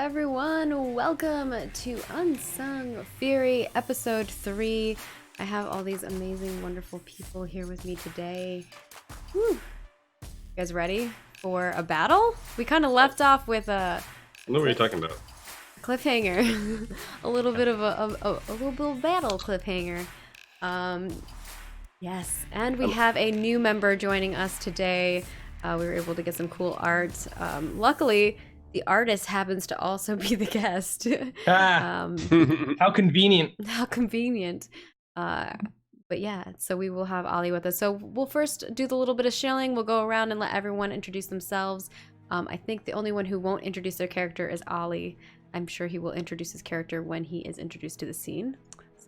everyone, welcome to Unsung Fury episode 3. I have all these amazing, wonderful people here with me today. Whew. You guys ready for a battle? We kind of left off with a... I know what you're talking about. Cliffhanger. a little bit of a little bit of battle cliffhanger. Yes, and we have a new member joining us today. We were able to get some cool art. Luckily, the artist happens to also be the guest. How convenient. How convenient. But yeah, so we will have Ollie with us. So we'll first do the little bit of shilling. We'll go around and let everyone introduce themselves. I think the only one who won't introduce their character is Ollie. I'm sure he will introduce his character when he is introduced to the scene.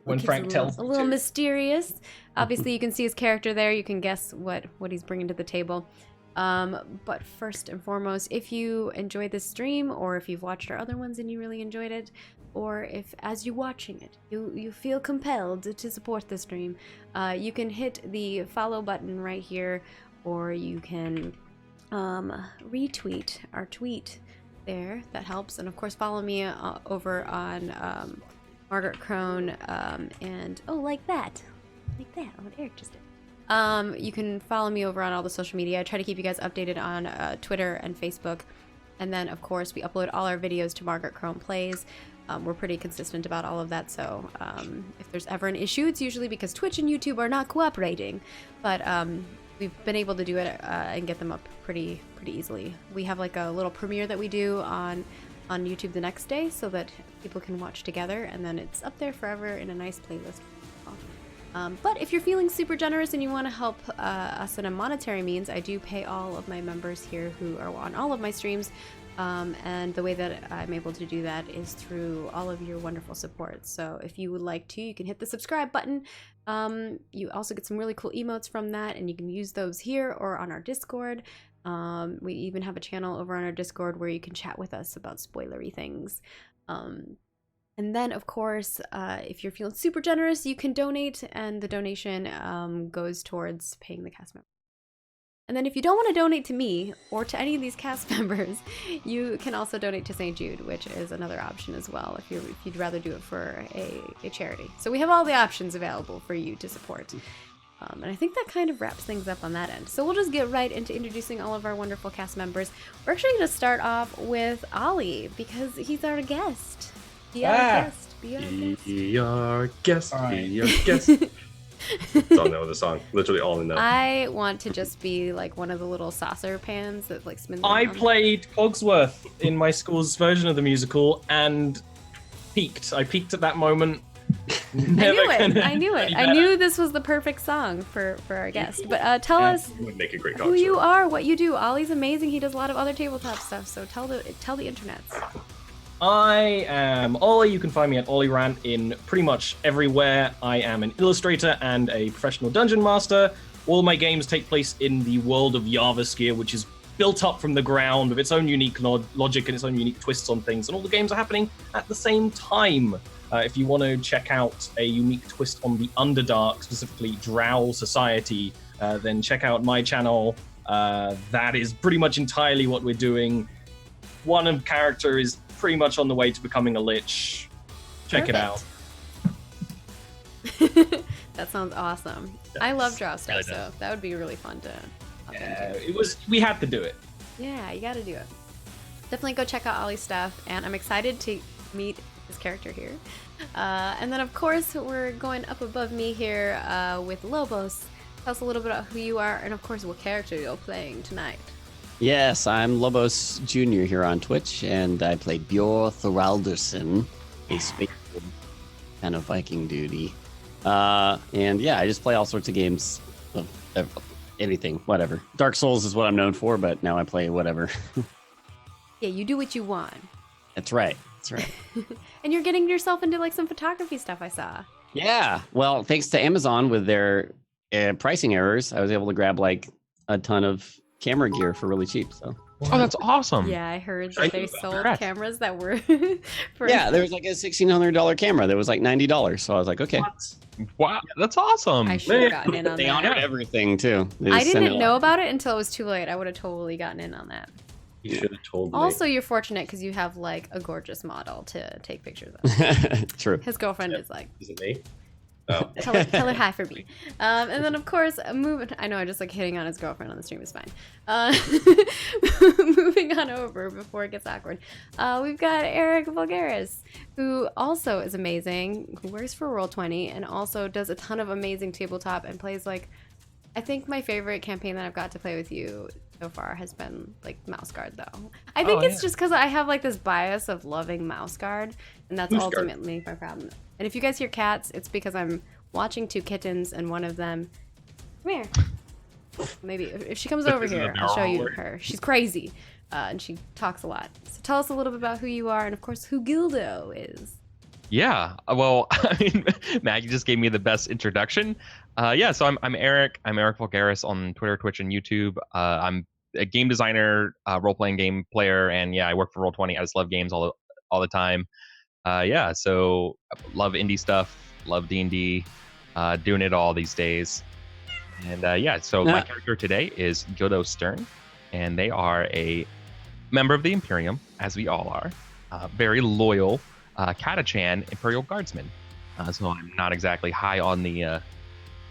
When Frank tells a little mysterious. Obviously, you can see his character there. You can guess what he's bringing to the table. But first and foremost, if you enjoyed this stream, or if you've watched our other ones and you really enjoyed it, or if as you're watching it, you feel compelled to support the stream, you can hit the follow button right here, or you can retweet our tweet there. That helps. And of course, follow me over on Margaret Crone, and like that, what Eric just did. You can follow me over on all the social media. I try to keep you guys updated on Twitter and Facebook. And then, of course, we upload all our videos to Margaret Crone Plays. We're pretty consistent about all of that, so if there's ever an issue, it's usually because Twitch and YouTube are not cooperating. But we've been able to do it and get them up pretty easily. We have like a little premiere that we do on YouTube the next day so that people can watch together, and then it's up there forever in a nice playlist. But if you're feeling super generous and you want to help us in a monetary means, I do pay all of my members here who are on all of my streams. And the way that I'm able to do that is through all of your wonderful support. So if you would like to, you can hit the subscribe button. You also get some really cool emotes from that, and you can use those here or on our Discord. We even have a channel over on our Discord where you can chat with us about spoilery things. And then, of course, if you're feeling super generous, you can donate, and the donation goes towards paying the cast members. And then if you don't want to donate to me or to any of these cast members, you can also donate to St. Jude, which is another option as well if you'd rather do it for a charity. So we have all the options available for you to support. And I think that kind of wraps things up on that end. So we'll just get right into introducing all of our wonderful cast members. We're actually going to start off with Ollie, because he's our guest. Be our guest. Be our guest. Be our guest. Don't know the song. Literally all in that. I want to just be like one of the little saucer pans that like spins I around. played Cogsworth in my school's version of the musical and peaked. I peaked at that moment. I knew it. I knew this was the perfect song for our guest. But tell us would make a great who you are, what you do. Ollie's amazing. He does a lot of other tabletop stuff. So tell the internets. I am Ollie. You can find me at Ollie Rant in pretty much everywhere. I am an illustrator and a professional dungeon master. All my games take place in the world of Yavaskir, which is built up from the ground with its own unique logic and its own unique twists on things. And all the games are happening at the same time. If you want to check out a unique twist on the Underdark, specifically Drow Society, then check out my channel. That is pretty much entirely what we're doing. One of character is pretty much on the way to becoming a lich. Check it out. That sounds awesome. Yes. I love Drow stuff, so that would be really fun to hop into. We had to do it. Yeah, you gotta do it. Definitely go check out Ollie's stuff, and I'm excited to meet his character here. And then, of course, we're going up above me here with Lobos. Tell us a little bit about who you are, and of course, what character you're playing tonight. Yes, I'm Lobos Jr. here on Twitch, and I play Bjor Thoralderson, a space kind of Viking duty. And yeah, I just play all sorts of games of anything, whatever. Dark Souls is what I'm known for, but now I play whatever. Yeah, you do what you want. That's right. That's right. And you're getting yourself into like some photography stuff, I saw. Yeah, well, thanks to Amazon with their pricing errors, I was able to grab like a ton of camera gear for really cheap. So oh, that's awesome. Yeah, I heard that they sold cameras that were for yeah, there was like a $1,600 camera that was like $90. So I was like, okay. Wow, that's awesome. I should have gotten in on they that. honored everything too. I didn't know about it until it was too late. I would have totally gotten in on that. You should have told me. Also, you're fortunate because you have like a gorgeous model to take pictures of. True. His girlfriend is like, Is it me? Oh. tell her hi for me. And then of course, moving. I know I just like hitting on his girlfriend on the stream is fine. Moving on over before it gets awkward. We've got Eric Vulgaris, who also is amazing, who works for Roll20 and also does a ton of amazing tabletop and plays like. I think my favorite campaign that I've got to play with you so far has been like Mouse Guard, though. I think it's just because I have like this bias of loving Mouse Guard, and that's ultimately my problem. And if you guys hear cats, it's because I'm watching two kittens, and one of them, come here. Maybe if she comes over here, I'll show you her. She's crazy, and she talks a lot. So tell us a little bit about who you are, and of course, who Gildo is. Yeah, well, I mean, Maggie just gave me the best introduction. Yeah, so I'm Eric. I'm Eric Vulgaris on Twitter, Twitch, and YouTube. I'm a game designer, role-playing game player, and yeah, I work for Roll20. I just love games all the time. Yeah, so I love indie stuff, love D&D, doing it all these days. And yeah, so my character today is Gildo Stern, and they are a member of the Imperium, as we all are. Very loyal Catachan Imperial Guardsman. So I'm not exactly high on the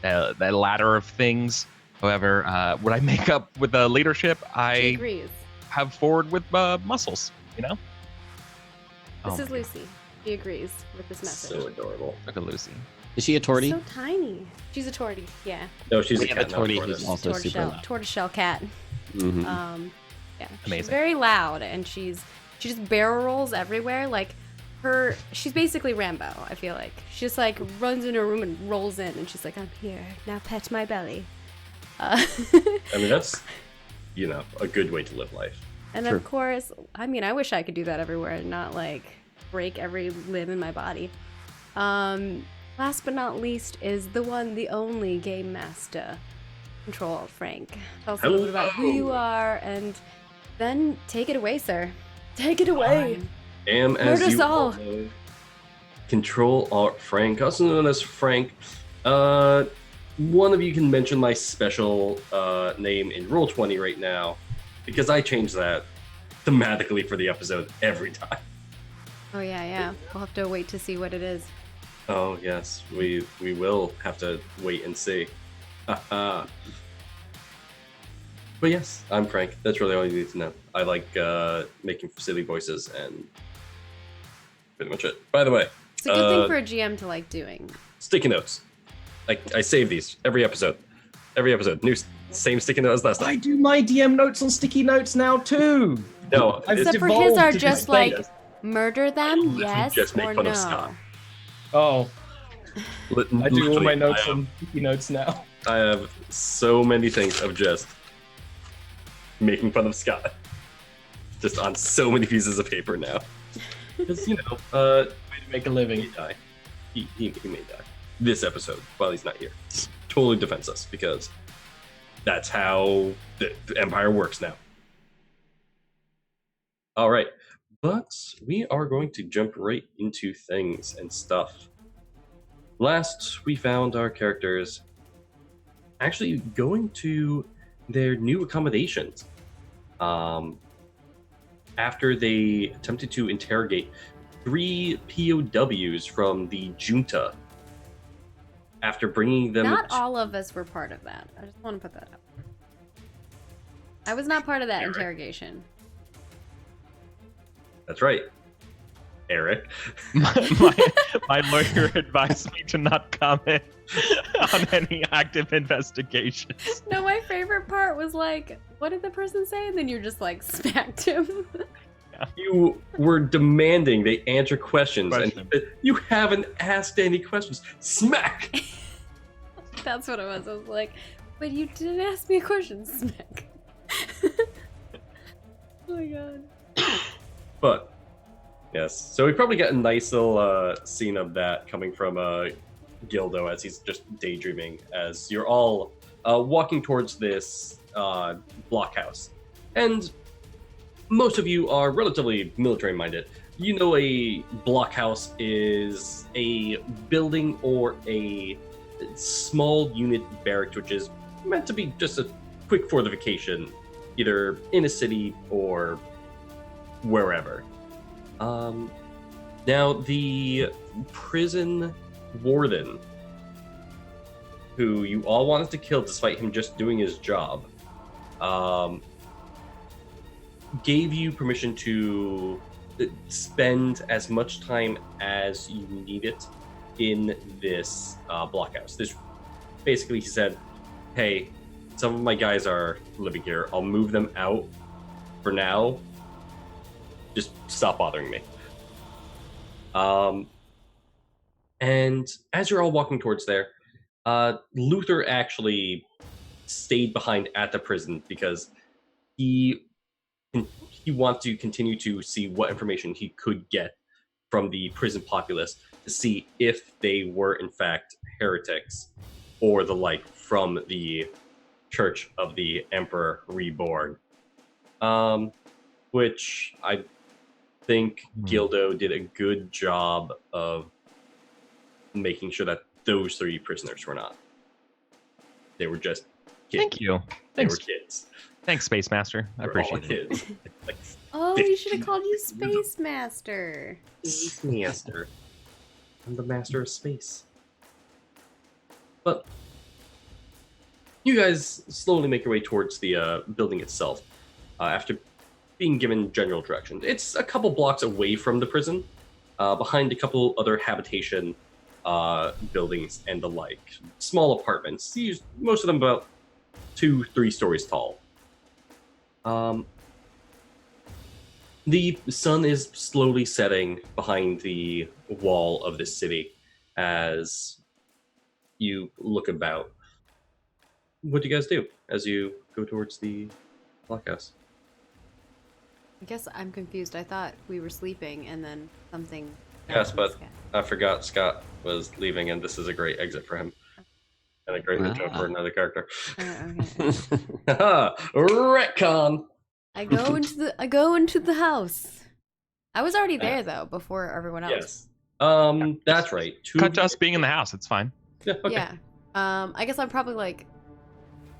ladder of things. However, what I make up with the leadership, I have forward with muscles, you know? This is Lucy. She agrees with this message. So adorable. Look at Lucy. Is she a tortie? So tiny. She's a tortie, yeah. No, she's a cat. tortie who's also super loud. Tortoiseshell cat. Mm-hmm. Yeah, Amazing. she's very loud, and she just barrel rolls everywhere. Like she's basically Rambo. I feel like she just like runs in her room and rolls in, and she's like, "I'm here now. Pet my belly." I mean, that's a good way to live life. And of course, I mean, I wish I could do that everywhere and not like break every limb in my body. Last but not least is the one, the only Game Master, Control Alt Frank. Tell us a little bit about who you are, and then take it away, sir. Take it away. I am, as you all know, Control Alt Frank, also known as Frank. One of you can mention my special name in Roll20 right now, because I change that thematically for the episode every time. Oh yeah. We'll have to wait to see what it is. Oh yes, we will have to wait and see. But yes, I'm Frank. That's really all you need to know. I like making silly voices and pretty much it. By the way, it's a good thing for a GM to like doing. Sticky notes. I save these every episode. New same sticky note as last time. I do my DM notes on sticky notes now too. No, except for his are just like murder them, yes just make or fun no. of Scott. Oh, I do all my notes I on sticky notes now. I have so many things of just making fun of Scott, just on so many pieces of paper now. Because way to make a living. He die. He may die this episode while he's not here. Totally defenseless because that's how the Empire works now. All right, but we are going to jump right into things and stuff. Last, we found our characters actually going to their new accommodations after they attempted to interrogate 3 POWs from the junta after bringing them. Not all of us were part of that. I just want to put that up. I was not part of that interrogation. That's right, Eric. my lawyer advised me to not comment on any active investigations. No, my favorite part was like, what did the person say? And then you just like smacked him. You were demanding they answer questions, and he said, you haven't asked any questions. Smack! That's what it was. I was like, but you didn't ask me a question. Smack. Oh my god. But, yes. So we probably got a nice little scene of that coming from Gildo as he's just daydreaming as you're all walking towards this blockhouse. And most of you are relatively military-minded. You know a blockhouse is a building or a small unit barrack, which is meant to be just a quick fortification, either in a city or wherever. Now, the prison warden, who you all wanted to kill despite him just doing his job, gave you permission to spend as much time as you need it in this blockhouse. This basically, he said, hey, some of my guys are living here. I'll move them out for now. Just stop bothering me. And as you're all walking towards there, Luther actually stayed behind at the prison because he wanted to continue to see what information he could get from the prison populace to see if they were in fact heretics or the like from the Church of the Emperor Reborn. Which I think Gildo did a good job of making sure that those 3 prisoners were not. They were just kids. Thank you. They Thanks. were kids. Thanks, Space Master. I They were all appreciate it. kids. Like Oh, you should 15 have called you Space Master. Space Master. I'm the master of space. But you guys slowly make your way towards the building itself after being given general direction. It's a couple blocks away from the prison, behind a couple other habitation buildings and the like. Small apartments, most of them about 2-3 stories tall. The sun is slowly setting behind the wall of this city as you look about. What do you guys do as you go towards the blockhouse? I guess I'm confused. I thought we were sleeping and then something. Yes, but I forgot Scott was leaving, and this is a great exit for him. And a great intro for another character. Okay. Retcon! I go into the house. I was already there though before everyone else. Yes. That's right. Cut to us being in the house. It's fine. Yeah. Okay. Yeah. I guess I'm probably like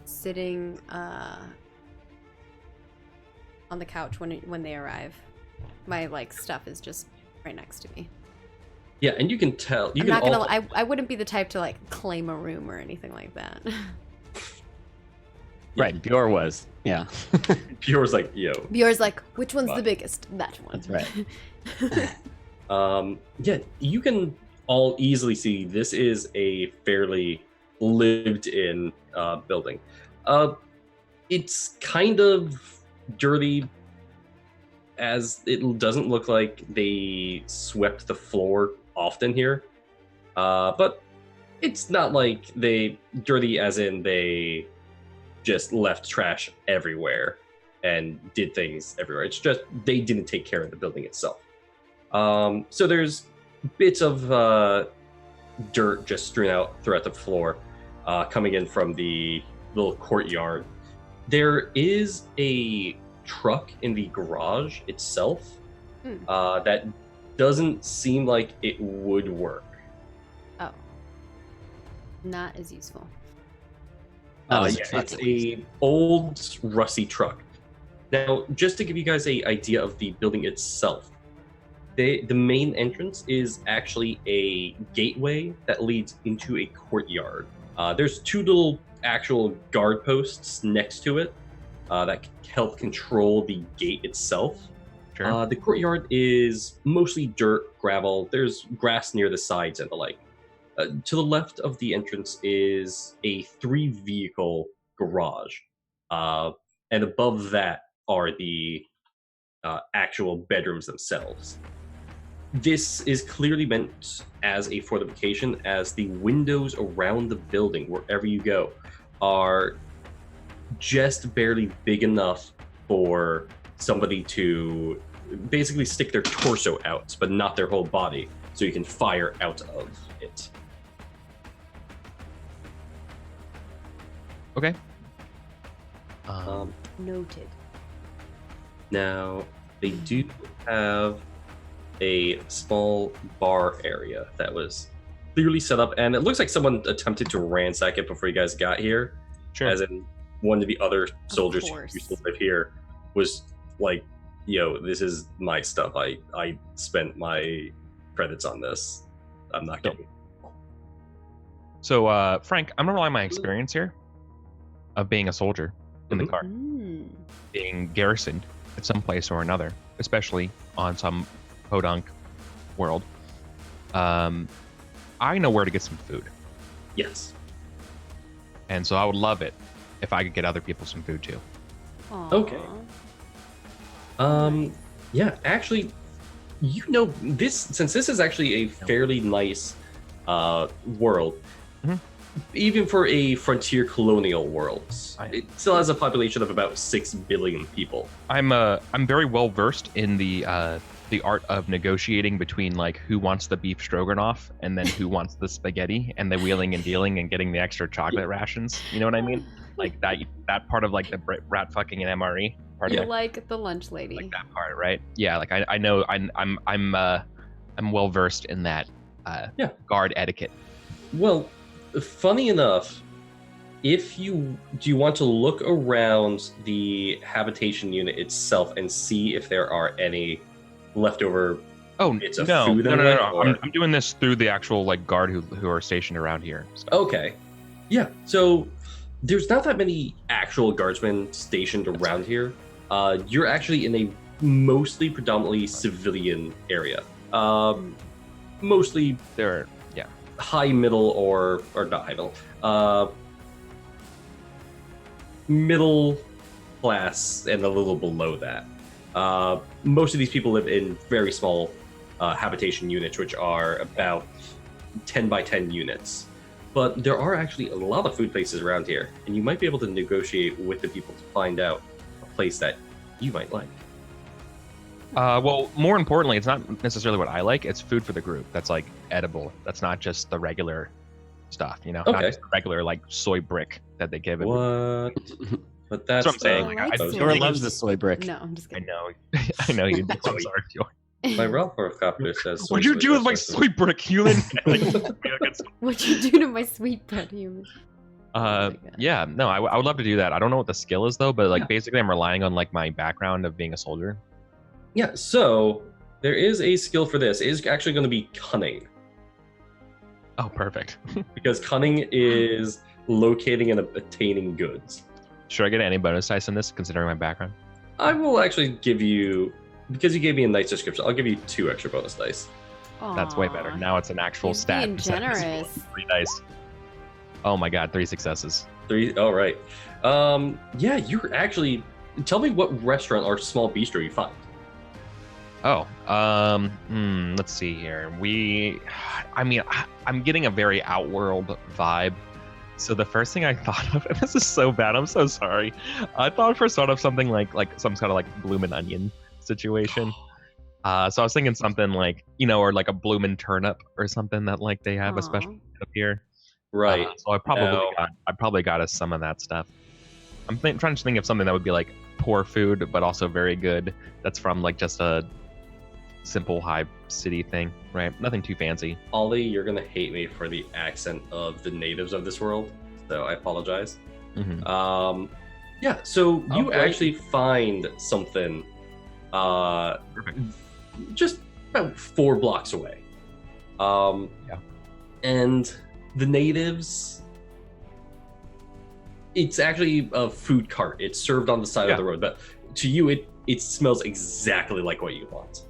sitting on the couch when they arrive. My like stuff is just right next to me. Yeah, and you can tell. I'm not gonna. I wouldn't be the type to like claim a room or anything like that. Right, Bjor was. Yeah. Bjor's like, yo. Bjor's like, which one's the biggest? That one. That's right. Yeah, you can all easily see this is a fairly lived-in building. It's kind of dirty, as it doesn't look like they swept the floor often here. But it's not like they dirty as in they just left trash everywhere and did things everywhere. It's just they didn't take care of the building itself. So there's bits of dirt just strewn out throughout the floor, coming in from the little courtyard. There is a truck in the garage itself that doesn't seem like it would work. Oh. Not as useful. Not as Yeah, truck, it's at least. a old rusty truck. Now, just to give you guys an idea of the building itself, the main entrance is actually a gateway that leads into a courtyard. There's 2 little actual guard posts next to it that help control the gate itself. Sure. The courtyard is mostly dirt, gravel. There's grass near the sides and the like. To the left of the entrance is a 3-vehicle garage. And above that are the actual bedrooms themselves. This is clearly meant as a fortification, as the windows around the building, wherever you go, are just barely big enough for somebody to basically stick their torso out, but not their whole body, so you can fire out of it. Okay. Noted. Now, they do have a small bar area that was clearly set up, and it looks like someone attempted to ransack it before you guys got here. Sure. As in, one of the other soldiers who course. used to live here was like yo, this is my stuff. I spent my credits on this. I'm not kidding. So, Frank, I'm gonna rely on my experience here of being a soldier in the cart, being garrisoned at some place or another, especially on some podunk world. I know where to get some food, Yes. and so I would love it if I could get other people some food too. Aw. Okay. Yeah, actually, since this is actually a fairly nice world, Mhm. even for a frontier colonial world, Right. it still has a population of about 6 billion people. I'm very well versed in the art of negotiating between like who wants the beef stroganoff and then who wants the spaghetti, and the wheeling and dealing and getting the extra chocolate rations. You know what I mean? Like that part of like the rat fucking and MRE part You're of it. like the lunch lady. Like that part, right? Yeah, like I know I'm well versed in that guard etiquette. Well, funny enough, do you want to look around the habitation unit itself and see if there are any leftover Oh bits of no, food no, in no, it, no, no. or- I'm doing this through the actual like guard who are stationed around here. So. Okay. Yeah, so there's not that many actual guardsmen stationed around here. You're actually in a mostly predominantly civilian area. Mostly There, high middle or not high middle. Middle class and a little below that. Most of these people live in very small habitation units, which are about 10 by 10 units. But there are actually a lot of food places around here, and you might be able to negotiate with the people to find out a place that you might like. well, more importantly, it's not necessarily what I like. It's food for the group. That's like edible. That's not just the regular stuff, you know. Not Okay. just the regular like soy brick that they give. What? But that's what I'm saying. I like soy. Dora loves the soy brick. No, I'm just I kidding. know, I know you. I'm sorry, Joy. My Ralph copter says. What'd you do with my soy brick, human? What'd you do to my sweetbread human? Oh my God. Yeah, no, I would love to do that. I don't know what the skill is though, but like Yeah. basically, I'm relying on like my background of being a soldier. Yeah, so there is a skill for this. It is actually going to be cunning, Oh, perfect. because cunning is locating and obtaining goods. Should I get any bonus dice in this, considering my background? I will actually give you, because you gave me a nice description, I'll give you 2 extra bonus dice. That's way better. Aw. Now it's an actual He's stat. being instead of just generous. 3 dice. Oh my god, 3 successes. 3, all right. Yeah, you're actually, tell me what restaurant or small bistro you find. Oh, let's see here. I'm getting a very outworld vibe. So the first thing I thought of, and this is so bad, I'm so sorry. I thought first thought of something like some kind of like bloomin' onion situation. So I was thinking something like, you know, or like a bloomin' turnip or something that like they have, Aw. especially up here. Right. So I probably got us some of that stuff. I'm trying to think of something that would be like poor food, but also very good. That's from like just a simple high city thing, right? Nothing too fancy. Ollie, you're going to hate me for the accent of the natives of this world, so I apologize. Mm-hmm. Yeah, so you great. actually find something just about 4 blocks away. Yeah. And the natives, it's actually a food cart. It's served on the side of the road, but to you, it smells exactly like what you want.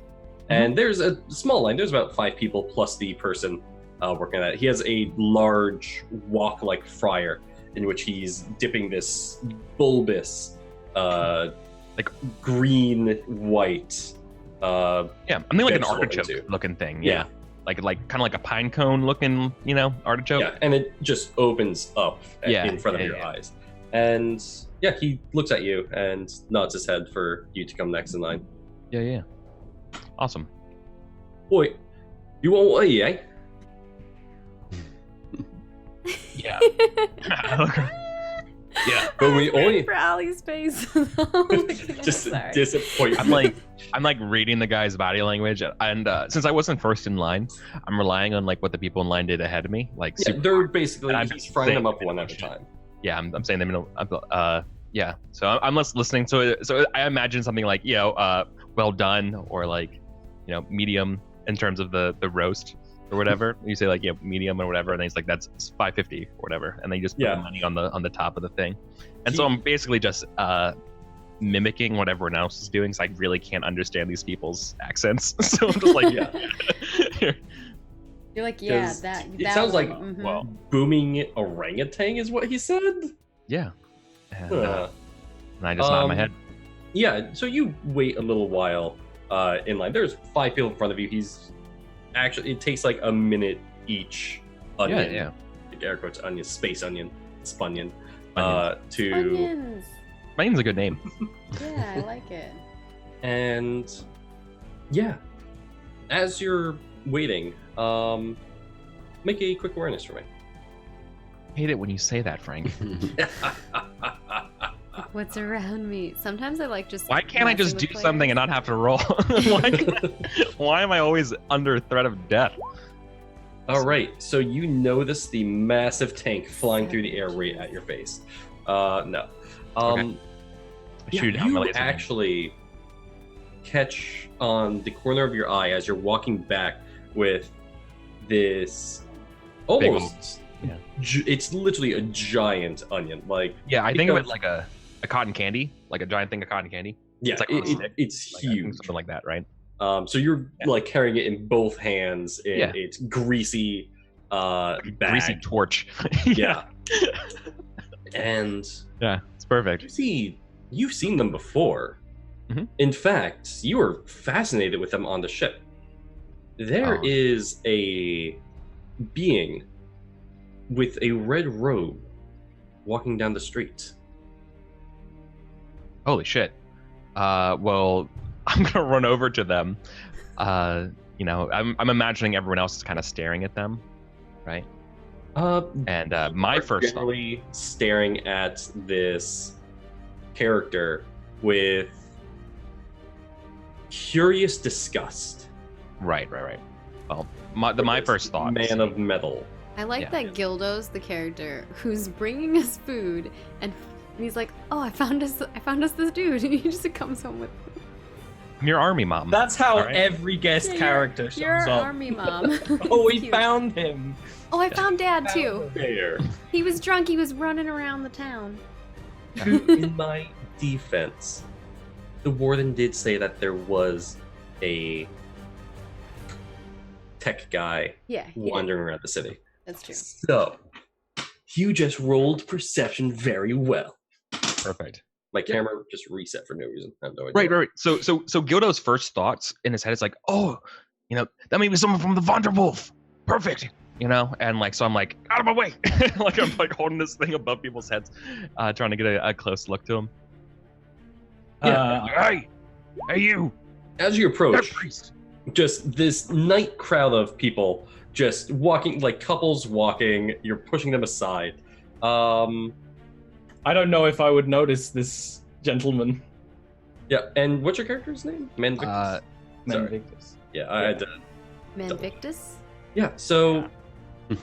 And there's a small line. There's about 5 people plus the person working at it. He has a large wok-like fryer in which he's dipping this bulbous, like green-white. Yeah, I'm thinking like an vegetable artichoke into. looking thing. Yeah. Like kind of like a pine cone looking, you know, artichoke. Yeah, and it just opens up in front of your eyes. And yeah, he looks at you and nods his head for you to come next in line. Yeah. Awesome. Boy, you want what, eh? Yeah. Yeah. But we only for Ali's face. just Sorry. disappointment. I'm like reading the guy's body language, and since I wasn't first in line, I'm relying on like what the people in line did ahead of me. Like, yeah, they're basically And I'm he's just frying saying them up that one at a shit. time. yeah, I'm saying them. Yeah. So I'm just listening. So I imagine something like, well done or like, medium in terms of the roast or whatever. You say like, medium or whatever, and then he's like, that's $5.50 or whatever, and then you just put the money on the top of the thing. And so I'm basically just mimicking what everyone else is doing, so I really can't understand these people's accents. So I'm just like, You're like, that. It sounds like well, booming orangutan is what he said. Yeah. And I just nod my head. Yeah, so you wait a little while in line. There's 5 people in front of you. It takes like a minute each onion. Yeah. Like air quotes onion, space onion, spunion. Onions. Onion's a good name. Yeah, I like it. And yeah, as you're waiting, make a quick awareness for me. I hate it when you say that, Frank. What's around me? Sometimes I like just. Why can't I just do messing with something and not have to roll? Why am I always under threat of death? All right, so you notice the massive tank flying through the air right at your face. No. Okay. Shoot down my you laser. actually catch on the corner of your eye as you're walking back with this almost. Yeah. It's literally a giant onion. Like Yeah, I think of it like a cotton candy, like a giant thing of cotton candy. yeah, It's like on a stick. it's Like, I think huge. something like that, right? So you're like carrying it in both hands in Yeah. its greasy bag. Greasy torch. Yeah. And Yeah, it's perfect. you've seen them before. Mhm. In fact, you were fascinated with them on the ship. There Oh. is a being with a red robe walking down the street. Holy shit. Well, I'm gonna run over to them. I'm imagining everyone else is kind of staring at them, right? And my first thought, generally staring at this character with curious disgust. right. Well, my first thought, Man of metal. I like Yeah. that Gildo's the character who's bringing us food, and he's like, "Oh, I found us this dude," and he just comes home with. I'm your army mom. That's how All right. every guest Yeah, character shows You're up. army mom. Oh, we Cute. found him. Oh, I found Dad too. There. He was drunk. He was running around the town. In my defense, the warden did say that there was a tech guy Yeah, he did. wandering around the city. That's true. So, you just rolled perception very well. Perfect. My camera just reset for no reason. I have no idea. Right. So Gildo's first thoughts in his head is like, oh, that may be someone from the Vonderwolf. Perfect. And like, so I'm like, out of my way. Like I'm like holding this thing above people's heads, trying to get a close look to him. Hey, you. As you approach, Priest. just this night crowd of people just walking, like couples walking, you're pushing them aside. I don't know if I would notice this gentleman. Yeah, and what's your character's name? Manvictus? Sorry. Victus. Yeah, I did. Manvictus? Yeah, so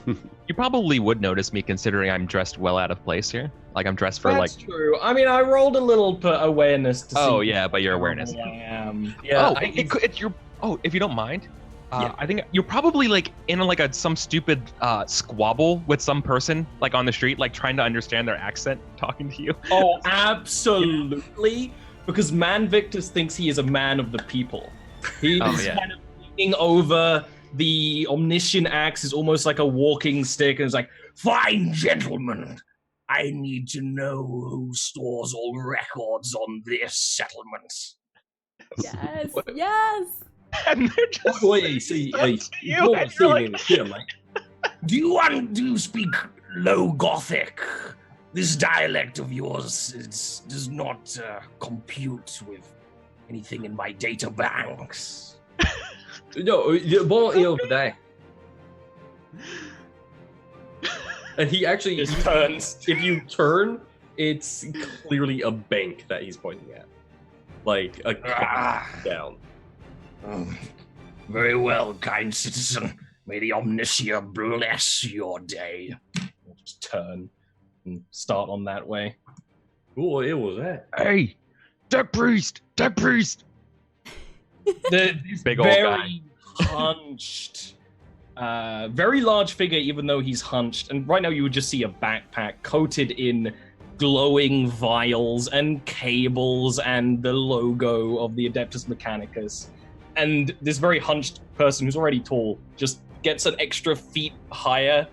You probably would notice me considering I'm dressed well out of place here. Like I'm dressed for That's true. I mean, I rolled a little awareness to see. Oh yeah, but your awareness. who I am. yeah, It's your. Oh, if you don't mind, Yeah. I think you're probably like in like some stupid squabble with some person like on the street, like trying to understand their accent, talking to you. Oh, absolutely. Because Man Victus thinks he is a man of the people. He's kind of leaning over. The omniscient axe is almost like a walking stick, and it's like, "Fine gentlemen, I need to know who stores all records on this settlement." Yes, yes. And they're just wait, see, you, and you're like- Do you want to speak Low Gothic? This dialect of yours does not compute with anything in my data banks. No, you won't over there. And he actually Just turns. If you turn, it's clearly a bank that he's pointing at, like a down. Very well, kind citizen. May the Omnicia bless your day. We'll just turn and start on that way. Cool, it was that. Hey, dead priest. This Big old very hunched, very large figure, even though he's hunched. And right now you would just see a backpack coated in glowing vials and cables and the logo of the Adeptus Mechanicus. And this very hunched person who's already tall just gets an extra feet higher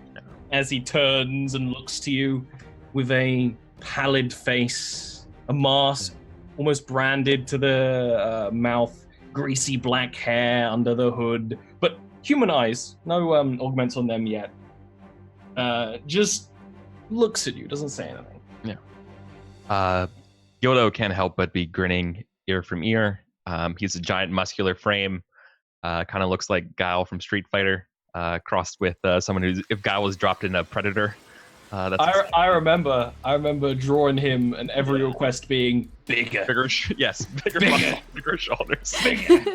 as he turns and looks to you with a pallid face, a mask almost branded to the mouth, greasy black hair under the hood, but human eyes, no augments on them yet. Just looks at you, doesn't say anything. Yodo can't help but be grinning ear from ear. He's a giant muscular frame, kind of looks like Guile from Street Fighter, crossed with someone who's, if Guile was dropped in a Predator. I remember drawing him and every request being bigger. Bigger muscle, bigger shoulders. Bigger.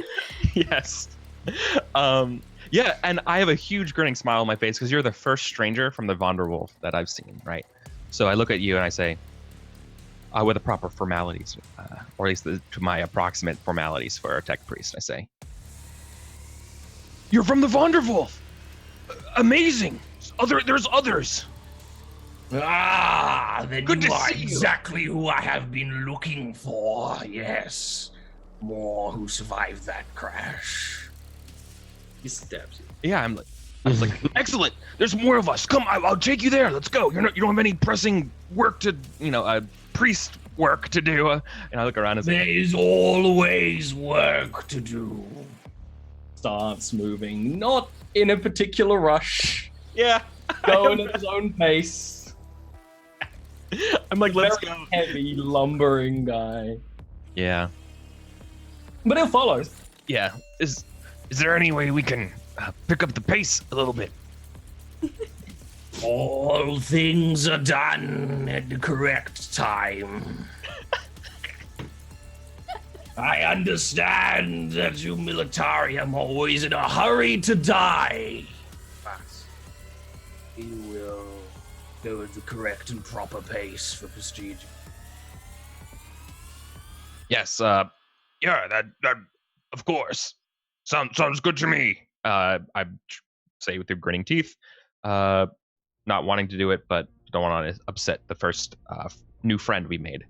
Yes. Yeah, and I have a huge grinning smile on my face because you're the first stranger from the Vonderwolf that I've seen, right? So I look at you and I say, with the proper formalities, or at least to my approximate formalities for a tech priest, I say, "You're from the Vonderwolf! Amazing! There's others!" Then Good you to are see you. exactly who I have been looking for, yes. More who survived that crash. He stabs you. Yeah, I was like, excellent. There's more of us. Come, I'll take you there. Let's go. You don't have any pressing work to, priest work to do. And I look around and say, There is always work to do. Starts moving, not in a particular rush, yeah. going at his own pace. I'm like, let's Very go. heavy, lumbering guy. Yeah. But he'll follow. Yeah. Is there any way we can pick up the pace a little bit? All things are done at the correct time. I understand that you militarium are always in a hurry to die. But you will go at the correct and proper pace for prestige. Yes. Yeah. That. Of course. Sounds good to me. I say with your grinning teeth, not wanting to do it, but don't want to upset the first new friend we made.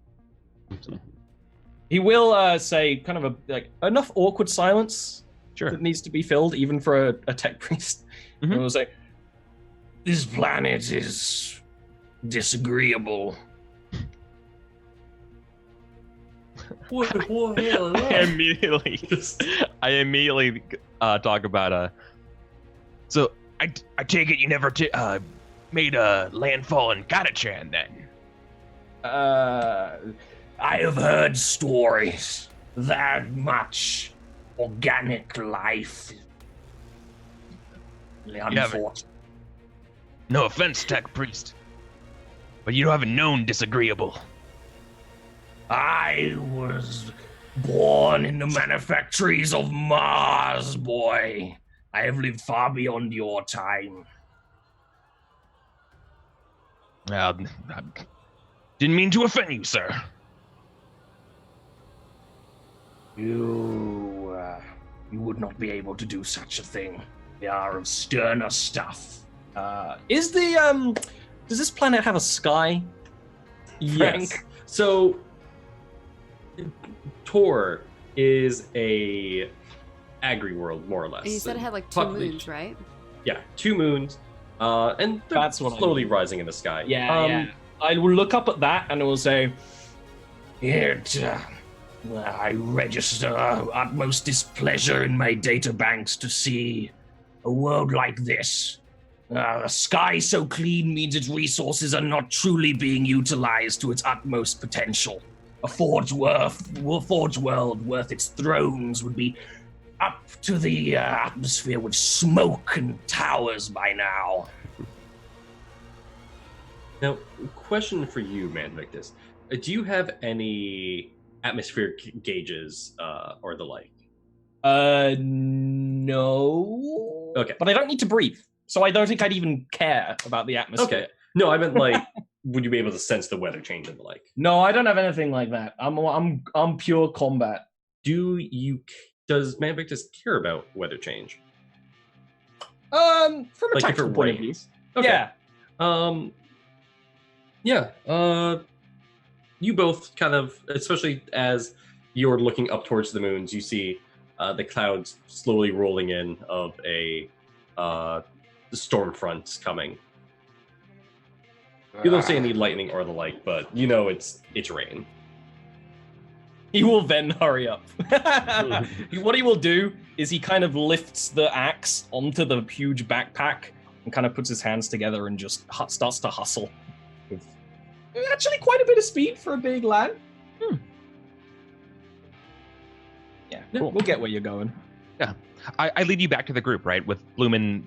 He will say kind of enough awkward silence Sure. that needs to be filled, even for a tech priest. Mhm. And will say, This planet is disagreeable. I immediately talk about So I take it you never made a landfall in Katachan then? I have heard stories that much organic life. Unfortunate. No offense, tech priest, but you haven't known disagreeable. I was born in the manufactories of Mars, boy. I have lived far beyond your time. I didn't mean to offend you, sir. You would not be able to do such a thing. They are of sterner stuff. does this planet have a sky? Yes. Frank? So, Tor is a agri-world, more or less. And you said it had like two Population- moons, right? Yeah, 2 moons, and they're That's what I slowly mean. rising in the sky. Yeah. I will look up at that and it will say, I register utmost displeasure in my databanks to see a world like this. A sky so clean means its resources are not truly being utilized to its utmost potential. A forged world worth its thrones would be up to the atmosphere with smoke and towers by now. Now, question for you, Man Victus. Do you have any atmospheric gauges or the like? no. Okay. But I don't need to breathe, so I don't think I'd even care about the atmosphere. Okay. No, I meant like, would you be able to sense the weather change and the like? No, I don't have anything like that. I'm pure combat. Do you does Man Victus care about weather change? From a Like if tactical it point of view. rains? Okay. Yeah. Yeah. You both kind of, especially as you're looking up towards the moons, you see the clouds slowly rolling in of a storm front coming. You don't see any lightning or the like, but you know it's rain. He will then hurry up. What he will do is he kind of lifts the axe onto the huge backpack and kind of puts his hands together and just starts to hustle. With actually quite a bit of speed for a big lad. Yeah, Cool. we'll get where you're going. I lead you back to the group, right, with Bloomin'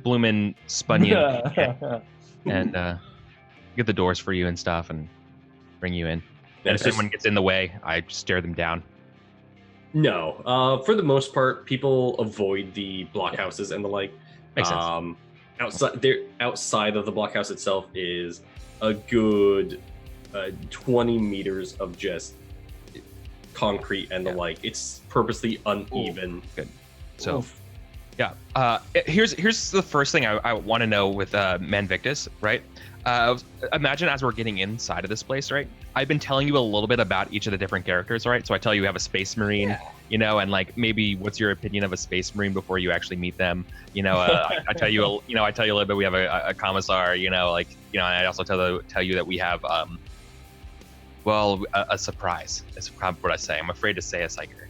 Spunyan, and get the doors for you and stuff, and bring you in. Yeah, And it's if anyone gets in the way, I stare them down. No, for the most part, people avoid the blockhouses and the like. Makes sense. Outside of the blockhouse itself is a good 20 meters of just concrete and the like. It's purposely uneven. Good. So, Oof. yeah. Here's the first thing I want to know with Man Victus, right? Imagine as we're getting inside of this place, right? I've been telling you a little bit about each of the different characters, right? So I tell you have a Space Marine, you know, and like maybe what's your opinion of a Space Marine before you actually meet them? You know, I tell you, I tell you a little bit. We have a commissar, you know, like and I also tell you that we have a surprise. That's probably what I say. I'm afraid to say a psyker.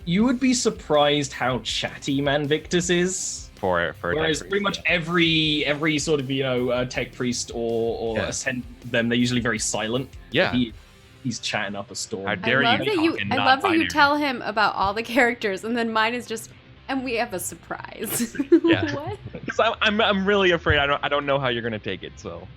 You would be surprised how chatty Man Victus is. For Whereas pretty much every sort of tech priest or ascend them, they're usually very silent. Yeah. He's chatting up a storm. How dare I love that you non-binary. tell him about all the characters, and then mine is just, and we have a surprise. Yeah. What? Because I'm really afraid. I don't know how you're gonna take it. So.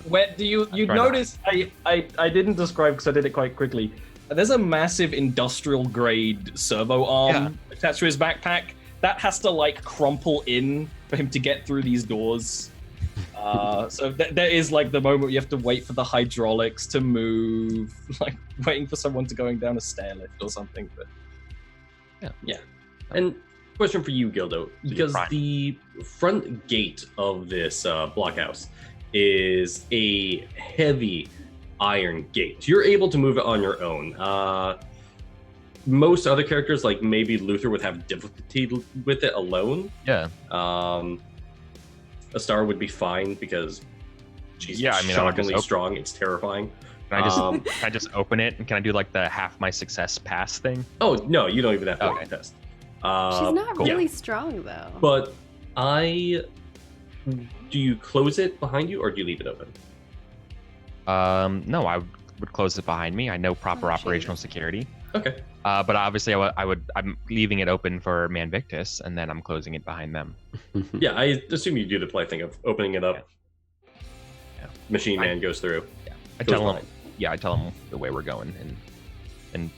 Where do you try notice? I didn't describe because I did it quite quickly. There's a massive industrial grade servo arm attached to his backpack that has to like crumple in for him to get through these doors. So there is like the moment you have to wait for the hydraulics to move, like waiting for someone to going down a stair lift or something. But Yeah. And question for you, Gildo, because the front gate of this blockhouse is a heavy iron gate. You're able to move it on your own. Most other characters, like maybe Luther, would have difficulty with it alone. Yeah. A star would be fine because she's shockingly strong. It's terrifying. Can I just open it and can I do like the half my success pass thing? Oh no, you don't even have to make a test. She's not really strong though. But do you close it behind you or do you leave it open? No, I would close it behind me. I know proper operational security. Okay. But obviously, I'm leaving it open for Man Victus, and then I'm closing it behind them. Yeah, I assume you do the play thing of opening it up. Yeah. Machine Man goes through. Yeah. I tell him the way we're going, and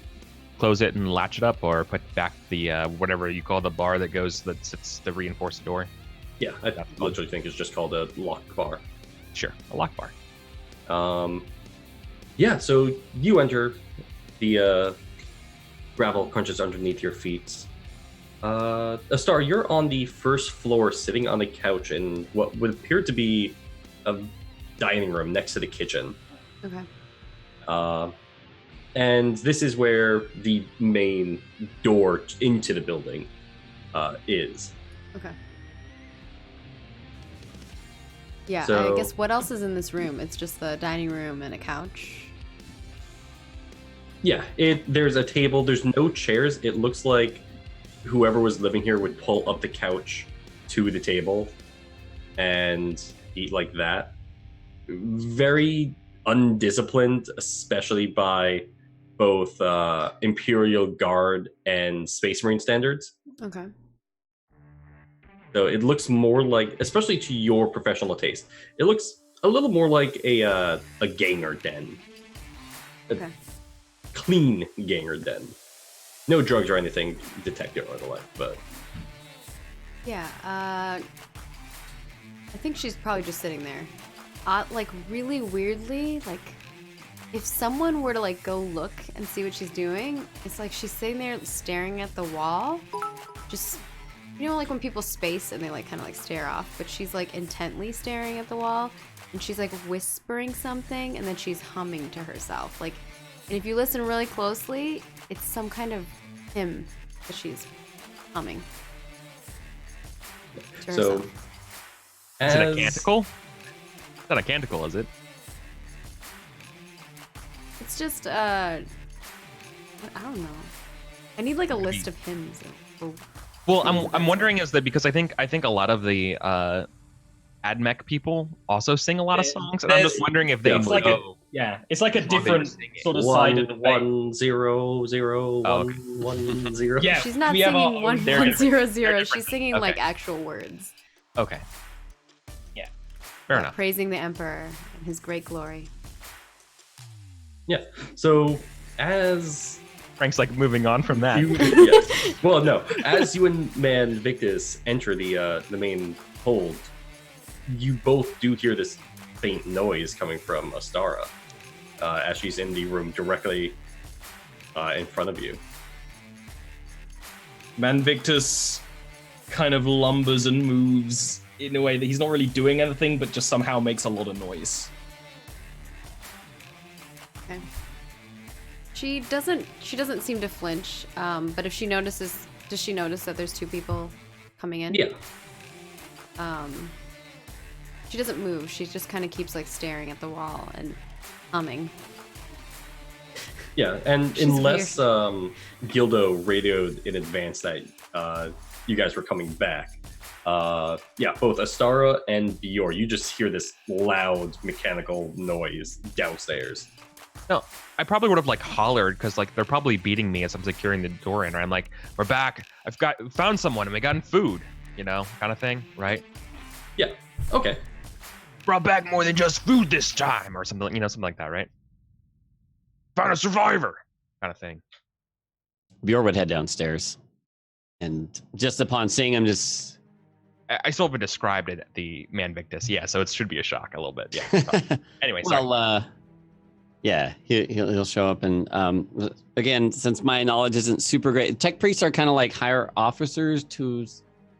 close it and latch it up, or put back the whatever you call the bar that sits the reinforced door. Yeah, I literally think it's just called a lock bar. Sure, a lock bar. Yeah, so you enter the gravel crunches underneath your feet. Astar, you're on the first floor sitting on the couch in what would appear to be a dining room next to the kitchen. Okay. And this is where the main door into the building is. Okay. Yeah, So- I guess what else is in this room? It's just the dining room and a couch. Yeah, there's a table. There's no chairs. It looks like whoever was living here would pull up the couch to the table and eat like that. Very undisciplined, especially by both Imperial Guard and Space Marine standards. Okay. So it looks more like, especially to your professional taste, it looks a little more like a ganger den. Okay. Clean ganger den. No drugs or anything detected or the like, but Yeah, I think she's probably just sitting there. Like, really weirdly, like, if someone were to, like, go look and see what she's doing, it's like she's sitting there staring at the wall. just, you know, like when people space and they like kind of like stare off, but she's like intently staring at the wall, and she's like whispering something, and then she's humming to herself. Like, and if you listen really closely, it's some kind of hymn that she's humming. To So, herself. Is it a canticle? It's not a canticle, is it? It's just I don't know. I need like a list of hymns. Well, I'm wondering is that because I think a lot of the AdMech people also sing a lot of songs, and I'm just wondering if they It's like it's like a different sort of side of the faith. 1-0-0-1-1-0. Yeah, She's not we have singing our- 1-1-0-0. She's singing like Okay. actual words. Okay. Yeah. Fair enough. Praising the Emperor and his great glory. Yeah. So as Frank's like moving on from that. yes. Well, no. As you and Man Victus enter the main hold, you both do hear this faint noise coming from Astara as she's in the room directly in front of you. Man Victus kind of lumbers and moves in a way that he's not really doing anything, but just somehow makes a lot of noise. Okay. She doesn't seem to flinch, but if she notices, does she notice that there's two people coming in? Yeah. She doesn't move. She just kind of keeps like staring at the wall and humming. Yeah, and She's unless Gildo radioed in advance that you guys were coming back, both Astara and Bior, you just hear this loud mechanical noise downstairs. No, I probably would have like hollered because like they're probably beating me as I'm securing the door in. Right? I'm like, we're back. I've found someone and we gotten food, you know, kind of thing, right? Yeah. Okay. Brought back more than just food this time, or something, you know, something like that, right? Found a survivor, kind of thing. Bjorn would head downstairs, and just upon seeing him, just I still haven't described it, the Man Victus, yeah, so it should be a shock a little bit, yeah. Anyway, sorry. well, yeah, he'll show up, and again, since my knowledge isn't super great, tech priests are kind of like higher officers to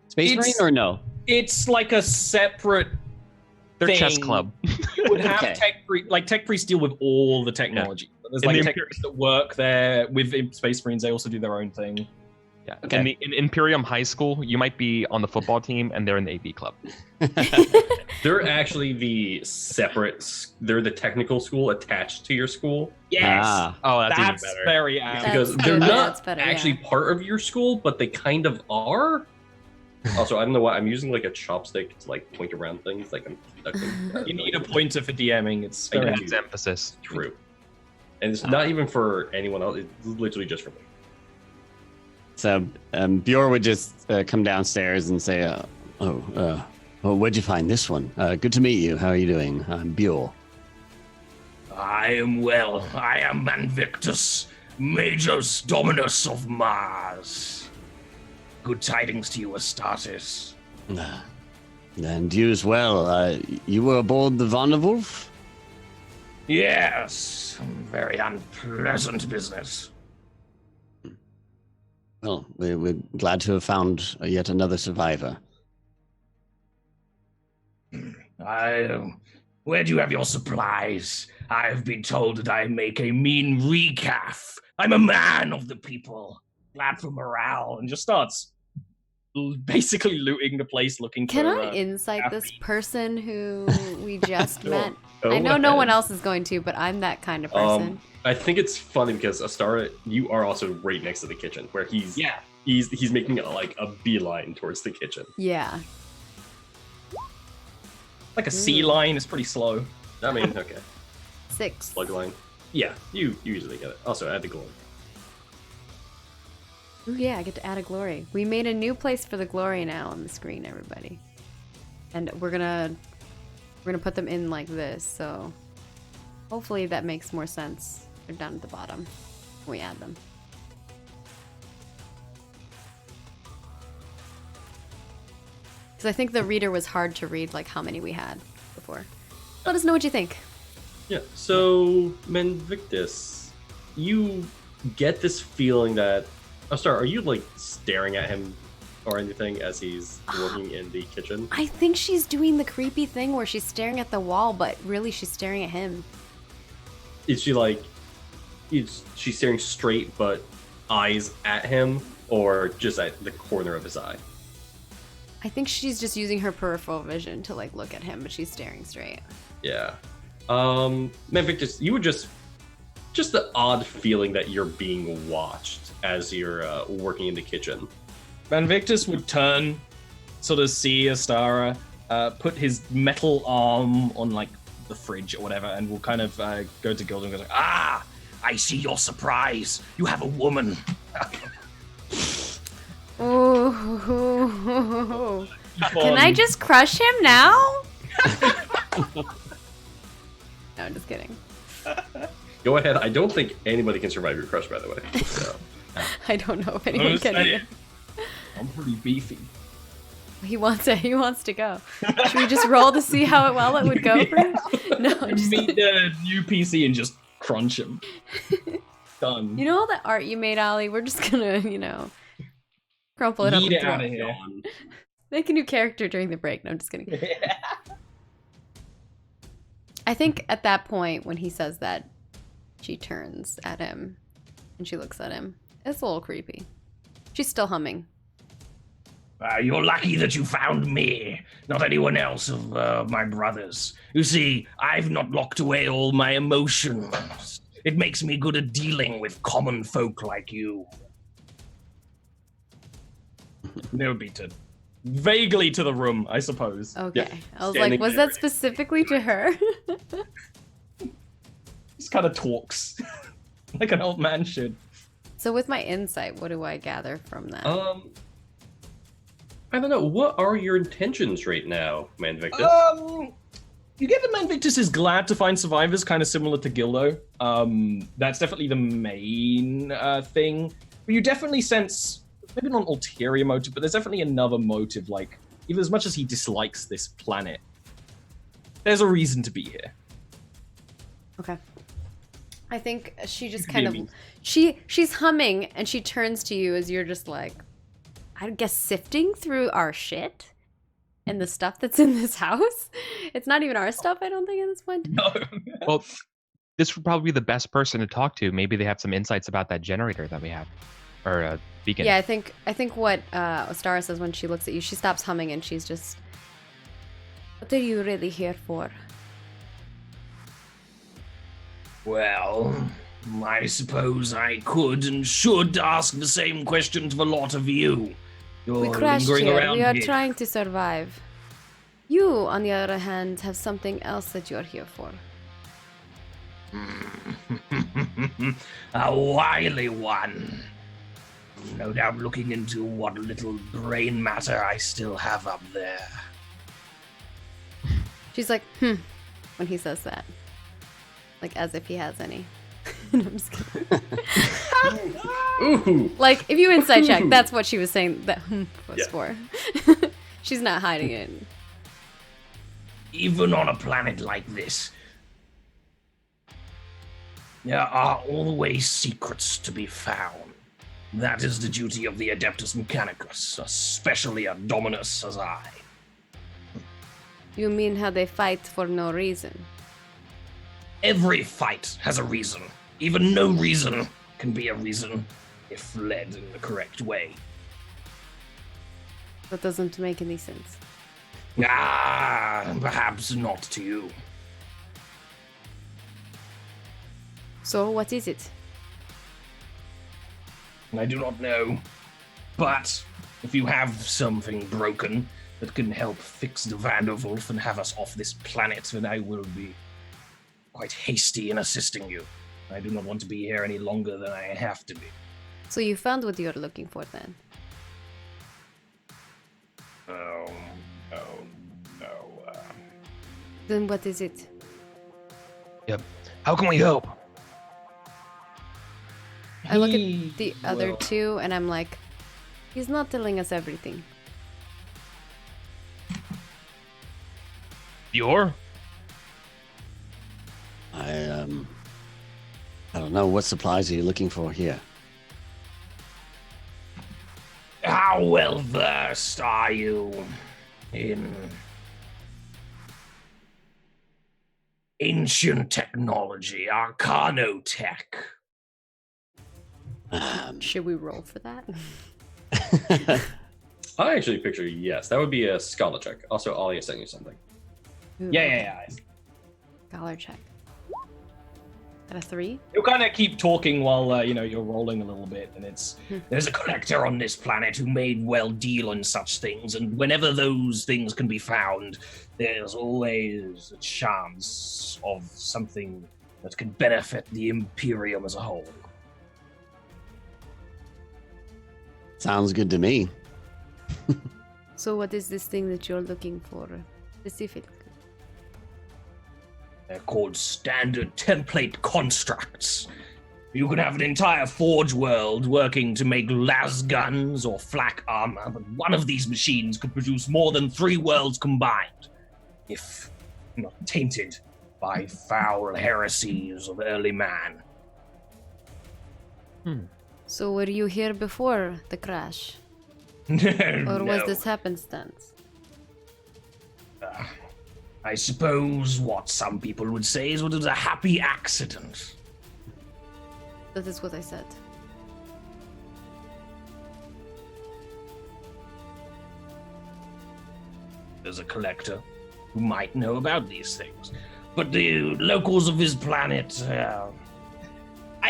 Space Marine, or no? It's like a separate. They're thing. chess club. You would have Okay. tech priests deal with all the technology. There's In like the tech priests that work there with Space Marines. They also do their own thing. Yeah. Okay. In Imperium High School, you might be on the football team, and they're in the AV club. They're actually they're the technical school attached to your school. Yes, Ah. Oh, that's even that's better. very apt. Because That's they're better, not that's better, yeah. actually part of your school, but they kind of are. Also, I don't know why I'm using like a chopstick to like point around things. Like I'm conducting. You need a pointer for DMing. It's I very do. That's emphasis. True. And it's not even for anyone else. It's literally just for me. So Bjorn would just come downstairs and say, "Oh, where'd you find this one? Good to meet you. How are you doing? I'm Bjorn." I am well. I am Man Victus, Majus Dominus of Mars. Good tidings to you, Astartes. And you as well. You were aboard the Vonderwolf? Yes, very unpleasant business. Well, we're glad to have found yet another survivor. Where do you have your supplies? I've been told that I make a mean recalf. I'm a man of the people. glad for morale, and just starts basically looting the place looking Can for... I insight this caffeine. person who we just Sure. met? Go I know no one ahead. else is going to, but I'm that kind of person. I think it's funny because Astara, you are also right next to the kitchen, where he's making like a beeline towards the kitchen. Yeah. Like a sea line, it's pretty slow. I mean, okay, 6. plug line. Yeah, you usually get it. Also, add the glory. Ooh, yeah, I get to add a glory. We made a new place for the glory now on the screen, everybody. And we're gonna put them in like this, so hopefully that makes more sense. They're down at the bottom when we add them. Because I think the reader was hard to read, like how many we had before. Let us know what you think. Yeah, so Menvictus, you get this feeling that Astara, are you like staring at him or anything as he's working in the kitchen? I think she's doing the creepy thing where she's staring at the wall, but really she's staring at him. Is she like, she's staring straight but eyes at him, or just at the corner of his eye? I think she's just using her peripheral vision to like look at him, but she's staring straight. Yeah. Man, Victus, you would just the odd feeling that you're being watched as you're working in the kitchen. Van Victus would turn, sort of see Astara, put his metal arm on like the fridge or whatever, and will kind of go to Gilda and go like, Ah, I see your surprise. You have a woman. Ooh. Can I just crush him now? No, I'm just kidding. Go ahead. I don't think anybody can survive your crush, by the way. So. I don't know if anyone can either. I'm pretty beefy. He wants to go. Should we just roll to see how well it would go for him? No, just... meet the new PC and just crunch him. Done. You know all that art you made, Ollie? We're just gonna, crumple it up. Eat And it out throw of it. here. Make a new character during the break. No, I'm just kidding. I think at that point when he says that, she turns at him and she looks at him. It's a little creepy. She's still humming. You're lucky that you found me, not anyone else of my brothers. You see, I've not locked away all my emotions. It makes me good at dealing with common folk like you. No beaten. Vaguely to the room, I suppose. Okay. Yeah, I was standing like, was there. that specifically to her? Just kind of talks like an old man should. So with my insight, what do I gather from that? I don't know. What are your intentions right now, Man Victus? You get that Man Victus is glad to find survivors, kind of similar to Gildo. That's definitely the main thing. But you definitely sense, maybe not an ulterior motive, but there's definitely another motive. Like, even as much as he dislikes this planet, there's a reason to be here. Okay. I think she just kind of she's humming and she turns to you as you're just like, I guess sifting through our shit and the stuff that's in this house. It's not even our stuff, I don't think, at this point. No. Well, this would probably be the best person to talk to. Maybe they have some insights about that generator that we have, or beacon. Yeah, I think what Ostara says when she looks at you, she stops humming and she's just, what are you really here for? Well, I suppose I could and should ask the same question to a lot of you. You're We crashed lingering here. around We are here. trying to survive. You, on the other hand, have something else that you're here for. A wily one. No doubt looking into what little brain matter I still have up there. She's like, when he says that. Like, as if he has any. No, I'm just kidding. Ooh. Like, if you insight check, that's what she was saying that was Yeah. for. She's not hiding it. Even on a planet like this, there are always secrets to be found. That is the duty of the Adeptus Mechanicus, especially a Dominus as I. You mean how they fight for no reason? Every fight has a reason. Even no reason can be a reason if led in the correct way. That doesn't make any sense. Perhaps not to you. So, what is it? I do not know. But if you have something broken that can help fix the Vanderwolf and have us off this planet, then I will be quite hasty in assisting you. I do not want to be here any longer than I have to be. So you found what you're looking for then? Oh, no. Then what is it? Yep. How can we help? I look at the other two and I'm like, he's not telling us everything. Bjor? I don't know. What supplies are you looking for here? How well versed are you in ancient technology, arcanotech? Should we roll for that? I actually picture yes. That would be a scholar check. Also, Ollie sent you something. Ooh, Yeah. Scholar check. Got a 3? You'll kind of keep talking while you're rolling a little bit, and it's There's a collector on this planet who may well deal in such things, and whenever those things can be found, there's always a chance of something that can benefit the Imperium as a whole. Sounds good to me. So what is this thing that you're looking for specifically? They're called standard template constructs. You can have an entire forge world working to make las guns or flak armor, but one of these machines could produce more than 3 worlds combined, if not tainted by foul heresies of early man. So were you here before the crash? Or was No. this happenstance? I suppose what some people would say is what was a happy accident. That is what I said. There's a collector who might know about these things. But the locals of his planet, I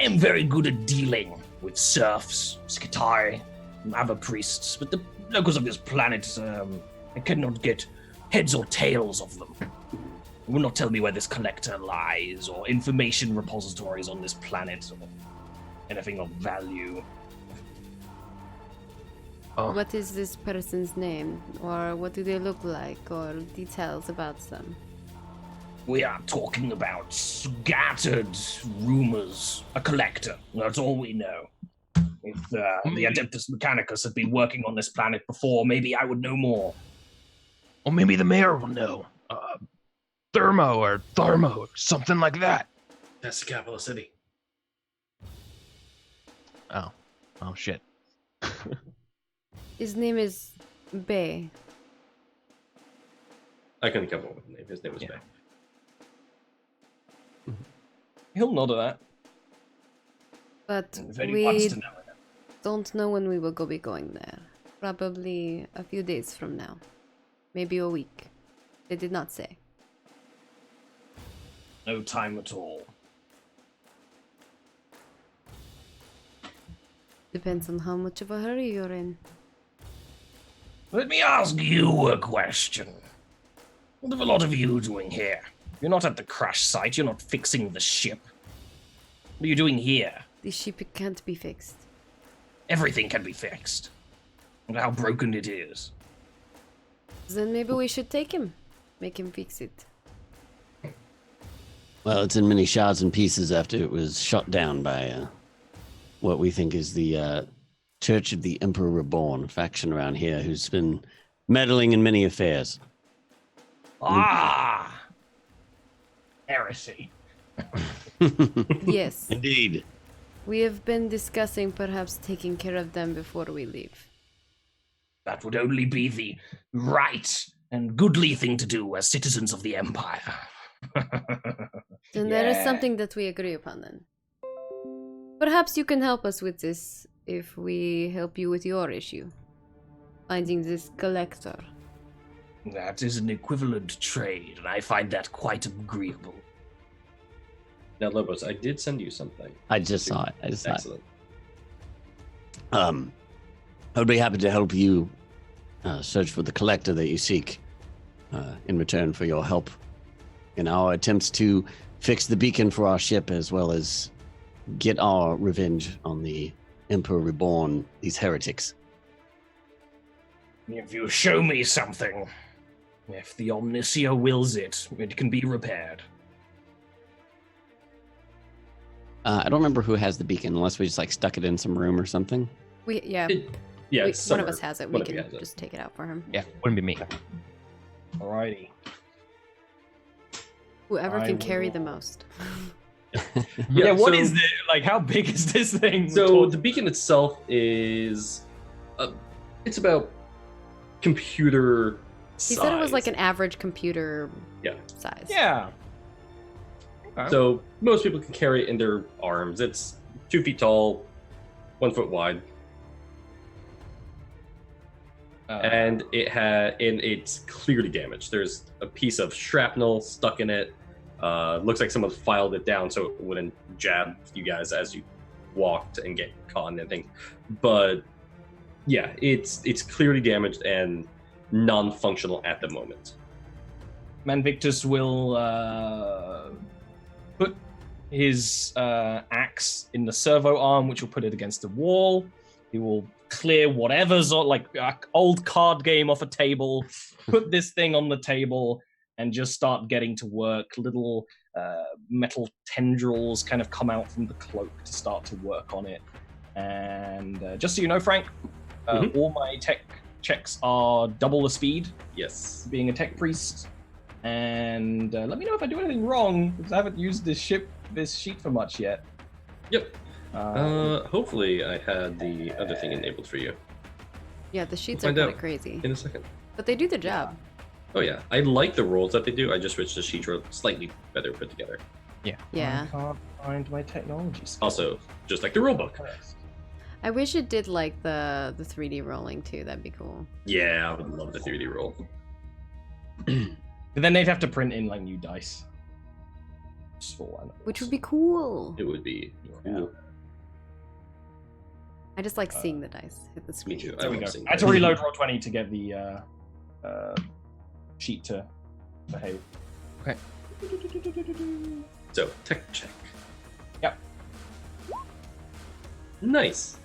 am very good at dealing with serfs, skitari, and other priests, but the locals of his planet, I cannot get heads or tails of them. They will not tell me where this collector lies, or information repositories on this planet, or anything of value. What is this person's name? Or what do they look like? Or details about them? We are talking about scattered rumors. A collector. That's all we know. If the Adeptus Mechanicus had been working on this planet before, maybe I would know more. Or maybe the mayor will know. Thermo or Thermo, something like that. That's the capital city. Oh shit. His name is Bay. I couldn't come up with the name. His name was Bay. he'll nod at that. But If anyone we wants to know it. don't know when we will be going there. Probably a few days from now. Maybe a week. They did not say. No time at all. Depends on how much of a hurry you're in. Let me ask you a question. What are a lot of you doing here? You're not at the crash site. You're not fixing the ship. What are you doing here? The ship can't be fixed. Everything can be fixed. Look how broken it is. Then maybe we should take him. Make him fix it. Well, it's in many shards and pieces after it was shot down by what we think is the Church of the Emperor Reborn faction around here who's been meddling in many affairs. Ah! Heresy. Yes. Indeed. We have been discussing perhaps taking care of them before we leave. That would only be the right and goodly thing to do as citizens of the Empire. Then there is Yeah. something that we agree upon then. Perhaps you can help us with this if we help you with your issue. Finding this collector. That is an equivalent trade, and I find that quite agreeable. Now, Lobos, I did send you something. I just saw it. Excellent. I would be happy to help you search for the collector that you seek in return for your help in our attempts to fix the beacon for our ship as well as get our revenge on the Emperor Reborn, these heretics. If you show me something, if the Omnicia wills it, it can be repaired. I don't remember who has the beacon unless we just like stuck it in some room or something. Yeah, One it's of somewhere. us has it. We One of can you has it. just take it out for him. Yeah, wouldn't be me. Alrighty. Whoever I can carry the will- most. Yeah, what so- is the like? How big is this thing? So the beacon itself is It's about computer size. He said it was like an average computer Yeah. size. Yeah. Okay. So most people can carry it in their arms. It's 2 feet tall, 1 foot wide, and it's clearly damaged. There's a piece of shrapnel stuck in it. Looks like someone filed it down so it wouldn't jab you guys as you walked and get caught in anything. But yeah, it's clearly damaged and non-functional at the moment. Manvictus will put his axe in the servo arm, which will put it against the wall. He will clear whatever's like an old card game off a table, put this thing on the table, and just start getting to work. Little metal tendrils kind of come out from the cloak to start to work on it. And just so you know, Frank, all my tech checks are double the speed, Yes. being a tech priest. And let me know if I do anything wrong, because I haven't used this sheet for much yet. Yep. Hopefully I had the other thing enabled for you Yeah, the sheets We'll are find kind of out. crazy. in a second. But they do the job. Oh yeah, I like the rolls that they do. I just wish the sheets were slightly better put together. Yeah. I can't find my technology skills. Also, just like the rule book. I wish it did like the 3D rolling too. That'd be cool. Yeah, I would love the 3D roll. But then they'd have to print in like new dice. Just for one. Which would be cool. It would be Yeah. cool. I just like seeing the dice hit the Me screen. too. There we love go. seeing I had to that. reload Roll20 to get the sheet to behave. Okay. So tech check. Yep. Nice.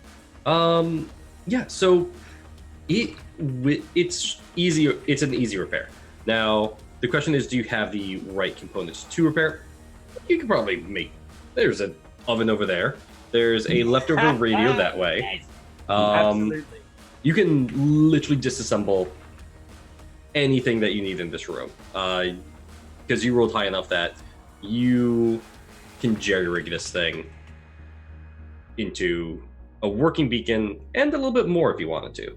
Yeah. So it's easier. It's an easy repair. Now the question is, do you have the right components to repair? You could probably make. There's an oven over there. There's a leftover radio that way. Absolutely. You can literally disassemble anything that you need in this room, because you rolled high enough that you can jerry-rig this thing into a working beacon and a little bit more if you wanted to,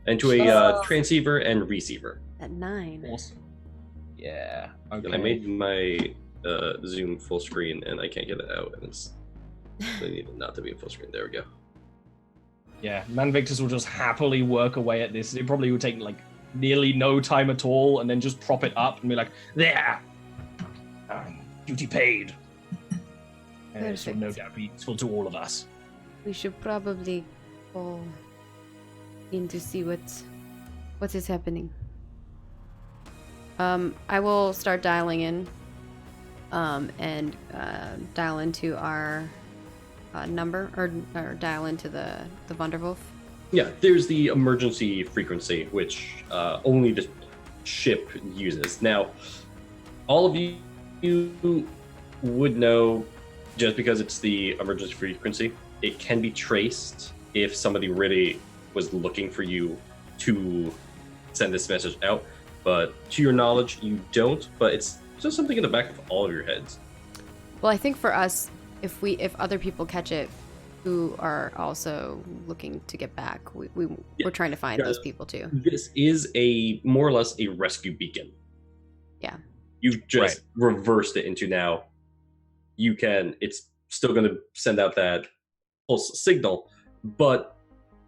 into a transceiver and receiver. At 9. Awesome. Yeah. Okay. And I made my Zoom full screen and I can't get it out, and it's I need it not to be in full screen. There we go. Yeah, Manvictus will just happily work away at this. It probably would take like nearly no time at all, and then just prop it up and be like, "There, duty paid." And this will no Perfect. doubt be useful to all of us. We should probably go in to see what is happening. I will start dialing in, and dial into our number, or dial into the Wunderwolf. Yeah, there's the emergency frequency, which only the ship uses. Now, all of you would know, just because it's the emergency frequency, it can be traced if somebody really was looking for you to send this message out. But to your knowledge, you don't. But it's just something in the back of all of your heads. Well, I think for us, if other people catch it who are also looking to get back, we're trying to find those people too. This is a more or less a rescue beacon. Yeah. You've just reversed it into now. It's still going to send out that pulse signal, but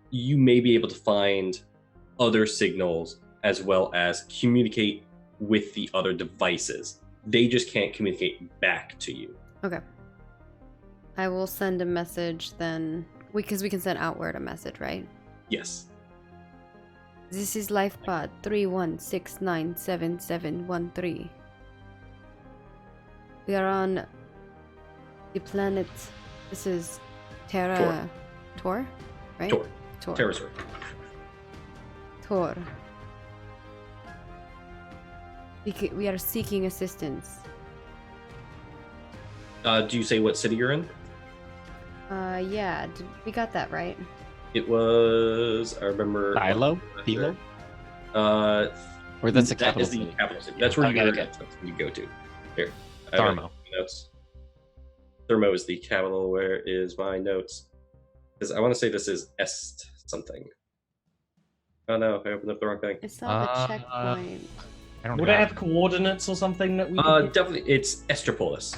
you may be able to find other signals as well as communicate with the other devices. They just can't communicate back to you. Okay. I will send a message then, because we can send outward a message, right? Yes. This is LifePod 31697713. We are on the planet. This is Terra. Tor? Right? Tor. Tor. Pterosaur. Tor. We are seeking assistance. Do you say what city you're in? Yeah, we got that right. It was, I remember. Philo? Philo? Or that's the That capital is the city. capital city. That's where Okay, you're okay. that's where you go to. Here. I got Thermo. my notes. Thermo is the capital. Where is my notes? Because I want to say this is Est something. Oh no, I opened up the wrong thing. It's not the checkpoint. I don't Would know. it have coordinates or something that we could Definitely, it's Estropolis.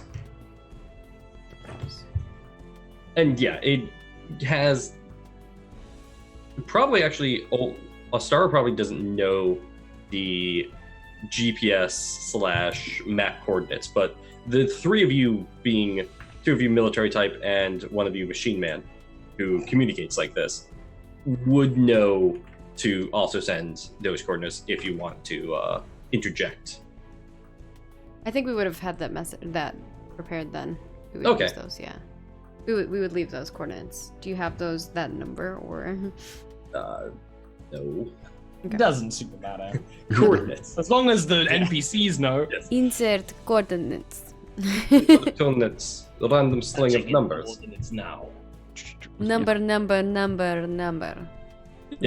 And yeah, it has probably actually. Ostara probably doesn't know the GPS/map coordinates, but the three of you being two of you military type and one of you machine man, who communicates like this, would know to also send those coordinates if you want to interject. I think we would have had that prepared then. We would Okay. use those, yeah. We would leave those coordinates. Do you have that number or? No. Okay. Doesn't seem to matter. Coordinates. As long as the NPCs know. Insert coordinates. Coordinates. The random string of Checking numbers. coordinates now. Number. Yeah,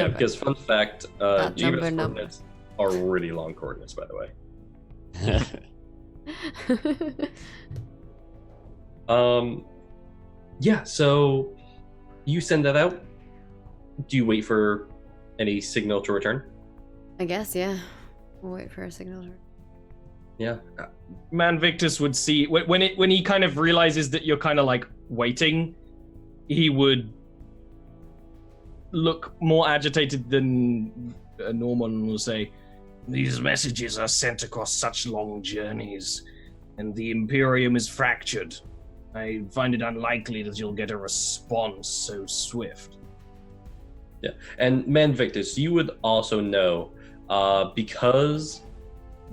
Number. because fun fact, Not GPS number. coordinates are really long coordinates, by the way. Yeah, so you send that out. Do you wait for any signal to return? I guess, yeah. We'll wait for a signal. Yeah. Man Victus would see when he kind of realizes that you're kind of like waiting, he would look more agitated than a Norman will say. These messages are sent across such long journeys, and the Imperium is fractured. I find it unlikely that you'll get a response so swift. Yeah, and Man Victus, you would also know, because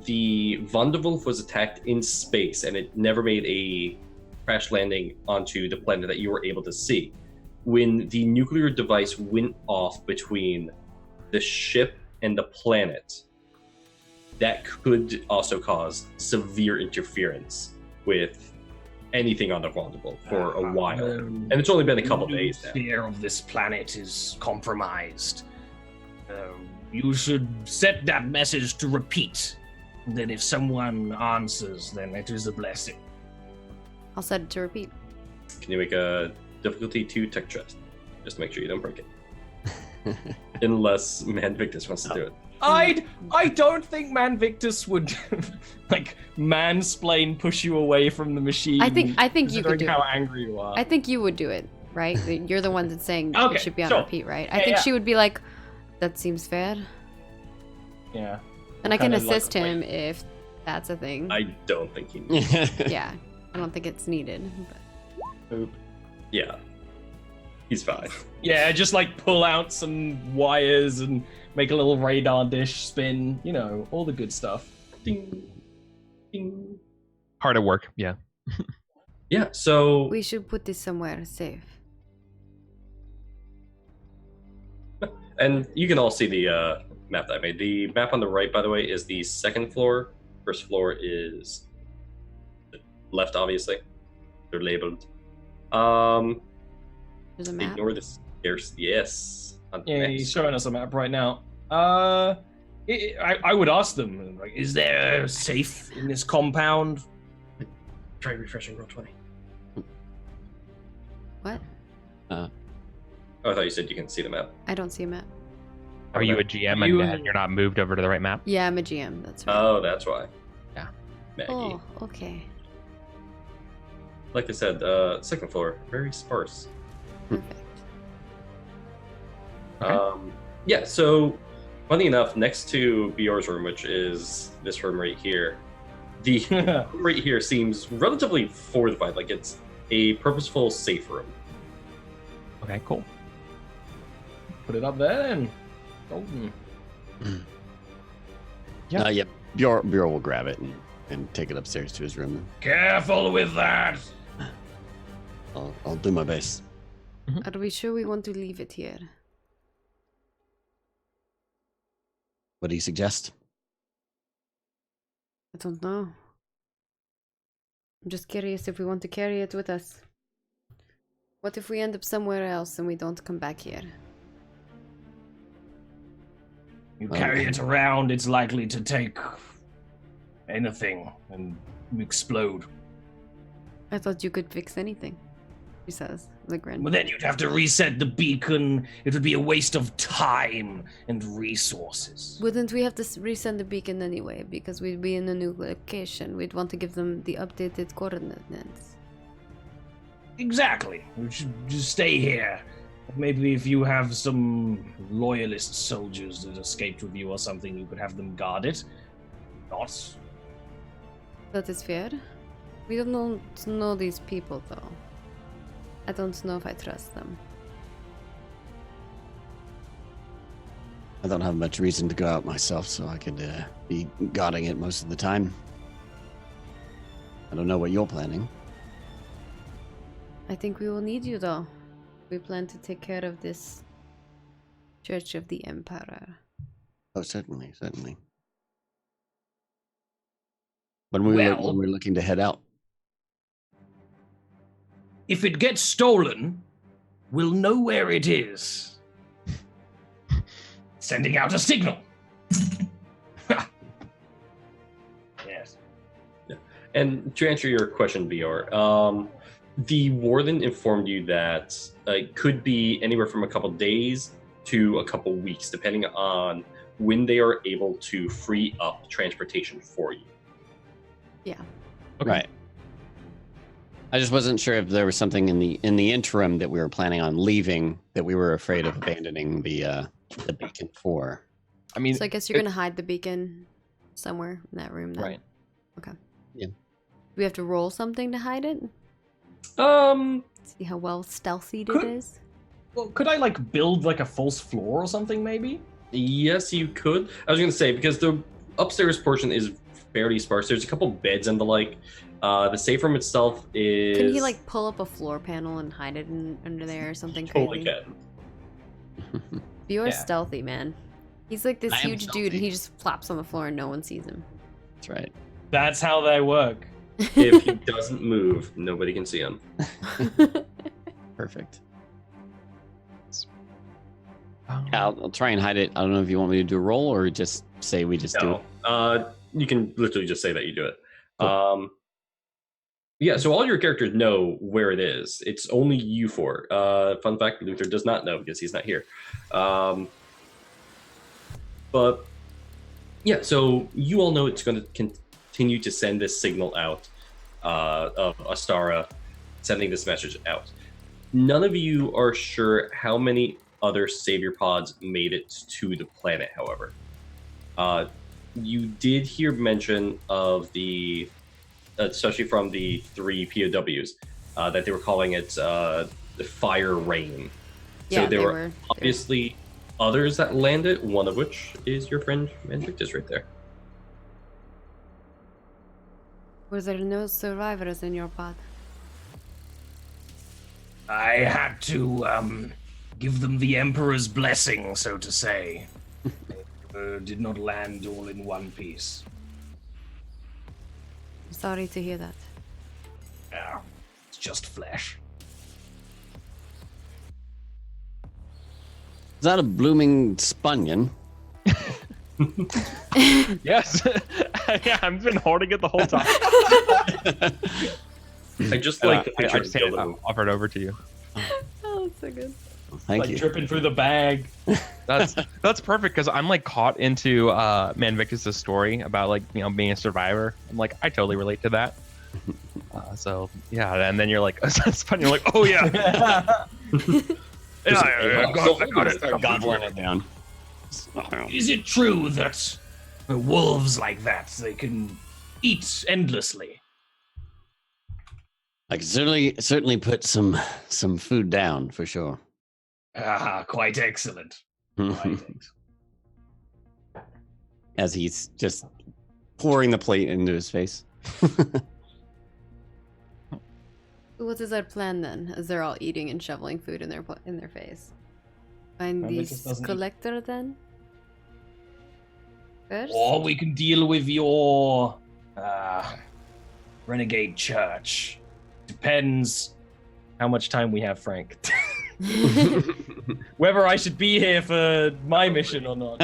the Vonderwolf was attacked in space and it never made a crash landing onto the planet that you were able to see. When the nuclear device went off between the ship and the planet, that could also cause severe interference with anything on the Vonderwolf for a while. And it's only been a couple days now. The air of this planet is compromised. You should set that message to repeat. Then if someone answers, then it is a blessing. I'll set it to repeat. Can you make a difficulty 2 tech chest? Just to make sure you don't break it. Unless Man Victus wants to do it. I don't think Man Victus would like mansplain push you away from the machine. I think you could considering do how it. angry you are. I think you would do it, right? You're the one that's saying Okay, it should be on sure. repeat, right? I Yeah, think yeah. she would be like, that seems fair. Yeah. And I can Kind of like, assist him if that's a thing. I don't think he needs Yeah. I don't think it's needed. But... Yeah. He's fine. Yeah, just like pull out some wires and make a little radar dish spin, you know, all the good stuff. Ding. Ding. Hard at work, yeah. Yeah, so We should put this somewhere safe. and you can all see the map that I made. The map on the right, by the way, is the second floor. First floor is left, obviously. They're labeled. There's a map. Ignore this. Yes. On the Yeah, next. he's showing us a map right now. I would ask them, like, Is there a safe in this compound? Try refreshing roll 20. What? Oh, I thought you said you can see the map. I don't see a map. Are you a GM You- and you're not moved over to the right map? Yeah, I'm a GM. That's right. Oh, that's why. Yeah. Maggie. Oh, okay. Like I said, second floor, very sparse. Perfect. Okay. Yeah, so funny enough, next to Bior's room, which is this room right here, the room right here seems relatively fortified, like it's a purposeful safe room. Okay, cool. put it up there then. Golden. Yeah, Bjor will grab it and take it upstairs to his room. Careful with that! I'll do my best. Are we sure we want to leave it here? What do you suggest? I don't know. I'm just curious if we want to carry it with us. What if we end up somewhere else and we don't come back here? You carry it around, it's likely to take anything and explode. I thought you could fix anything. He says, the grin. But then you'd have to reset the beacon. It would be a waste of time and resources. Wouldn't we have to resend the beacon anyway? Because we'd be in a new location. We'd want to give them the updated coordinates. Exactly. We should just stay here. Maybe if you have some loyalist soldiers that escaped with you or something, you could have them guard it. Not. That is fair. We don't know these people, though. I don't know if I trust them. I don't have much reason to go out myself, so I could be guarding it most of the time. I don't know what you're planning. I think we will need you, though. We plan to take care of this Church of the Emperor. Oh, certainly, certainly. When we're looking to head out. If it gets stolen, we'll know where it is. Sending out a signal. Yes. Yeah. And to answer your question, Bior, the warden informed you that it could be anywhere from a couple days to a couple weeks, depending on when they are able to free up transportation for you. Yeah. Okay. Right. I just wasn't sure if there was something in the interim that we were planning on leaving that we were afraid of abandoning the beacon for. I mean, so I guess you're gonna hide the beacon somewhere in that room then. Right. Okay. Yeah. Do we have to roll something to hide it? See how well stealthied it is? Well, could I like build like a false floor or something maybe? Yes, you could. I was going to say, because the upstairs portion is fairly sparse. There's a couple beds and the like. The safe room itself is... Can he like pull up a floor panel and hide it under there or something totally crazy? Can. Bior's stealthy, man. He's like this I am huge stealthy. dude and he just flops on the floor and no one sees him. That's right. That's how they work. If he doesn't move, nobody can see him. Perfect. I'll try and hide it. I don't know if you want me to do a roll or just say we just do it. You can literally just say that you do it. Cool. Yeah, so all your characters know where it is. It's only you four. Fun fact, Luther does not know because he's not here. But yeah, so you all know it's going to continue to send this signal out of Astara sending this message out. None of you are sure how many other savior pods made it to the planet, however. You did hear mention of the, especially from the 3 POWs, that they were calling it the Fire Rain. Yeah, so there were obviously others that landed, one of which is your friend Invictus right there. Were there no survivors in your pod? I had to give them the Emperor's blessing, so to say. They did not land all in one piece. I'm sorry to hear that. Yeah, it's just flesh. Is that a blooming spunion? Yes. Yeah, I've been hoarding it the whole time. I just like the picture I of just handed, Dildo. offered over to you. Oh, that's so good. Well, thank Like you. dripping through the bag. That's perfect because I'm like caught into Manvictus' story about like being a survivor. I'm like I totally relate to that. So yeah, and then you're like that's funny. You're like oh yeah. Yeah, I got it. Start gobbling it down. Is it true that wolves like that, they can eat endlessly? I can certainly put some food down for sure. Ah, quite excellent. Quite excellent. As he's just pouring the plate into his face. What is our plan then? As they're all eating and shoveling food in their face. Find Manvictus these doesn't eat. collector then? First? Or we can deal with your renegade church. Depends how much time we have, Frank. Whether I should be here for my mission or not.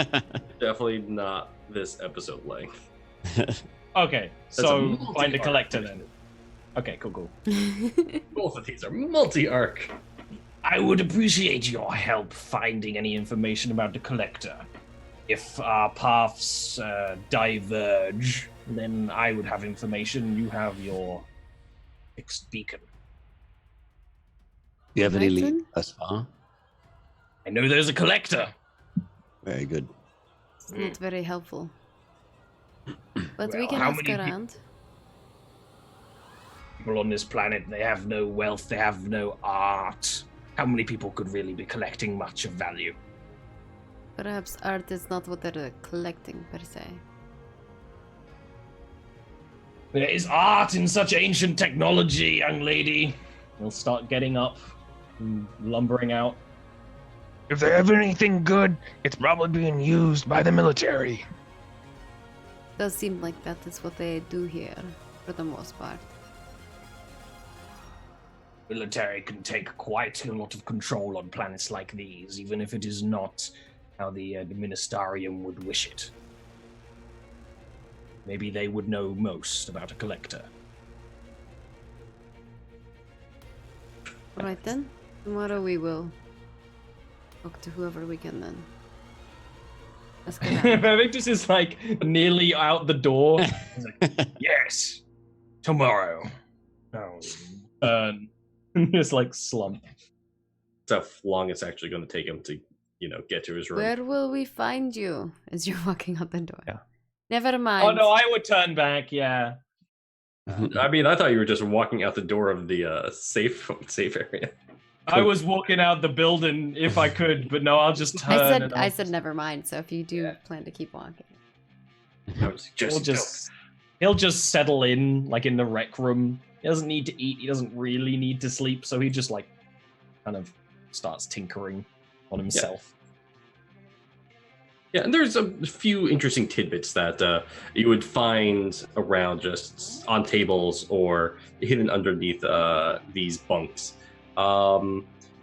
Definitely not this episode length. Okay, That's so a find a multi-part collector then. mission. Okay, cool. Both of these are multi-arc. I would appreciate your help finding any information about the collector. If our paths diverge, then I would have information. You have your fixed beacon. Do you have any lead Nathan? thus far? I know there's a collector. Very good. It's not very helpful. But we Well, can how ask many around. People on this planet, they have no wealth, they have no art. How many people could really be collecting much of value? Perhaps art is not what they're collecting per se. There is art in such ancient technology, young lady. He'll start getting up and lumbering out. If they have anything good, it's probably being used by the military. Does seem like that is what they do here, for the most part. Military can take quite a lot of control on planets like these, even if it is not how the Ministerium would wish it. Maybe they would know most about a collector. Alright then, tomorrow we will talk to whoever we can then. Let's go down. Victus is like nearly out the door. He's like, yes, tomorrow. Oh, Turn. Just like slump. That's how long it's actually going to take him to, get to his room. Where will we find you as you're walking out the door? Yeah. Never mind. Oh no, I would turn back, yeah. I mean, I thought you were just walking out the door of the safe area. I was walking out the building if I could, but no, I'll just turn. I said never mind, so if you do plan to keep walking. I was He'll just settle in, like in the rec room. He doesn't need to eat, he doesn't really need to sleep, so he just like kind of starts tinkering on himself. Yeah, and there's a few interesting tidbits that you would find around just on tables or hidden underneath these bunks.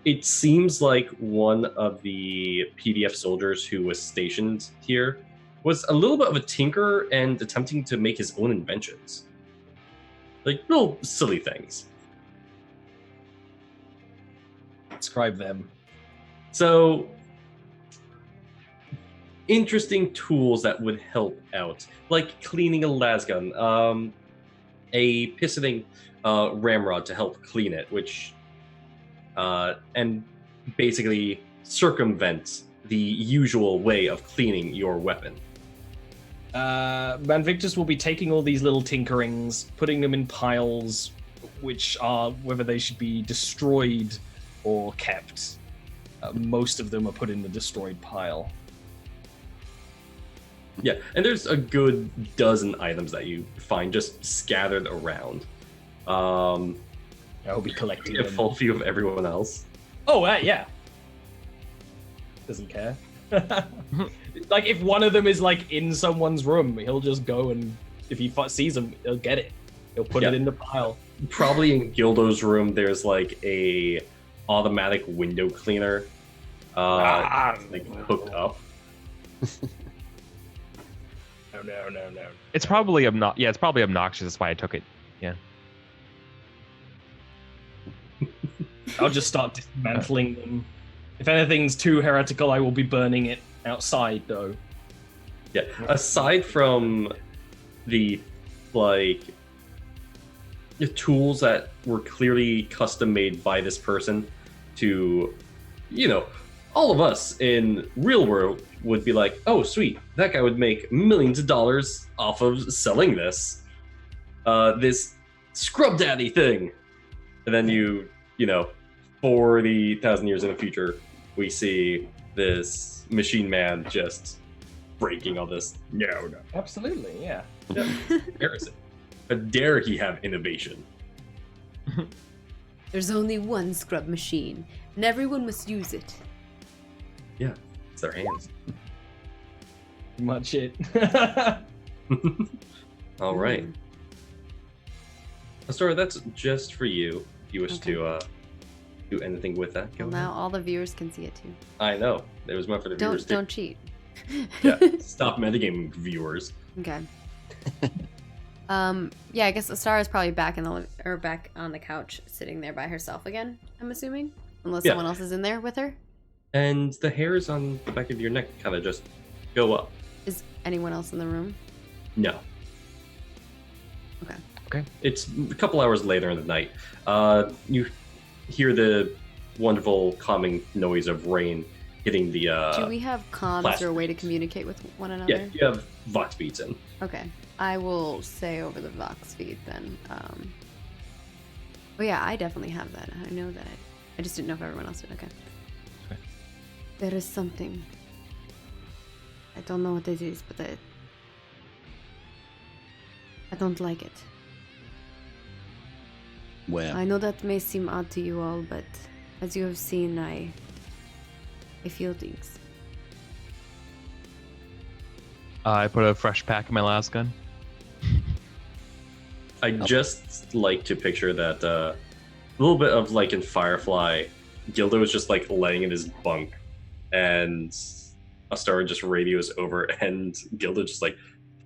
It seems like one of the PDF soldiers who was stationed here was a little bit of a tinker and attempting to make his own inventions. Like little silly things. Describe them. So, interesting tools that would help out, like cleaning a lasgun, a pistoning ramrod to help clean it, which and basically circumvent the usual way of cleaning your weapon. Man Victus will be taking all these little tinkerings, putting them in piles, which are whether they should be destroyed or kept. Most of them are put in the destroyed pile. Yeah, and there's a good dozen items that you find just scattered around. I'll be collecting A them. full view of everyone else. Oh, yeah. Doesn't care. Like, if one of them is, like, in someone's room, he'll just go and, if he sees them, he'll get it. He'll put it in the pile. Probably in Gildo's room, there's, like, a automatic window cleaner, like, hooked up. No. It's probably it's probably obnoxious. That's why I took it. Yeah. I'll just start dismantling them. If anything's too heretical, I will be burning it outside, though. Yeah, aside from the tools that were clearly custom made by this person to, all of us in real world would be like, oh, sweet, that guy would make millions of dollars off of selling this scrub daddy thing. And then 40,000 years in the future, we see this machine man just breaking all this. No. Absolutely, yeah. Heresy. How dare he have innovation? There's only one scrub machine, and everyone must use it. Yeah, it's their hands. Much it. All right. Astora, that's just for you. If you wish to do anything with that, go Well, ahead. now all the viewers can see it too. I know. It was meant for the viewers Don't cheat. too. Yeah. Stop metagaming, viewers. Okay. Yeah, I guess Astara is probably back back on the couch, sitting there by herself again. I'm assuming, unless Yeah. someone else is in there with her. And the hairs on the back of your neck kind of just go up. Is anyone else in the room? No. Okay. Okay. It's a couple hours later in the night. You hear the wonderful calming noise of rain hitting the. Do we have comms plastic or a way to beads. communicate with one another? Yeah, you have vox beats in. Okay. I will say over the Vox feed then. Oh yeah, I definitely have that. I know that. I just didn't know if everyone else did. Okay. Okay. There is something. I don't know what it is, but I don't like it. Well, I know that may seem odd to you all, but as you have seen, I feel things. I put a fresh pack in my last gun. I just like to picture that a little bit of like in Firefly, Gildo is just like laying in his bunk, and Astara just radios over, and Gildo just like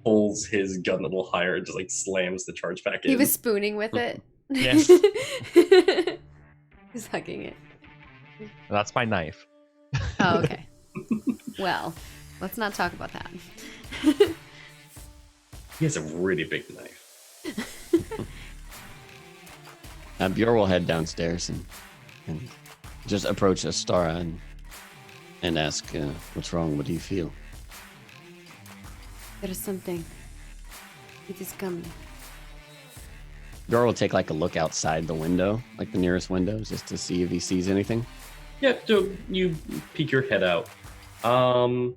pulls his gun a little higher and just like slams the charge pack in. He was spooning with it. Yes. He's hugging it. That's my knife. Oh, okay. Well, let's not talk about that. He has a really big knife. Bjor will head downstairs and just approach Astara and ask, what's wrong? What do you feel? There is something. It is coming. Bjor will take like a look outside the window, like the nearest window, just to see if he sees anything. Yeah, so you peek your head out. On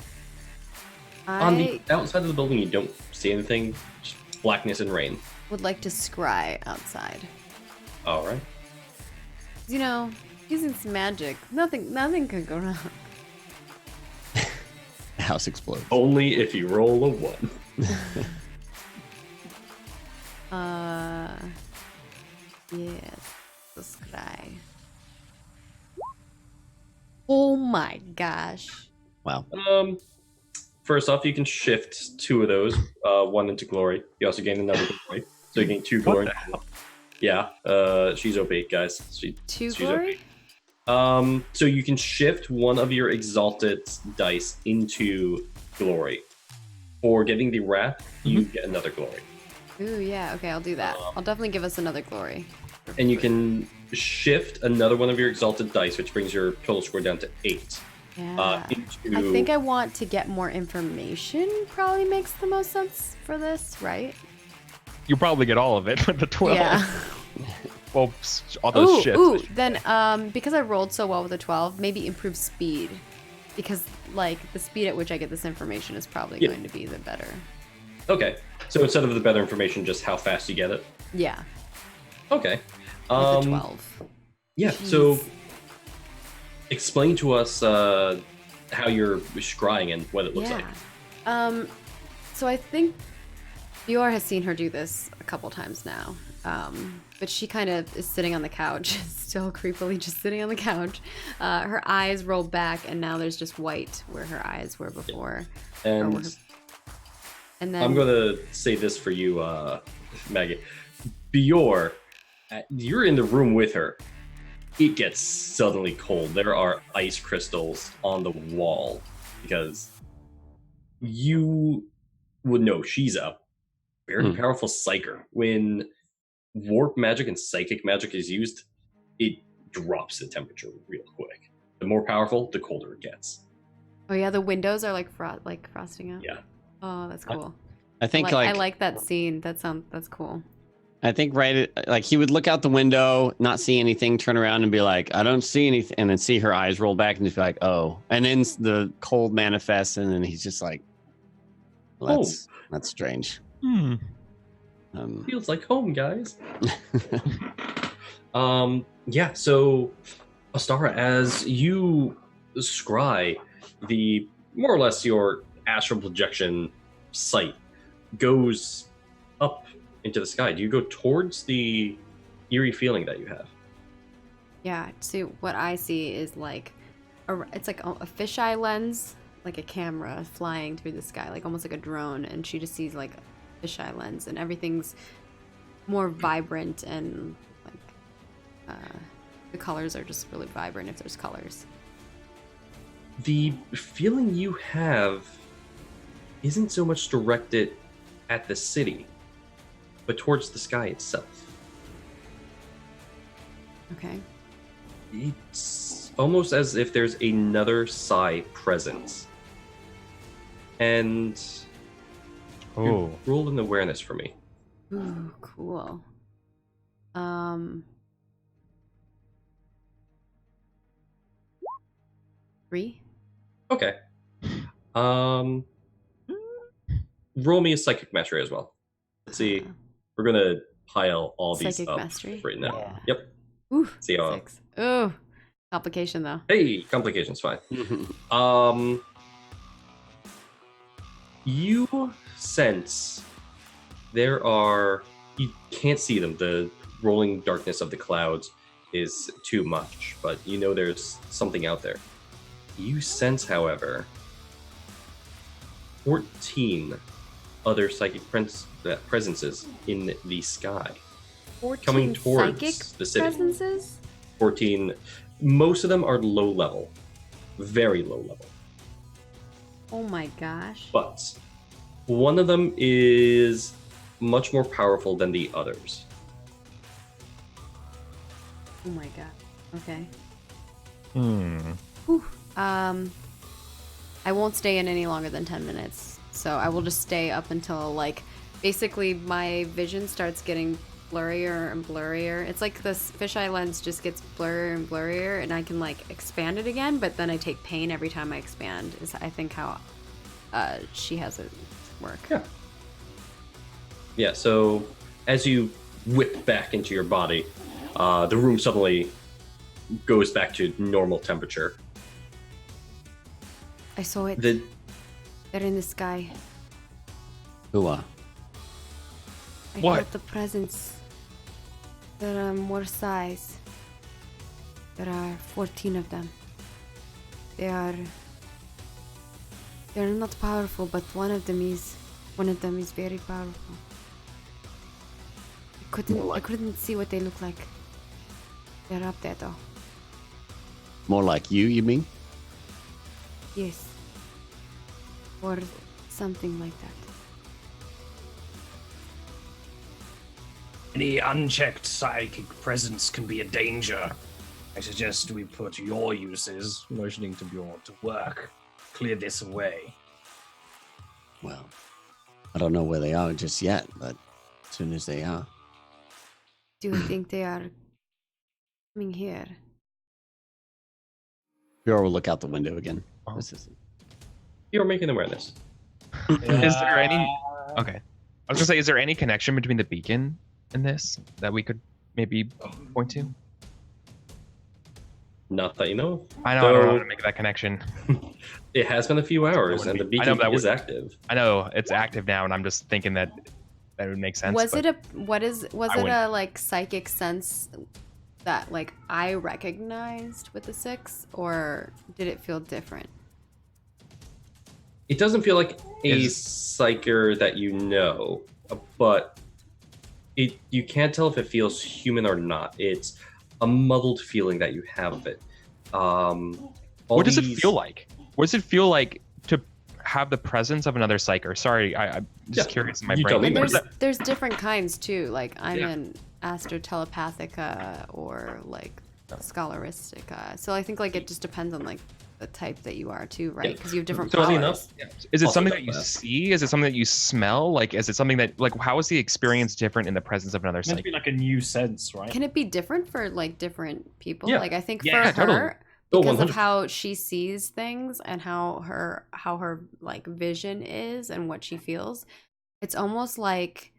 the outside of the building, you don't see anything. Just blackness and rain. Would like to scry outside. All right. You know, using some magic, nothing could go wrong. The house explodes. Only if you roll a 1. Yes, the scry. Oh my gosh. Wow. First off, you can shift 2 of those, 1 into glory. You also gain another glory, so you gain 2 glory. What the hell? Yeah, she's OP, guys. Two she's glory? OP. So you can shift 1 of your exalted dice into glory. For getting the wrath, you get another glory. Ooh, yeah. Okay, I'll do that. I'll definitely give us another glory. And you can shift another 1 of your exalted dice, which brings your total score down to 8. Yeah. Into... I think I want to get more information. Probably makes the most sense for this, right? You probably get all of it with the 12. Yeah. Well, all those shifts. Ooh, then because I rolled so well with a 12, maybe improve speed. Because like the speed at which I get this information is probably going to be the better. Okay, so instead of the better information, just how fast you get it. Yeah. Okay. With a 12. Yeah. Jeez. So, explain to us how you're scrying and what it looks like. So I think Bjor has seen her do this a couple times now. But she kind of is sitting on the couch, still creepily just sitting on the couch. Her eyes roll back, and now there's just white where her eyes were before. And And then I'm gonna say this for you, Maggie. Bjor, you're in the room with her. It gets suddenly cold. There are ice crystals on the wall because you would know she's a very powerful psyker. When warp magic and psychic magic is used, it drops the temperature real quick. The more powerful, the colder it gets. Oh yeah, the windows are like frosting out. Yeah. Oh, that's cool. I think I like that scene. That's cool. I think like he would look out the window, not see anything, turn around and be like, I don't see anything, and then see her eyes roll back and just be like, oh. And then the cold manifests, and then he's just like, well, that's strange. Feels like home, guys. Yeah, so Astara, as you scry, the more or less your astral projection sight goes up into the sky. Do you go towards the eerie feeling that you have? Yeah. So what I see is like, it's like a fisheye lens, like a camera flying through the sky, like almost like a drone, and she just sees like fisheye lens, and everything's more vibrant, and like the colors are just really vibrant if there's colors. The feeling you have isn't so much directed at the city, but towards the sky itself. Okay. It's almost as if there's another Psy presence. And Oh. roll an awareness for me. Ooh, cool. 3. Okay. Roll me a psychic mastery as well. Let's see. We're gonna pile all these Psychic up mastery? right now. Yeah. Yep. Ooh, See how. 6. Ooh, complication though. Hey, complications, fine. You sense there are. You can't see them. The rolling darkness of the clouds is too much, but you know there's something out there. You sense, however, 14 other psychic presences in the sky. 14 Coming towards psychic the city. presences? 14. Most of them are low level. Very low level. Oh my gosh. But one of them is much more powerful than the others. Oh my god. Okay. Hmm. I won't stay in any longer than 10 minutes. So I will just stay up until, like, basically my vision starts getting blurrier and blurrier. It's like this fisheye lens just gets blurrier and blurrier, and I can, like, expand it again, but then I take pain every time I expand, is I think how she has it work. Yeah. Yeah, so as you whip back into your body, the room suddenly goes back to normal temperature. I saw it. The They're in the sky. Who I What? felt the presence. There are more size. There are 14 of them. They're not powerful, but one of them is very powerful. I couldn't see what they look like. They're up there though. More like you mean? Yes. Or something like that. Any unchecked psychic presence can be a danger. I suggest we put your uses, motioning to Bjorn, to work. Clear this away. Well, I don't know where they are just yet, but as soon as they are. Do you think they are coming here? Pure will look out the window again. Oh. This is you're making awareness. Is there any? Okay. I was gonna say, is there any connection between the beacon and this that we could maybe point to? Not that you know of. I know I don't know how Though to make that connection. it has been a few hours, and the I know beacon that is would- active. I know it's active now, and I'm just thinking that would make sense. Was but it a wouldn't. like psychic sense that like I recognized with the 6, or did it feel different? It doesn't feel like a Is- psyker that you know, but you can't tell if it feels human or not. It's a muddled feeling that you have of it. What does it feel like? What does it feel like to have the presence of another psyker? Sorry, I'm just Yeah, curious in my you brain. tell me, And Mark. there's different kinds too. Like I'm Yeah. an astrotelepathica or like scholaristica. So I think like it just depends on like the type that you are too, right? Yeah. Because you have different So powers. funny enough, Is it Also something that that you bad. see? Is it something that you smell? Like, is it something that, like, how is the experience different in the presence of another It's meant to psychic? be like a new sense, right? Can it be different for like different people? Yeah. Like I think Yeah, for her, totally. Oh, because of 100%. how she sees things and how her like vision is and what she feels, it's almost like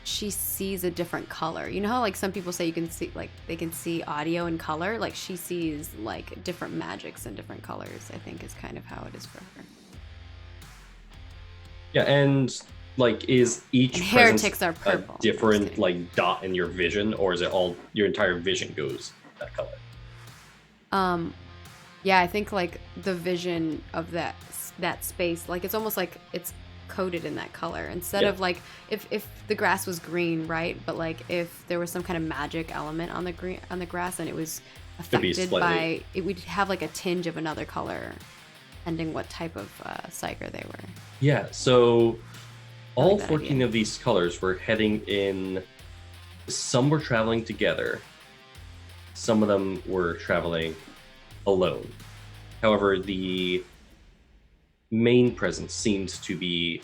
she sees a different color. You know how like some people say you can see like they can see audio in color? Like she sees like different magics in different colors, I think is kind of how it is for her. Yeah, and like, is each And presence heretics are a purple. different Just kidding. like dot in your vision, or is it all your entire vision goes that color? Yeah, I think like the vision of that space, like it's almost like it's coated in that color instead Yeah. of like if the grass was green, right? But like if there was some kind of magic element on the grass and it was Could be affected slightly- by it, would have like a tinge of another color, depending what type of psyker they were. Yeah, so all that 14 idea. of these colors were heading in. Some were traveling together, some of them were traveling alone. However, the main presence seems to be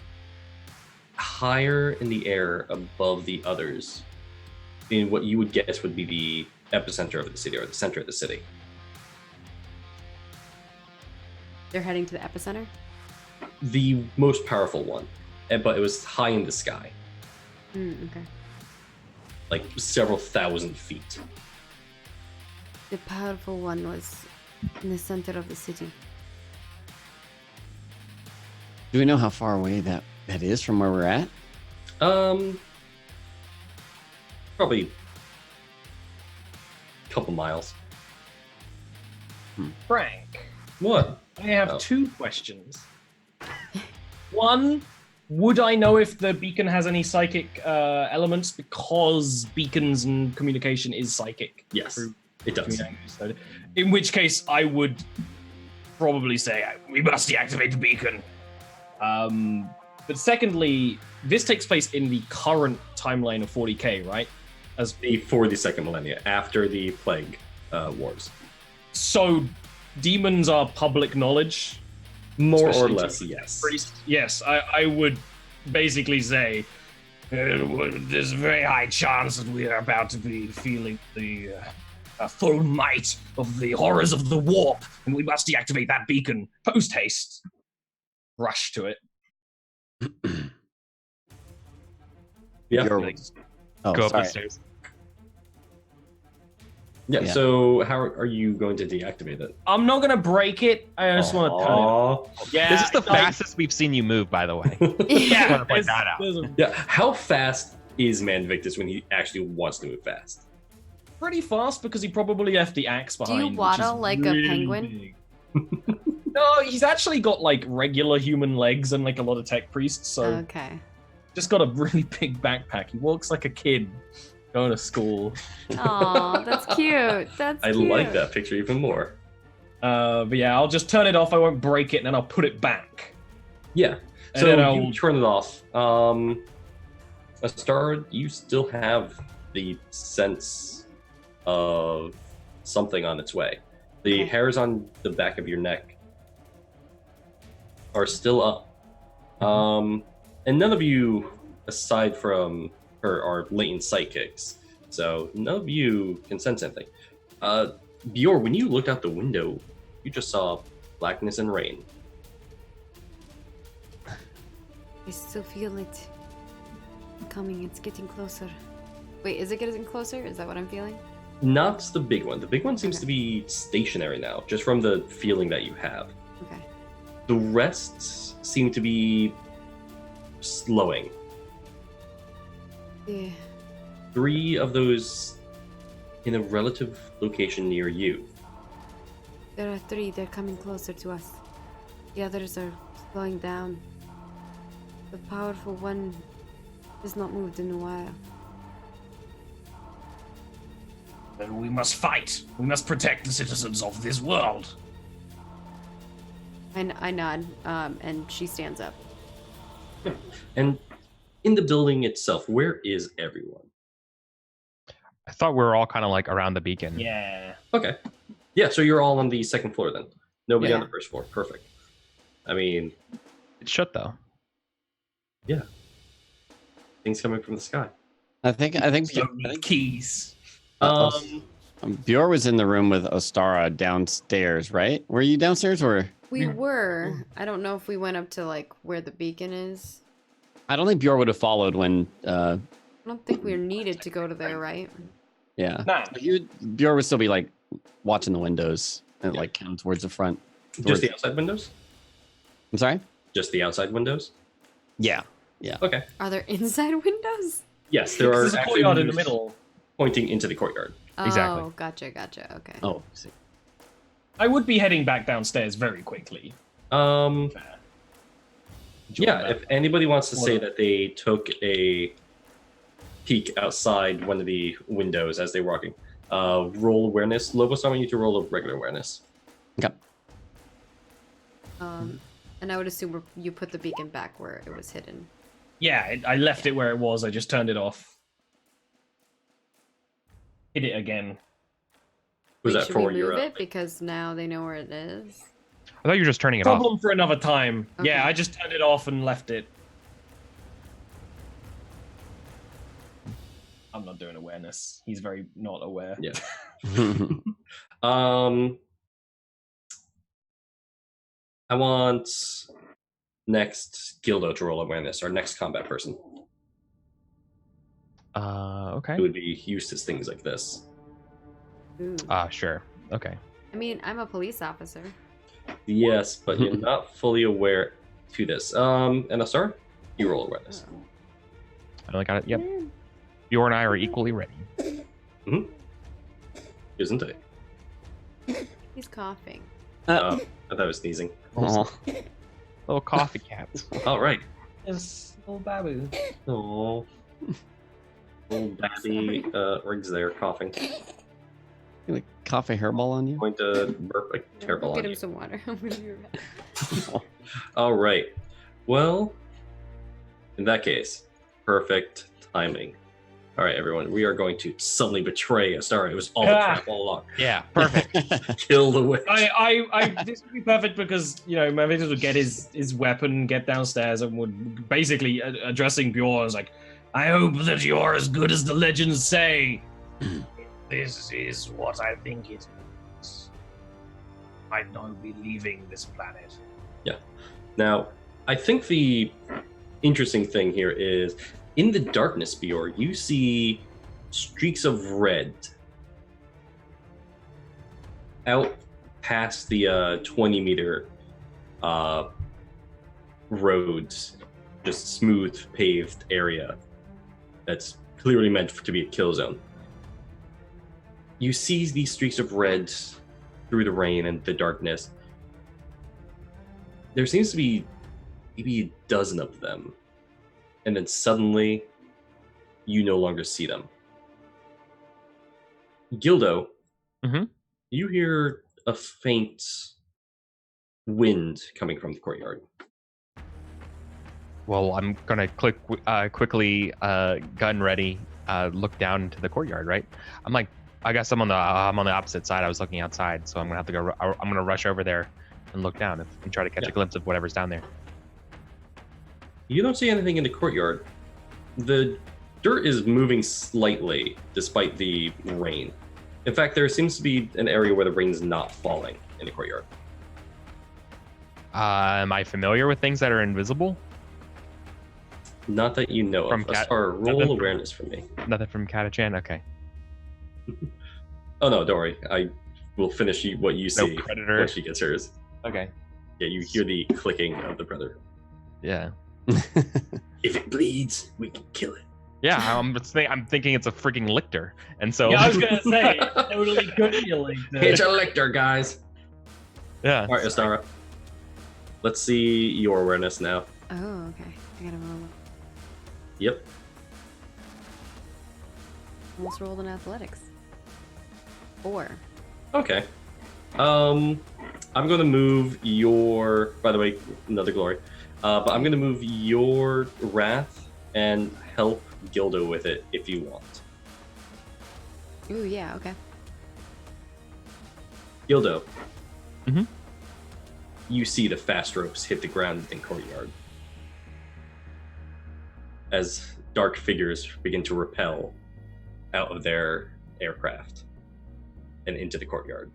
higher in the air above the others in what you would guess would be the epicenter of the city or the center of the city. They're heading to the epicenter. The most powerful one, but it was high in the sky, Okay. like several thousand feet. The powerful one was in the center of the city. Do we know how far away that is from where we're at? Probably a couple miles. Frank, What? I have Oh. 2 questions. One, would I know if the beacon has any psychic elements because beacons and communication is psychic? Yes, through it does. communication. So in which case, I would probably say we must deactivate the beacon. But secondly, this takes place in the current timeline of 40K, right? As For the second millennia, after the plague wars. so, demons are public knowledge. More or Especially less, to yes. Priest. Yes, I would basically say There's a very high chance that we are about to be feeling the full might of the horrors of the warp, and we must deactivate that beacon. post haste, rush to it. Yeah. You're- Oh, Go up sorry. the stairs. Yeah, Yeah. so how are you going to deactivate it? I'm not gonna break it. I just want to turn it. Yeah, This is the I- fastest we've seen you move, by the way. Yeah, Wanna point there's- that out. there's a- Yeah, how fast is Manvictus when he actually wants to move fast? pretty fast because he probably left the axe Do behind. you which waddle is like a really penguin? big. No, he's actually got like regular human legs and like a lot of tech priests, so Okay. just got a really big backpack. He walks like a kid going to school. Oh, that's cute. That's I cute. like that picture even more. But yeah, I'll just turn it off. I won't break it, and then I'll put it back. Yeah, And so then you I'll- turn it off. Astard, you still have the sense of something on its way. The Okay. hairs on the back of your neck are still up. And none of you, aside from her, are latent psychics. So none of you can sense anything. Bjor, when you looked out the window, you just saw blackness and rain. I still feel it coming. It's getting closer. Wait, is it getting closer? Is that what I'm feeling? Not the big one. The big one seems Okay. to be stationary now, just from the feeling that you have. Okay. The rest seem to be slowing. Yeah. 3 of those in a relative location near you. There are 3. They're coming closer to us. The others are slowing down. The powerful one has not moved in a while. Then we must fight. We must protect the citizens of this world. I nod, and she stands up. And in the building itself, where is everyone? I thought we were all kind of like around the beacon. Yeah. Okay. Yeah, so you're all on the second floor then. Nobody on Yeah. the first floor. Perfect. I mean, It should though. things coming from the sky. I think Keys. Bjor was in the room with Ostara downstairs, right? Were you downstairs or? We were. I don't know if we went up to like where the beacon is. I don't think Bjor would have followed when. I don't think we're needed to go to there, right? Yeah. Nah. Bjor would still be like watching the windows and like counting towards the front. Just the outside windows? I'm sorry. Just the outside windows? Yeah. Okay. Are there inside windows? Yes, there are There's a actually courtyard in the windows middle. pointing into the courtyard. Exactly. Oh, gotcha. Okay. Oh. I see. I would be heading back downstairs very quickly. Um, Yeah, if anybody wants to say that they took a peek outside one of the windows as they were walking, roll awareness. Lobos, I want you to roll a regular awareness. Okay. And I would assume you put the beacon back where it was hidden. Yeah, I left it where it was. I just turned it off. Hit it again. Was Wait, that should for we your move it because now they know where it is? I thought you were just turning it off. Problem for another time. Okay. Yeah, I just turned it off and left it. I'm not doing awareness. He's very not aware. Yeah. I want next Gildo to roll awareness, our next combat person. Okay. Who would be used to things like this. Ooh. Sure. Okay. I mean, I'm a police officer. Yes, but you're not fully aware to this. And Asar, you roll awareness. I only got it. Yep. You and I are equally ready. Isn't it? He's coughing. I thought I was sneezing. Aw. Little coffee cats. All right. Yes, little babu. Oh, old Babby rigs there coughing. Like coffee hairball on you? Going to burp a terrible Get on him you. some water. I'm gonna be right back. All right. Well, in that case, perfect timing. All right, everyone. We are going to suddenly betray Astar. It was all a trap all along. Yeah. Perfect. Kill the witch. This would be perfect because, you know, Mavis would get his weapon, get downstairs, and would basically addressing Bjorn as like, I hope that you're as good as the legends say. This is what I think it is. Might not be leaving this planet. Now, I think the interesting thing here is in the darkness, Bjorn, you see streaks of red out past the 20-meter roads, just smooth paved area that's clearly meant to be a kill zone. You see these streaks of red through the rain and the darkness. There seems to be maybe a dozen of them. And then suddenly, you no longer see them. Gildo, you hear a faint wind coming from the courtyard. Well, I'm gonna quickly, gun ready, look down into the courtyard. Right. I'm like, I guess I'm on the opposite side. I was looking outside, so I'm gonna have to go. I'm gonna rush over there and look down and try to catch a glimpse of whatever's down there. You don't see anything in the courtyard. The dirt is moving slightly despite the rain. In fact, there seems to be an area where the rain's not falling in the courtyard. Am I familiar with things that are invisible? Not that you know From of. Cat- Or roll nothing- awareness for me. Nothing from Katachan? Okay. Oh no, don't worry. I will finish what you see predator. when she gets hers. Okay. Yeah, you hear the clicking of the predator. Yeah. If it bleeds, we can kill it. Yeah, I'm thinking it's a freaking lictor. And so... Yeah, I was gonna say, totally could be a link there. It's a lictor, guys. Yeah. All right, Astara. Let's see your awareness now. Oh, okay. I gotta roll it. Yep. Almost rolled in athletics. 4. Okay. I'm gonna move your. By the way, another glory. But I'm gonna move your wrath and help Gildo with it if you want. Ooh, yeah, okay. Gildo. Mhm. You see the fast ropes hit the ground in courtyard as dark figures begin to repel out of their aircraft and into the courtyard.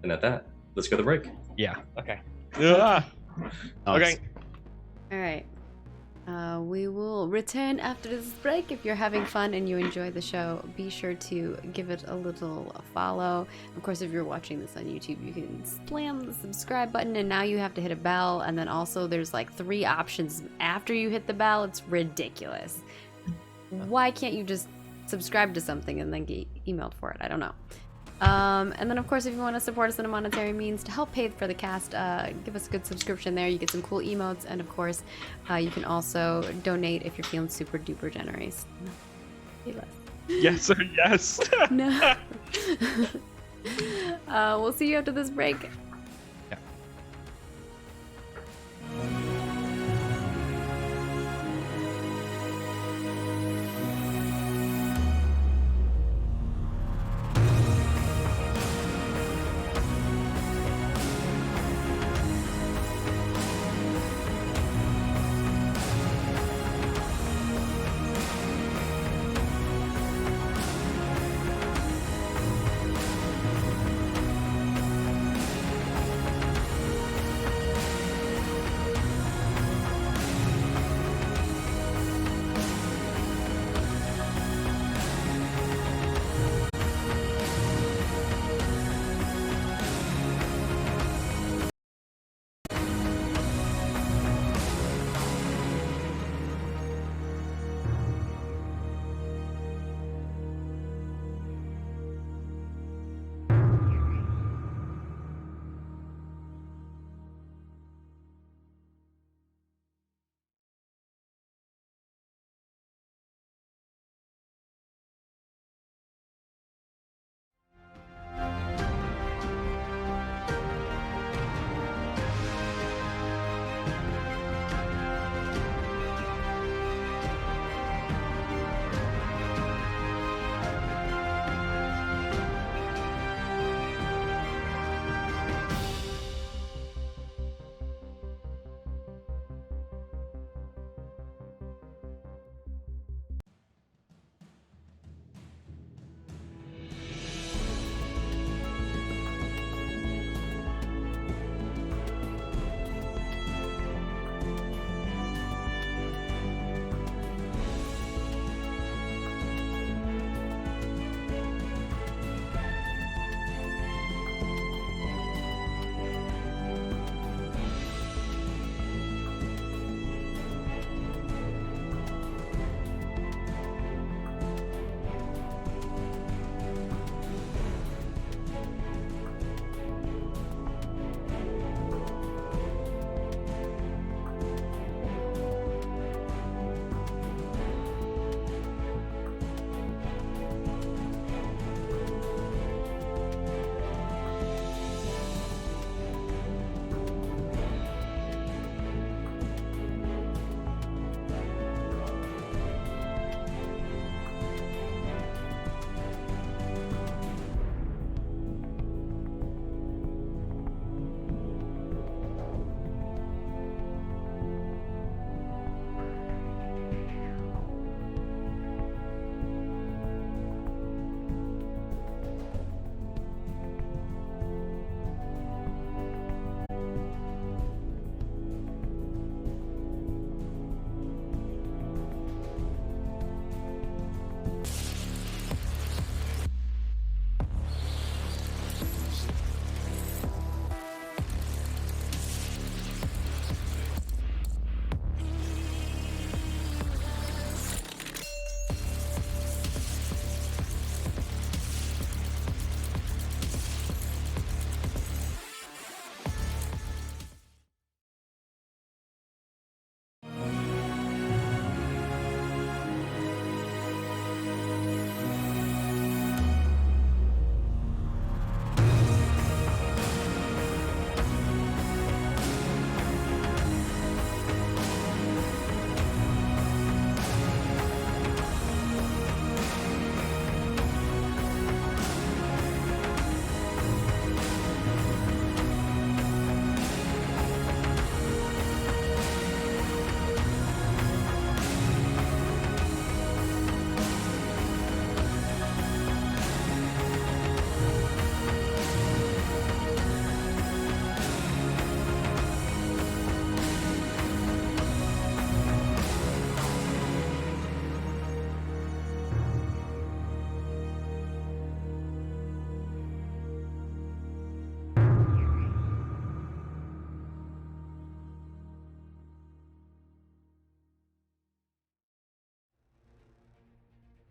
And at that, let's go to break. Yeah. Okay. Ah! Okay. All right. We will return after this break. If you're having fun and you enjoy the show, be sure to give it a little follow. Of course, if you're watching this on YouTube, you can slam the subscribe button, and now you have to hit a bell. And then also there's like 3 options after you hit the bell. It's ridiculous. Why can't you just subscribe to something and then get emailed for it? I don't know. And then, of course, if you want to support us in a monetary means to help pay for the cast, give us a good subscription there. You get some cool emotes, and of course, you can also donate if you're feeling super duper generous. No, less. Yes, sir, yes. No. We'll see you after this break.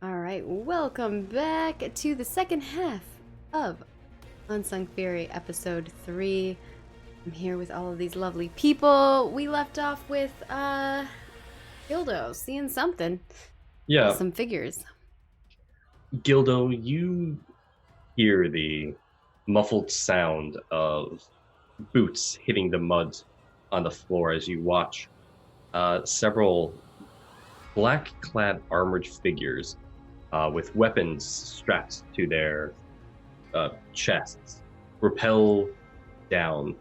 All right, welcome back to the second half of Unsung Fury Episode 3. I'm here with all of these lovely people. We left off with Gildo seeing something. Yeah, Some figures. Gildo, you hear the muffled sound of boots hitting the mud on the floor as you watch several black-clad armored figures with weapons strapped to their chests rappel down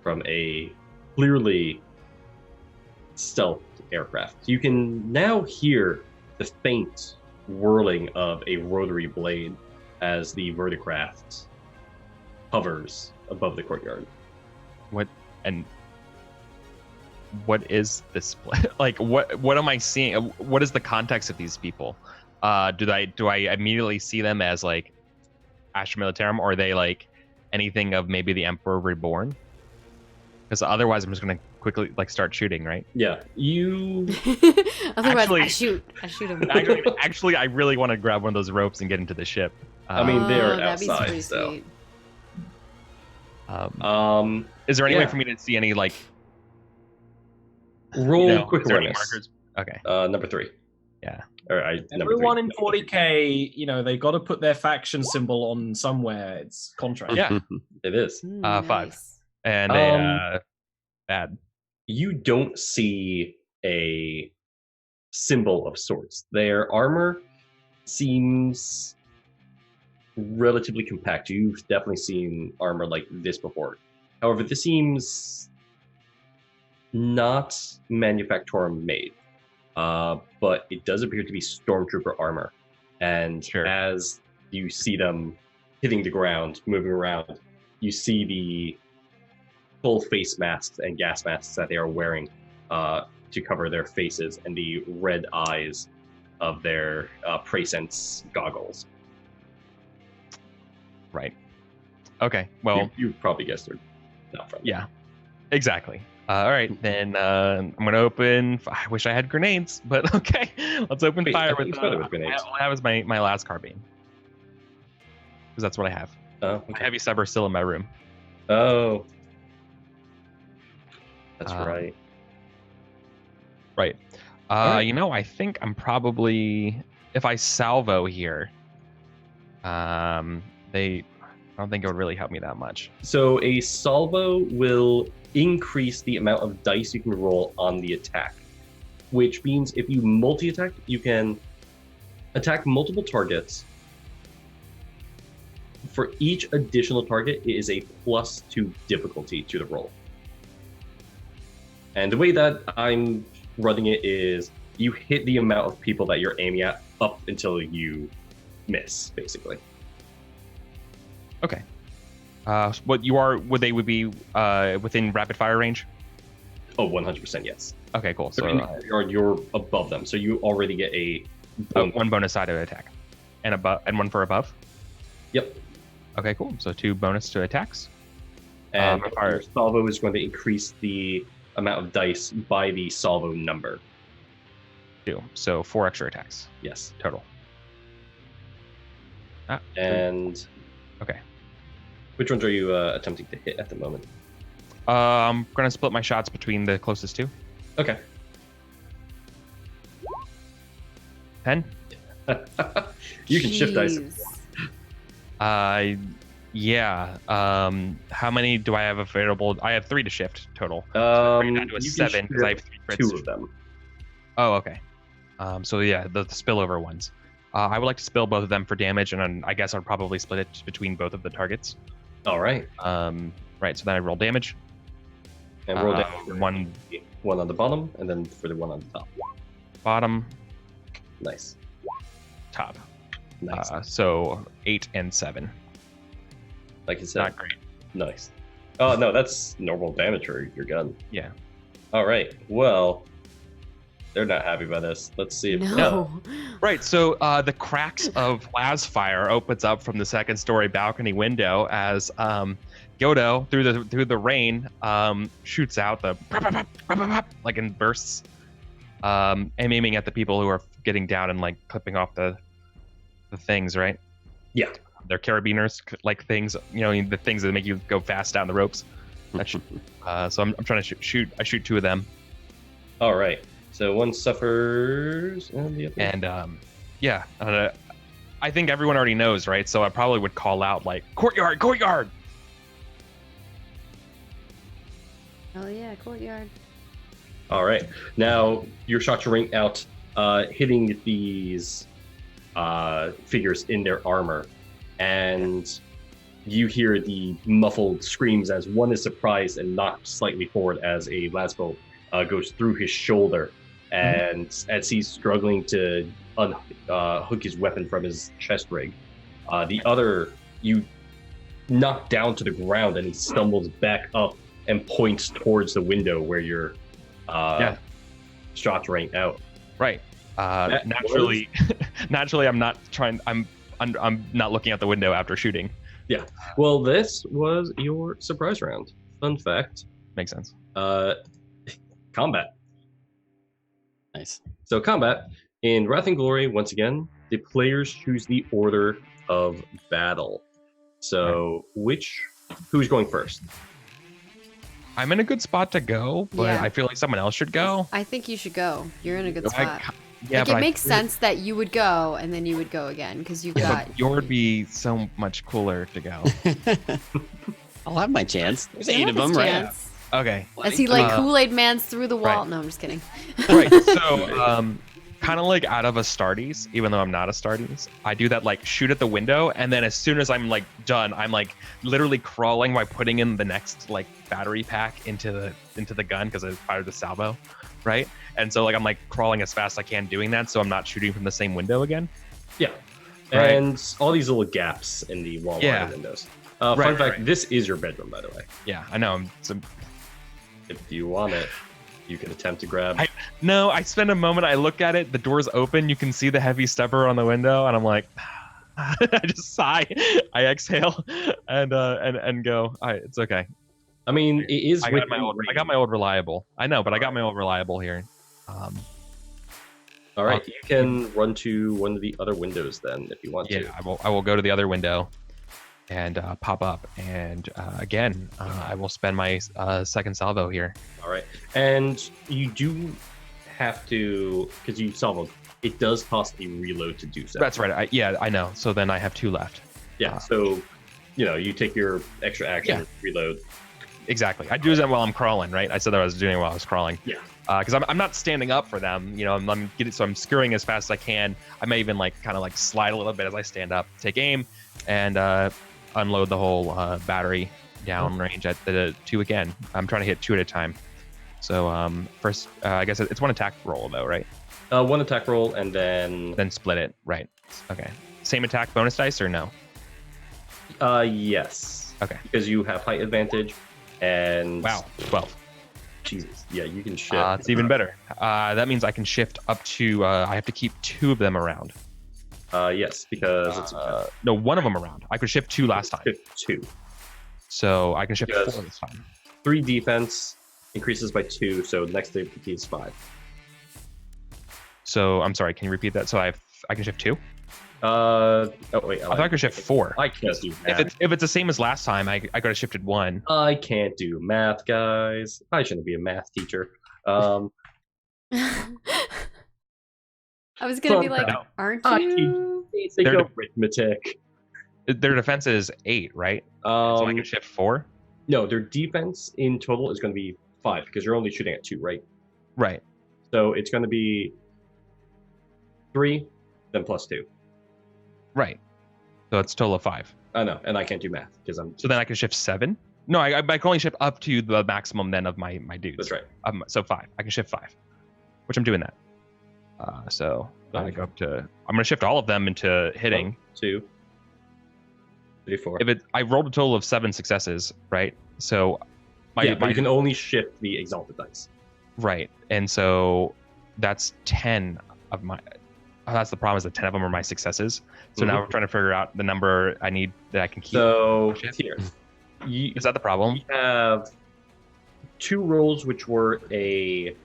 from a clearly stealth aircraft. You can now hear the faint whirling of a rotary blade as the verticraft hovers above the courtyard. What is this? Like, what am I seeing? What is the context of these people? Do I immediately see them as like Astra Militarum, or are they like anything of maybe the Emperor Reborn? Because otherwise, I'm just gonna quickly like start shooting, right? Yeah, you. Otherwise, Actually- I shoot him. Actually, I really want to grab one of those ropes and get into the ship. I mean, they are that'd be outside, pretty so. sweet. Is there any way yeah. for me to see any like Roll quick is there any awareness. markers? Okay. Number 3. Yeah. All right. Everyone in Number 40K, they got to put their faction symbol on somewhere. It's contract. Yeah. 3. It is. 5. Nice. And bad. You don't see a symbol of sorts. Their armor seems relatively compact. You've definitely seen armor like this before. However, this seems not manufactorum made, but it does appear to be stormtrooper armor. And Sure. as you see them hitting the ground, moving around, you see the full face masks and gas masks that they are wearing to cover their faces, and the red eyes of their Praesense goggles. Right. Okay. Well, You probably guessed they're not from. yeah. Exactly. All right, then I'm gonna open. I wish I had grenades, but okay. Let's open Wait, I fire thought with. you started with grenades. All I have is my last carbine, because that's what I have. Oh, My okay. heavy subber still in my room. Oh. That's Um, right. Right. Alright. I think I'm probably if I salvo here. I don't think it would really help me that much. So a salvo will increase the amount of dice you can roll on the attack, which means if you multi-attack, you can attack multiple targets. For each additional target, it is a +2 difficulty to the roll. And the way that I'm running it is you hit the amount of people that you're aiming at up until you miss, basically. Okay. Would they be within rapid fire range? Oh, 100% yes. Okay, cool. So So you're above them, so you already get a one bonus side of attack, and one for above. Yep. Okay, cool. So 2 bonus to attacks. And if your salvo is going to increase the amount of dice by the salvo number. 2. So 4 extra attacks Yes. total. And Okay. which ones are you attempting to hit at the moment? I'm gonna split my shots between the closest 2. Okay. 10. You can shift dice. Jeez. Yeah. How many do I have available? I have 3 to shift total. Bring it down to a You can 7 because I have 3 crits. 2 of them. Oh, okay. So yeah, the spillover ones. I would like to spill both of them for damage, and then I guess I'd probably split it between both of the targets. All right. Right. So then I roll damage. And roll down for One one on the bottom, and then for the one on the top. bottom, Nice. top. Nice. So 8 and 7. Like you said. Not great. Nice. Oh, no, that's normal damage for your gun. Yeah. All right. Well, they're not happy by this. Let's see if No. Right. So the cracks of las fire opens up from the second story balcony window as Gyodo through the rain shoots out the like in bursts, and aiming at the people who are getting down and like clipping off the things. Right. Yeah. They're carabiners like things, the things that make you go fast down the ropes. So I'm trying to shoot. I shoot 2 of them. All right. So one suffers, and the other. And I think everyone already knows, right? So I probably would call out like courtyard, courtyard. Oh yeah, courtyard. All right. Now your shots ring out, hitting these figures in their armor, and you hear the muffled screams as one is surprised and knocked slightly forward as a lance bolt goes through his shoulder, and as he's struggling to unhook his weapon from his chest rig, the other you knock down to the ground, and he stumbles back up and points towards the window where your shots rang out. Right. Naturally, I'm not trying. I'm not looking out the window after shooting. Yeah. Well, this was your surprise round. Fun fact. Makes sense. Combat. Nice. So combat in Wrath and Glory, once again, the players choose the order of battle. So who's going first? I'm in a good spot to go, but Yeah. I feel like someone else should go. I think you should go. You're in a good spot. Yeah, like, but it makes sense that you would go and then you would go again because you've got. But yours would be so much cooler to go. I'll have my chance. There's He'll 8 have of them, his right? chance. Okay. As he Kool-Aid mans through the wall. Right. No, I'm just kidding. Right. So, kind of like out of Astartes, even though I'm not Astartes, I do that like shoot at the window, and then as soon as I'm like done, I'm like literally crawling by putting in the next like battery pack into the gun because I fired the salvo, right? And so like I'm like crawling as fast as I can doing that, so I'm not shooting from the same window again. Yeah. Right. And all these little gaps in the wall windows. Fun fact, this is your bedroom, by the way. Yeah, I know. If you want it, you can attempt to grab. No, I spend a moment, I look at it, the door's open, you can see the heavy stepper on the window, and I'm like, I just sigh, I exhale, and go. It's okay. I mean, it is. I got my old reliable. I know, but I got my old reliable here. All right, you can run to one of the other windows then, if you want to. Yeah, I will go to the other window and pop up, and again, I will spend my second salvo here. All right, and you do have to, because you salvo, it does cost a reload to do so. That's right. I know. So then I have 2 left. Yeah. So, you take your extra action, reload. Exactly. I do that while I'm crawling, right? I said that I was doing it while I was crawling. Yeah. Because I'm not standing up for them. I'm getting, so I'm skirting as fast as I can. I may even kind of slide a little bit as I stand up, take aim, and unload the whole battery down range at the 2 again. I'm trying to hit 2 at a time. So first, I guess it's 1 attack roll though, right? 1 attack roll and then split it. Right. Okay. Same attack bonus dice or no? Yes. Okay. Because you have height advantage and wow, 12. Jesus. Yeah, you can shift. It's even better. That means I can shift up to. I have to keep 2 of them around. Yes, because it's no, 1 of them around. I could shift 2 last time. Shift 2. So I can shift Because 4 this time. 3 defense increases by 2, so next DPT is 5. So I'm sorry. Can you repeat that? So I can shift 2. Oh wait, I thought I could shift 4. I can't do math. If it's the same as last time, I could have shifted 1. I can't do math, guys. I shouldn't be a math teacher. I was gonna be like, No. aren't I you? basic arithmetic. Their defense is 8, right? So I can shift 4. No, their defense in total is going to be 5 because you're only shooting at 2, right? Right. So it's going to be 3, then plus 2. Right. So it's a total of 5. I know, and I can't do math because I'm. So then I can shift 7. No, I can only shift up to the maximum then of my dudes. That's right. So 5. I can shift 5, which I'm doing that. So I go up to. I'm gonna shift all of them into hitting. 1, 2, 3, 4. I rolled a total of 7 successes, right? So but you can only shift the exalted dice. Right, and so that's 10 of my. That's the problem, is that 10 of them are my successes. So now we're trying to figure out the number I need that I can keep. So here, is that the problem? You have 2 rolls which were a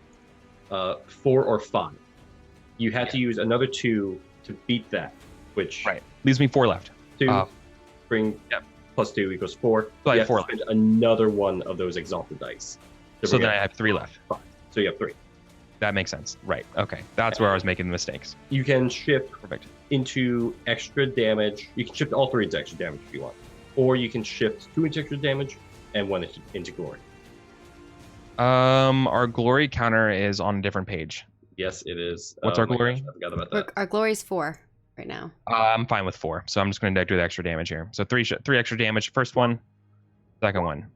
4 or 5. You had to use another 2 to beat that, which right leaves me 4 left. 2, bring +2 equals 4. So I you have 4 have to spend another one of those exalted dice. to So bring then it I have 3 left. 5. So you have 3. That makes sense. Right. Okay. That's where I was making the mistakes. You can shift Perfect. into extra damage. You can shift all 3 into extra damage if you want. Or you can shift 2 into extra damage and 1 into glory. Our glory counter is on a different page. Yes, it is. What's our my glory? gosh, I forgot about that. Our glory's 4 right now. I'm fine with 4, so I'm just going to do the extra damage here. So 3 extra damage. First one, second one.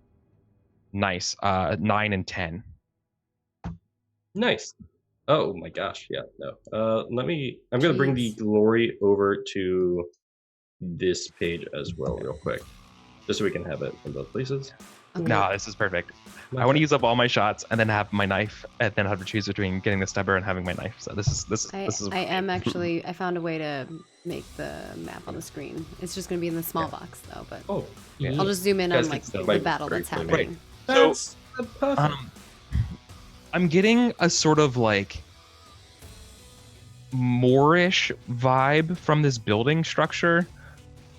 Nice. 9 and 10. Nice. Oh my gosh. Yeah, no. I'm going to bring the Jeez. glory over to this page as well real quick. Just so we can have it in both places. Okay. No, this is perfect. I want to use up all my shots and then have my knife, and then have to choose between getting the stubber and having my knife. So this is. I am actually. I found a way to make the map on the screen. It's just going to be in the small box though, but Oh, Yeah. I'll just zoom in Guys on like can see the my battle screen that's for me. happening. So, perfect. I'm getting a sort of like Moorish vibe from this building structure.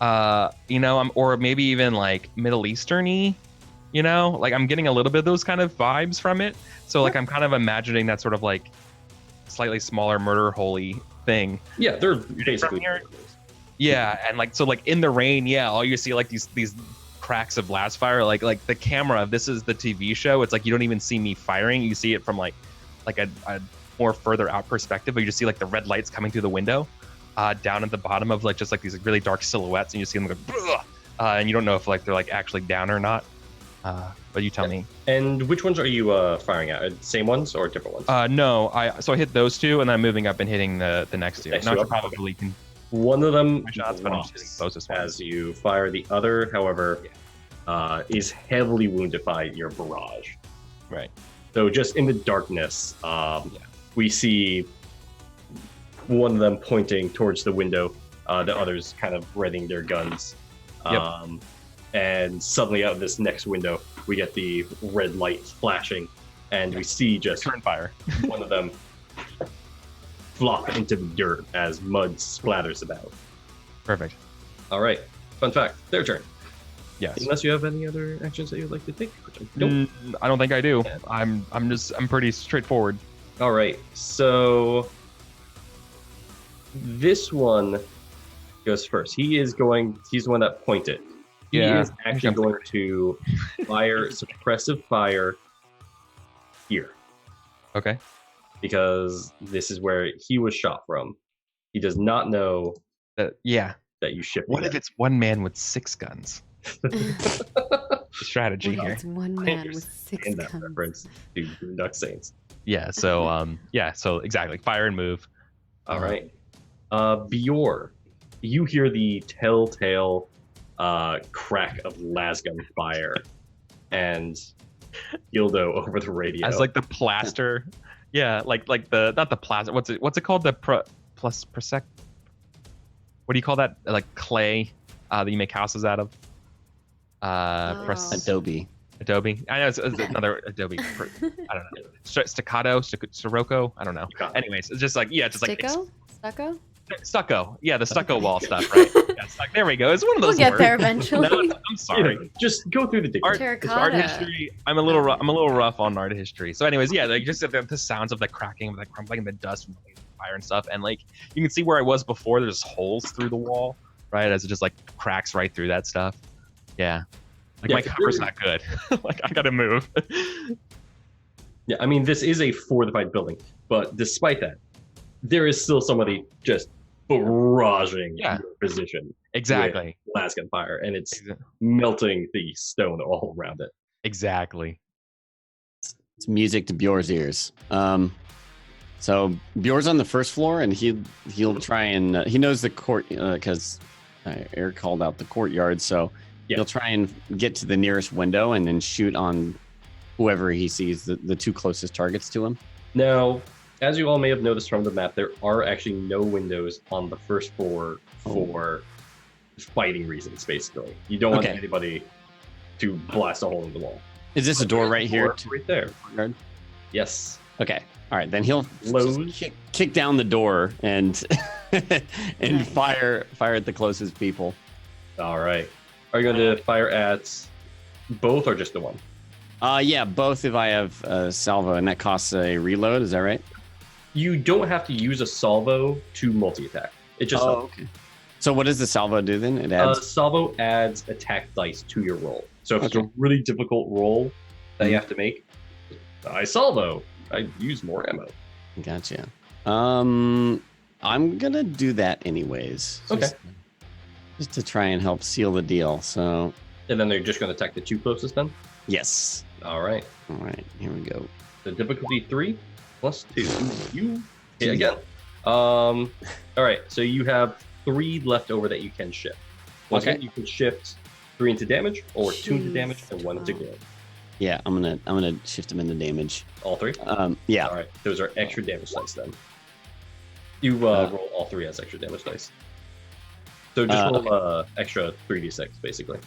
Or maybe even like Middle Eastern-y, like I'm getting a little bit of those kind of vibes from it. So like I'm kind of imagining that sort of like slightly smaller murder holy thing. Yeah, they're basically. here. Yeah, and like so like in the rain, all you see like these cracks of blast fire, like the camera. This is the TV show. It's like you don't even see me firing. You see it from like a more further out perspective, but you just see like the red lights coming through the window. Down at the bottom of like just like these really dark silhouettes, and you see them go, and you don't know if like they're like actually down or not. But you tell me. And which ones are you firing at? Same ones or different ones? No, I hit those 2, and I'm moving up and hitting the next 2. Next Now two I up? probably can One of them my shots, but I'm just hitting drops closest ones. as you fire. The other, however, is heavily wounded by your barrage. Right. So just in the darkness, we see one of them pointing towards the window, the others kind of readying their guns. Yep. And suddenly out of this next window, we get the red light flashing, and we see just Turn fire. one of them flop into the dirt as mud splatters about. Perfect. All right. Fun fact, their turn. Yes. Unless you have any other actions that you'd like to take. Which I don't. I don't think I do. I'm pretty straightforward. All right. So this one goes first. He's the one that pointed. He Yeah, is actually going to fire suppressive fire here Okay. because this is where he was shot from. He does not know Yeah. that you shipped. What if it's one man with 6 guns? The strategy here. It's one man with 6 in that guns. reference to Duck Saints? Yeah. So So exactly. Fire and move. All right. Bjor, you hear the telltale crack of lasgun fire, and Gildo over the radio. As like the plaster. Yeah. Like the not the plaster. What's it called? The prosec. What do you call that? Like clay that you make houses out of. Adobe. Adobe. I know it's another Adobe. I don't know. Staccato, Sirocco. I don't know. Anyways, it's just like Stucco? Stucco? Stucco. Yeah, the stucco wall stuff, right? Yeah, there we go. It's one of those. We'll get words. there eventually. No, I'm sorry. Yeah, just go through the dictionary. It's art Terracotta. history. I'm a little rough on art history. So, anyways, yeah, like just the sounds of the cracking, of the crumbling, the dust from the fire and stuff, and like you can see where I was before. There's holes through the wall, right? As it just like cracks right through that stuff. Yeah. Like Yeah, my cover's not good. Like I gotta move. Yeah, I mean, this is a fortified building, but despite that, there is still somebody just barraging your position. Exactly. With lasgun fire, and it's melting the stone all around it. Exactly. It's music to Bjor's ears. So Bjor's on the first floor, and he'll try and he knows the court because Eric called out the courtyard, so he'll try and get to the nearest window and then shoot on whoever he sees the 2 closest targets to him. Now, as you all may have noticed from the map, there are actually no windows on the first floor for fighting reasons, basically. You don't want anybody to blast a hole in the wall. Is this a door right here? Right there. Courtyard? Yes. Okay. All right. Then he'll Close. just kick down the door and and fire at the closest people. All right. Are you going to fire at both or just the one? Yeah, both if I have salvo, and that costs a reload. Is that right? You don't have to use a salvo to multi-attack. It just okay. So what does the salvo do then? It adds. Salvo adds attack dice to your roll. So if it's a really difficult roll that you have to make, I salvo. I use more ammo. Gotcha. I'm gonna do that anyways. Just to try and help seal the deal. So. And then they're just going to attack the two closest then? Yes. All right. All right. Here we go. The difficulty 3 plus 2. You hit again. All right. So you have 3 left over that you can shift. Once again, you can shift 3 into damage, or 2 into damage, and 1 into glow. Yeah, I'm gonna shift them into damage. All 3. Yeah. All right. Those are extra damage dice then. You roll all 3 as extra damage dice. So just roll extra 3d6 basically.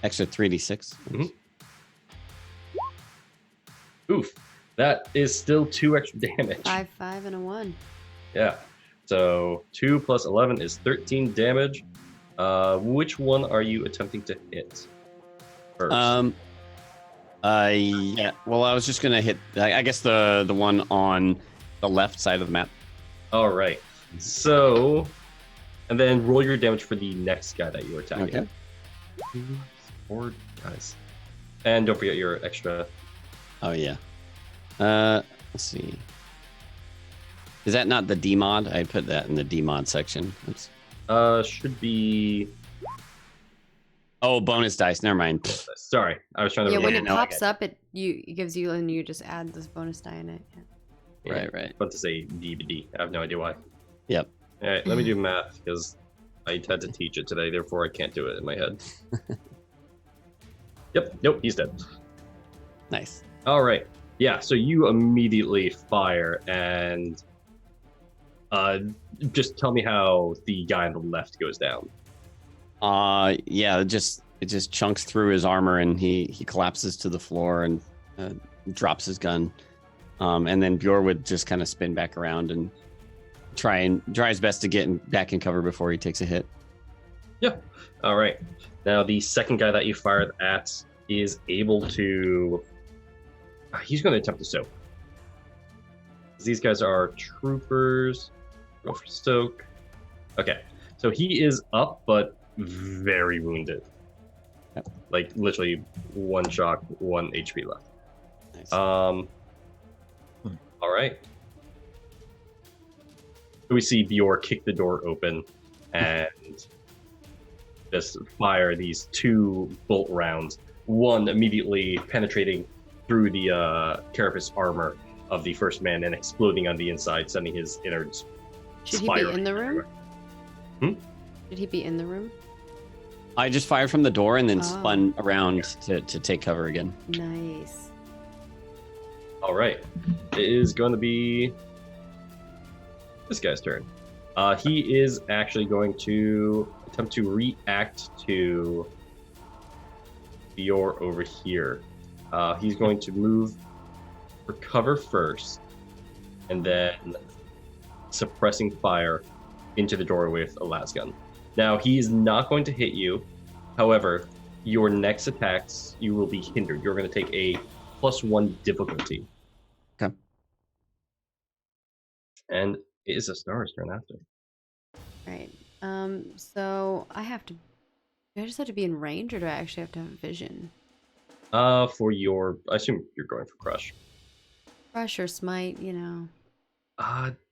Extra 3d6. Mm-hmm. Oof, that is still 2 extra damage. 5, 5, and a 1. Yeah. So 2 plus 11 is 13 damage. Which one are you attempting to hit first? Yeah. Well, I was just gonna hit. I guess the one on the left side of the map. All right. So, and then roll your damage for the next guy that you were attacking. Okay. 2, 4 guys. And don't forget your extra. Oh yeah. Let's see. Is that not the D mod? I put that in the D mod section. Should be. Oh, bonus dice. Never mind. Sorry, I was trying to. Yeah, when it no, pops up, it gives you, and you just add this bonus die in it. Yeah. Right. About to say DVD. I have no idea why. Yep. All right, let me do math because I had to teach it today, therefore I can't do it in my head. Yep. Nope. He's dead. Nice. All right. Yeah. So you immediately fire and just tell me how the guy on the left goes down. Yeah. It just chunks through his armor and he collapses to the floor and drops his gun. And then Bjor would just kind of spin back around and try his best to get back in cover before he takes a hit. Yeah. All right. Now the second guy that you fired at is able to. He's going to attempt to soak. These guys are troopers. Go for soak. Okay. So he is up, but very wounded. Yep. Like literally 1 shock, 1 HP left. Nice. All right. We see Bjor kick the door open and just fire these 2 bolt rounds. One immediately penetrating through the carapace armor of the first man and exploding on the inside, sending his innards. Should he be in the room? Everywhere. Should he be in the room? I just fired from the door and then spun around to take cover again. Nice. All right. It is going to be this guy's turn. He is actually going to attempt to react to Bjor over here. He's going to move for cover first, and then suppressing fire into the doorway with a lasgun. Now, he is not going to hit you. However, your next attacks, you will be hindered. You're going to take a +1 difficulty. Okay. And it is a star's turn after. Right. So I have to. Do I just have to be in range, or do I actually have to have vision? For your, I assume you're going for crush. Crush or smite, you know.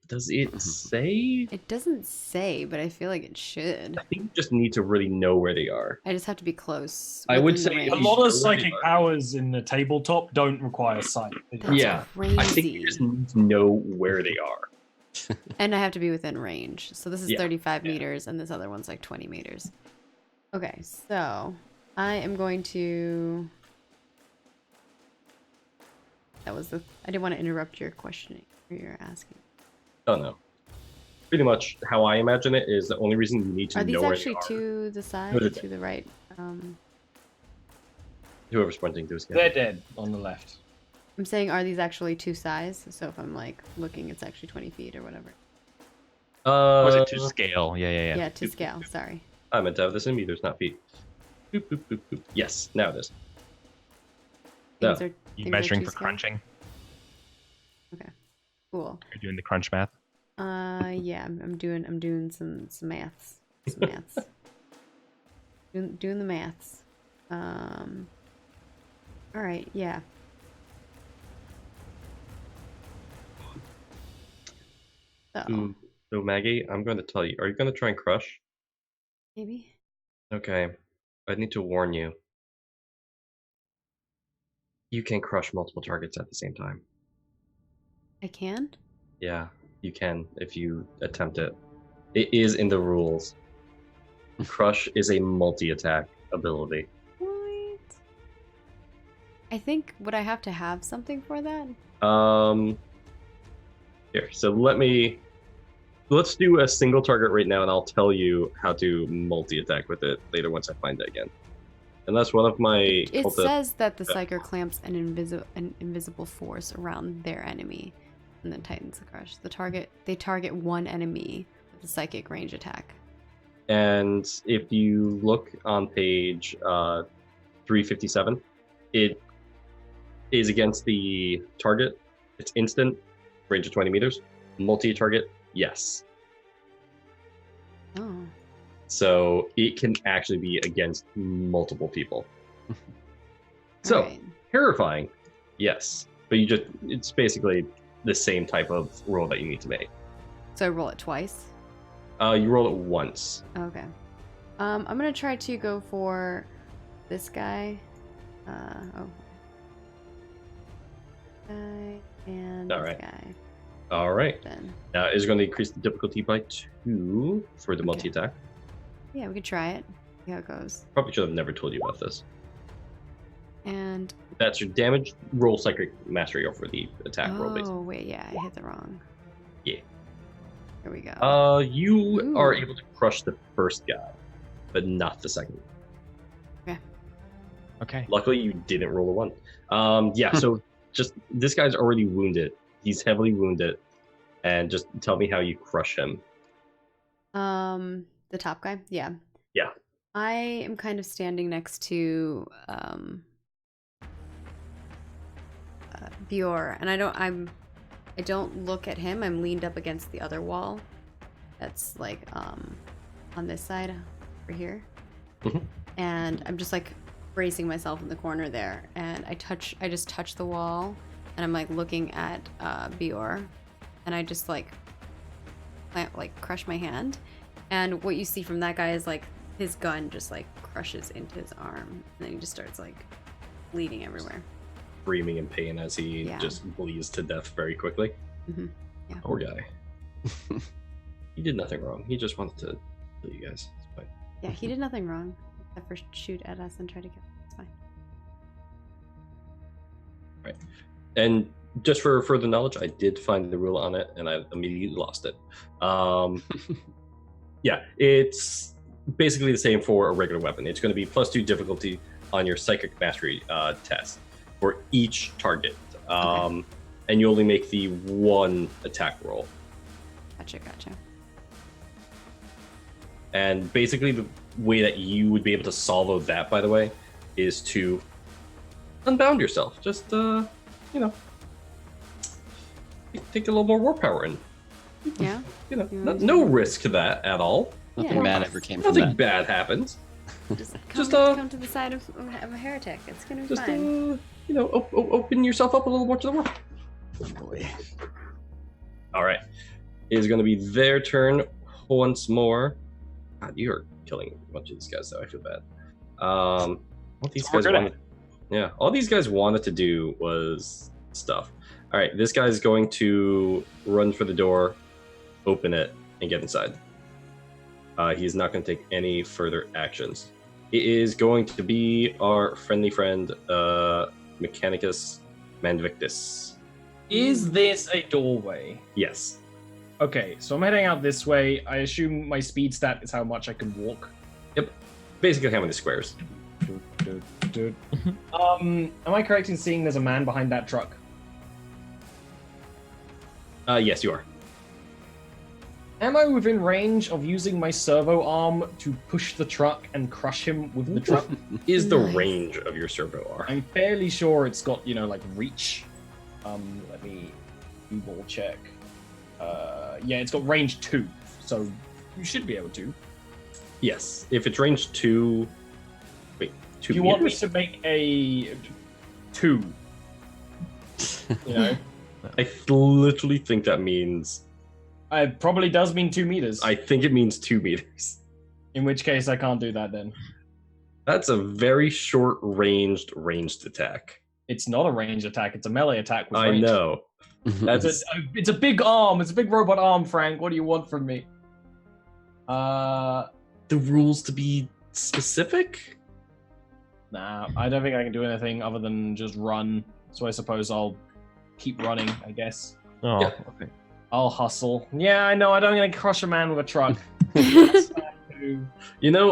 Does it say? It doesn't say, but I feel like it should. I think you just need to really know where they are. I just have to be close. I would within the say A range. lot of psychic powers in the tabletop don't require sight. That's Yeah, crazy. I think you just need to know where they are. And I have to be within range. So this is Yeah, 35 meters, and this other one's like 20 meters. Okay, so I am going to. That was the. I didn't want to interrupt your questioning or your asking. Oh no. Pretty much how I imagine it is the only reason you need to Are these know where actually they are. to the side, No, or they're to the right? Whoever's pointing to his They're dead on the left. I'm saying, are these actually to size? So if I'm like looking, it's actually 20 feet or whatever. Was it to scale? Yeah. Yeah, to scale. Sorry. I meant to have this in meters, not feet. Boop, boop, boop, boop. Yes, now it is. No. Things are, You things are measuring too for scary? crunching? Cool. You're doing the crunch math. Yeah, I'm doing some maths. Some maths. doing the maths. All right, yeah. Uh-oh. So Maggie, I'm going to tell you. Are you going to try and crush? Maybe. Okay. I need to warn you. You can crush multiple targets at the same time. I can? Yeah, you can if you attempt it. It is in the rules. Crush is a multi-attack ability. What? I think, would I have to have something for that? Here, so let's do a single target right now, and I'll tell you how to multi-attack with it later once I find it again. And that's one of my... It says that the Psyker clamps an invisible force around their enemy, and then tightens the crush. They target one enemy with a psychic range attack. And if you look on page 357, it is against the target. It's instant, range of 20 meters. Multi-target, yes. Oh. So it can actually be against multiple people. So, Alright. terrifying, yes. But it's basically the same type of roll that you need to make. So I roll it twice? You roll it once. Okay. I'm gonna try to go for this guy. Oh. Guy and All this right. guy. All right. Then. Now it's going to increase the difficulty by 2 for the Okay. multi-attack. Yeah, we could try it. See how it goes. Probably should have never told you about this. And That's your damage. Roll psychic mastery over the attack roll, oh basically. wait, yeah, I hit the wrong. Yeah. Here we go. You are Ooh. able to crush the first guy, but not the second. Okay. Luckily, you didn't roll a 1. Yeah, so just this guy's already wounded. He's heavily wounded, and just tell me how you crush him. The top guy? Yeah. Yeah. I am kind of standing next to Bjor, and I don't look at him. I'm leaned up against the other wall. That's like on this side over here. Mhm. And I'm just like bracing myself in the corner there, and I just touch the wall, and I'm like looking at Bjor, and I just like crush my hand, and what you see from that guy is like his gun just like crushes into his arm, and then he just starts like bleeding everywhere. Screaming in pain as he Yeah. just bleeds to death very quickly. Mhm. Yeah. Poor guy. He did nothing wrong. He just wanted to kill you guys. It's fine. Yeah, he did nothing wrong except for shoot at us and try to kill us. It's fine. Right. And just for further knowledge, I did find the rule on it, and I immediately lost it. Yeah, it's basically the same for a regular weapon. It's going to be +2 difficulty on your psychic mastery test for each target. And you only make the 1 attack roll. Gotcha. And basically the way that you would be able to solve that, by the way, is to unbound yourself. Just, take a little more war power in. Yeah. No risk to that at all. Nothing Yeah. bad ever came from Nothing that. bad happens. Just Just, come to the side of a heretic. It's gonna be Just, fine. open yourself up a little more to the world. Boy. All right. It is going to be their turn once more. God, you're killing a bunch of these guys, though. I feel bad. What these We're guys good at wanted, yeah, all these guys wanted to do was stuff. All right, this guy's going to run for the door, open it, and get inside. He's not going to take any further actions. It is going to be our friendly friend, Mechanicus Manvictus. Is this a doorway? Yes. Okay, so I'm heading out this way. I assume my speed stat is how much I can walk. Basically, how many squares? Am I correct in seeing there's a man behind that truck? Yes, you are. Am I within range of using my servo arm to push the truck and crush him with the truck? Is the Nice. range of your servo arm? I'm fairly sure it's got, like reach. Let me Google check. Yeah, it's got range 2, so you should be able to. Yes. If it's range 2... Wait, 2 Do you want me meters? to make a 2? I literally think that means... It probably does mean 2 meters. I think it means 2 meters. In which case, I can't do that then. That's a very short ranged attack. It's not a range attack. It's a melee attack with I range. know. That's It's a big arm. It's a big robot arm, Frank. What do you want from me? the rules to be specific. Nah, I don't think I can do anything other than just run. So I suppose I'll keep running, I guess. Oh, Yeah. okay. I'll hustle. Yeah, I know. I don't want to crush a man with a truck.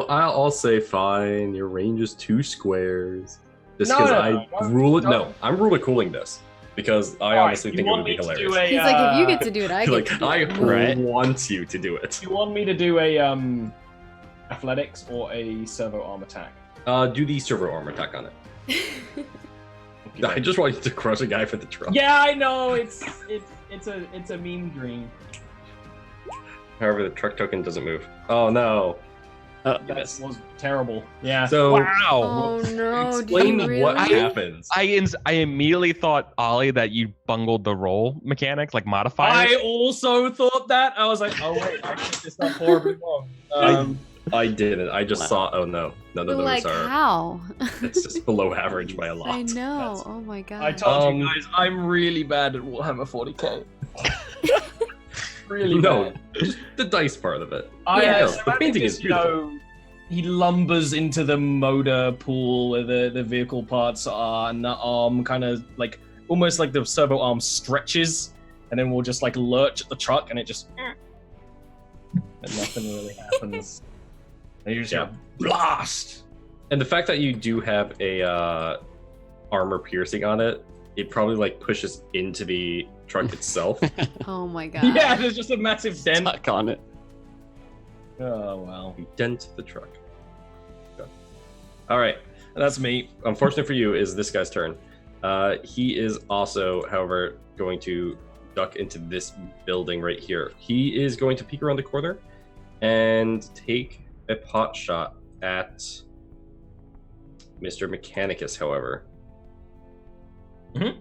I'll say fine. Your range is 2 squares. Just No, because no, no, rule it. no. No, I'm rule cooling this because I honestly think it would be hilarious. He's like, if you get to do it, I get Like to do I it. Right. want you to do it. Do you want me to do a athletics or a servo arm attack? Do the servo arm attack on it. I just want you to crush a guy for the truck. Yeah, I know. It's a mean dream. However, the truck token doesn't move. Oh no. That was terrible. Yeah. So Wow. Oh no! explain do you really? what happens. I immediately thought, Ollie, that you bungled the roll mechanic, like modifiers. I also thought that. I was like, oh wait, I did this not horribly wrong. I didn't. I just saw. Oh no, none of You're those like, are. how? It's just below average by a lot. I know. That's- Oh my god. I told you guys, I'm really bad at Warhammer 40k. Really No, bad. just the dice part of it. Yeah, so the I painting think is it's, beautiful. he lumbers into the motor pool where the vehicle parts are, and the arm kind of like almost like the servo arm stretches, and then we'll just like lurch at the truck, and it just and nothing really happens. And you just Yeah. go, blast. And the fact that you do have a armor piercing on it, it probably like pushes into the truck itself. Oh my god. Yeah, there's just a massive dent. Stuck on it. Oh well, You dent the truck. Okay. All right. that's me. Unfortunate for you is this guy's turn. He is also, however, going to duck into this building right here. He is going to peek around the corner and take a pot shot at Mr. Mechanicus, however. Mhm.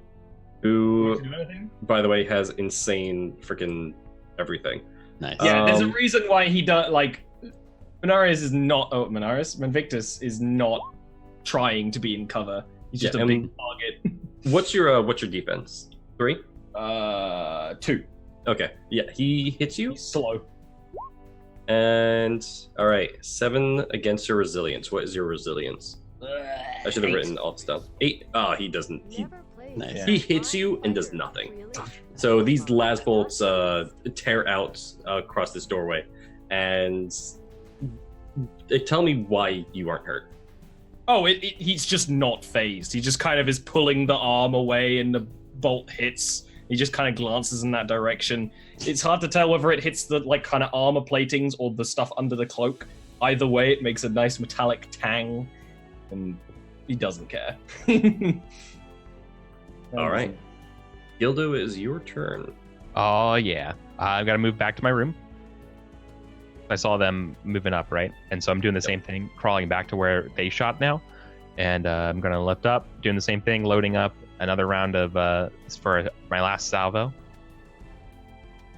Who, Do anything? by the way, has insane freaking everything. Nice. Yeah, there's a Um, reason why he does like Manvictus is not trying to be in cover. He's just Yeah, a big and- target. What's your defense? 3? 2. Okay. Yeah, he hits you. He's slow. And all right, 7 against your resilience. What is your resilience? I should have written all this down. 8. Oh, he doesn't. Nice. Yeah. He hits you and does nothing. So these las bolts tear out across this doorway, and tell me why you aren't hurt. Oh, he's just not phased. He just kind of is pulling the arm away, and the bolt hits. He just kind of glances in that direction. It's hard to tell whether it hits the like kind of armor platings or the stuff under the cloak. Either way, it makes a nice metallic tang, and he doesn't care. All right, Gildo, it is your turn. Oh yeah, I've got to move back to my room. I saw them moving up, right? And so I'm doing the same thing, crawling back to where they shot now. And I'm gonna lift up, doing the same thing, loading up another round of for my last salvo.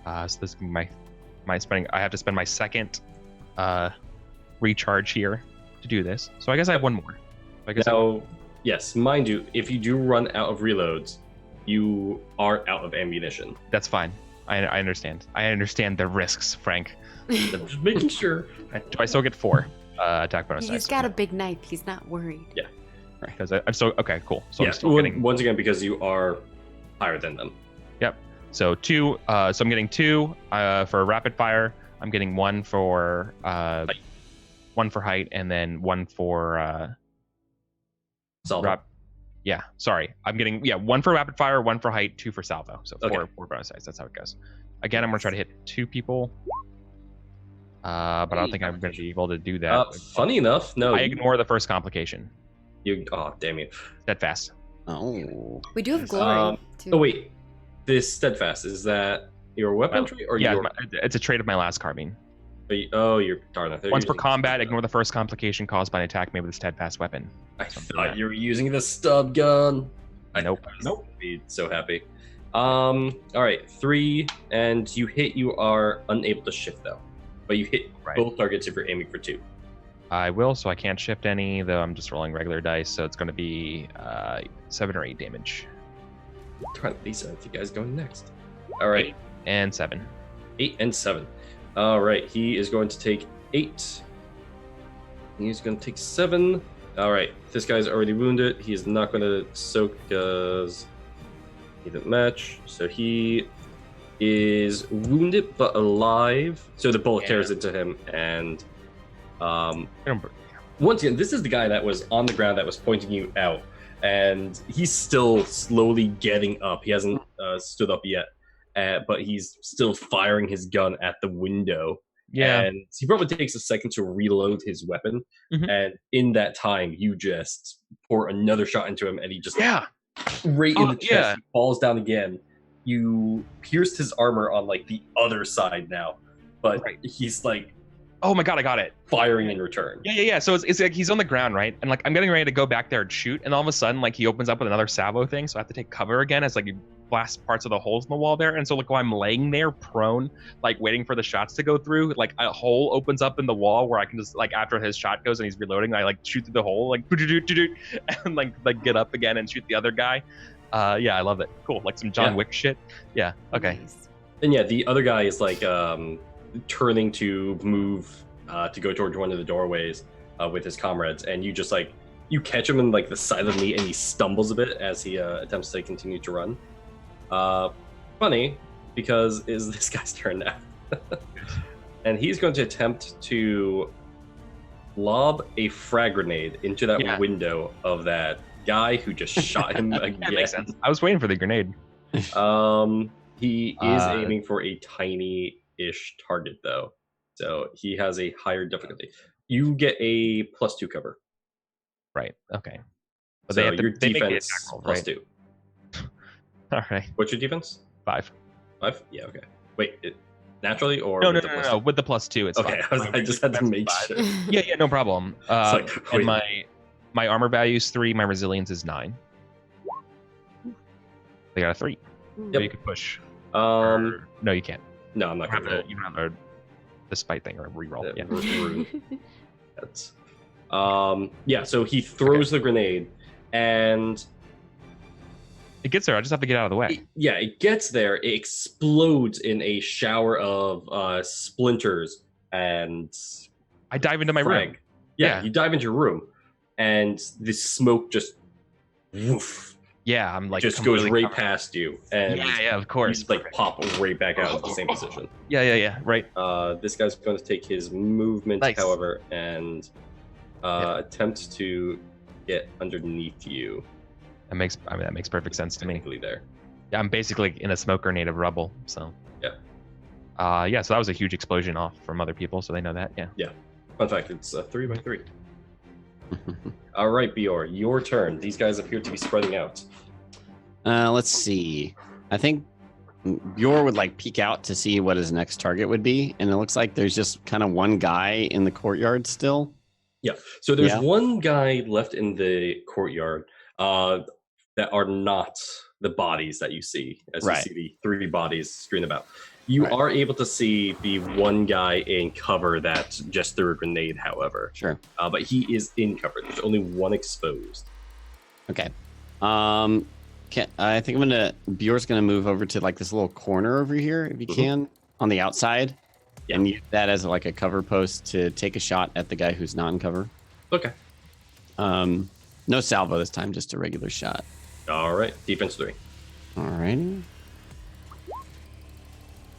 So this is my spending. I have to spend my second recharge here to do this. So I guess I have one more. I guess Now, yes, mind you, if you do run out of reloads, you are out of ammunition. that's fine. I understand. I understand the risks, Frank. I'm just making sure. Do I still get 4 attack bonus He's dice? got a big knife. He's not worried. Because I'm still okay. Cool. So I'm Yeah, still getting once again because you are higher than them. so 2. So I'm getting 2 for rapid fire. I'm getting 1 for 1 for height, and then 1 for Salvo. yeah. Sorry, I'm getting 1 for rapid fire, 1 for height, 2 for salvo. So 4 Okay. 4 bonus dice. That's how it goes. Again, I'm gonna try to hit 2 people. but I don't think I'm going to be able to do that. Funny enough, no. I ignore the first complication. Oh, damn you. Steadfast. Oh. We do have glory. Too. Oh, wait. This steadfast, is that your weaponry or yeah, your... it's a trait of my last carbine. You're darn it. Once per combat, ignore the first complication caused by an attack made with a steadfast weapon. I thought you were using the stub gun. Nope. Nope. Be so happy. All right, 3, and you hit. You are unable to shift though, but you hit both targets if you're aiming for 2. I will, so I can't shift any, though I'm just rolling regular dice, so it's going to be 7 or 8 damage. Lisa, if you guys going next. All right. 8 and 7. 8 and 7. All right, he is going to take 8. He's going to take 7. All right, this guy's already wounded. He is not going to soak because he didn't match. So he is wounded but alive. So the bullet tears into him, and once again, this is the guy that was on the ground that was pointing you out, and he's still slowly getting up. He hasn't stood up yet, but he's still firing his gun at the window. Yeah. And he probably takes a second to reload his weapon. Mhm. And in that time, you just pour another shot into him, and he just right in the chest. Yeah. He falls down again. You pierced his armor on like the other side now, but he's like, oh my god, I got it. Firing in return. Yeah. So it's like he's on the ground, right? And like I'm getting ready to go back there and shoot, and all of a sudden, like he opens up with another salvo thing, so I have to take cover again as like he blasts parts of the holes in the wall there. And so like while I'm laying there prone, like waiting for the shots to go through, like a hole opens up in the wall where I can just like after his shot goes and he's reloading, I like shoot through the hole, like and like get up again and shoot the other guy. Yeah, I love it. Cool, like some John Wick shit. Yeah. Okay. Nice. And yeah, the other guy is like turning to move to go towards one of the doorways with his comrades, and you just like you catch him in like the side of the knee, and he stumbles a bit as he attempts to continue to run. Funny, because it is this guy's turn now, and he's going to attempt to lob a frag grenade into that window of that guy who just shot him again. That makes sense. I was waiting for the grenade. He is aiming for a tiny-ish target though, so he has a higher difficulty. You get a +2 cover. Right. Okay. But So they have your they make the defense attack roll, right? +2. All right. What's your defense? 5. 5? Yeah. Okay. Wait. Naturally or No, with the no. With the +2, it's Okay. fine. I just had to make 5. sure. Yeah, no problem. like, and wait. my armor value is 3. My resilience is 9. They got a 3. So you could push. No, you can't. No, I'm not You gonna roll. don't have the spite thing or reroll. Yeah. That's so he throws the grenade, and It gets there. I just have to get out of the way. it gets there. It explodes in a shower of splinters and I dive into my room. frag. You dive into your room, and the smoke just woof, Yeah, I'm like just goes completely right covered. past you, and Yeah, of you course. just like pop right back out into the same position. Yeah, right. This guy's going to take his movement, Nice. however, and attempt to get underneath you. That makes perfect sense to me. Technically there. Yeah, I'm basically in a smoke grenade of rubble. So Yeah. so that was a huge explosion off from other people, so they know that. Yeah. Fun fact, it's 3x3. All right, Bior, your turn. These guys appear to be spreading out. Let's see. I think Bjor would like peek out to see what his next target would be, and it looks like there's just kind of one guy in the courtyard still. Yeah. So there's one guy left in the courtyard that are not the bodies that you see, as you see the 3 bodies strewn about. You are able to see the one guy in cover that just threw a grenade, however. Sure. But he is in cover. There's only one exposed. Okay. I think Bjor's gonna move over to like this little corner over here, if you can, on the outside, and use that as like a cover post to take a shot at the guy who's not in cover. Okay. No salvo this time, just a regular shot. All right. Defense 3. All righty.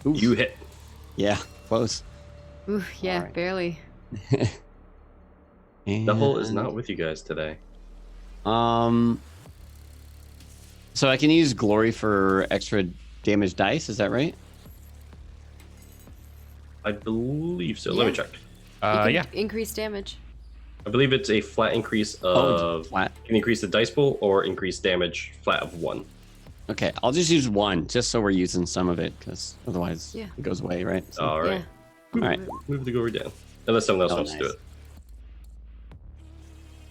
You hit. Yeah, close. Ooh, yeah, Alright. barely. Devil is not with you guys today. So I can use glory for extra damage dice, is that right? I believe so. Let me Yeah. check. You can Yeah. increase damage. I believe it's a flat increase of flat. You can increase the dice pool or increase damage flat of 1. Okay, I'll just use 1, just so we're using some of it, because otherwise Yeah. it goes away, right? So, All right. Yeah. all right. Move the goer down. Unless someone else Oh, wants to do nice. it.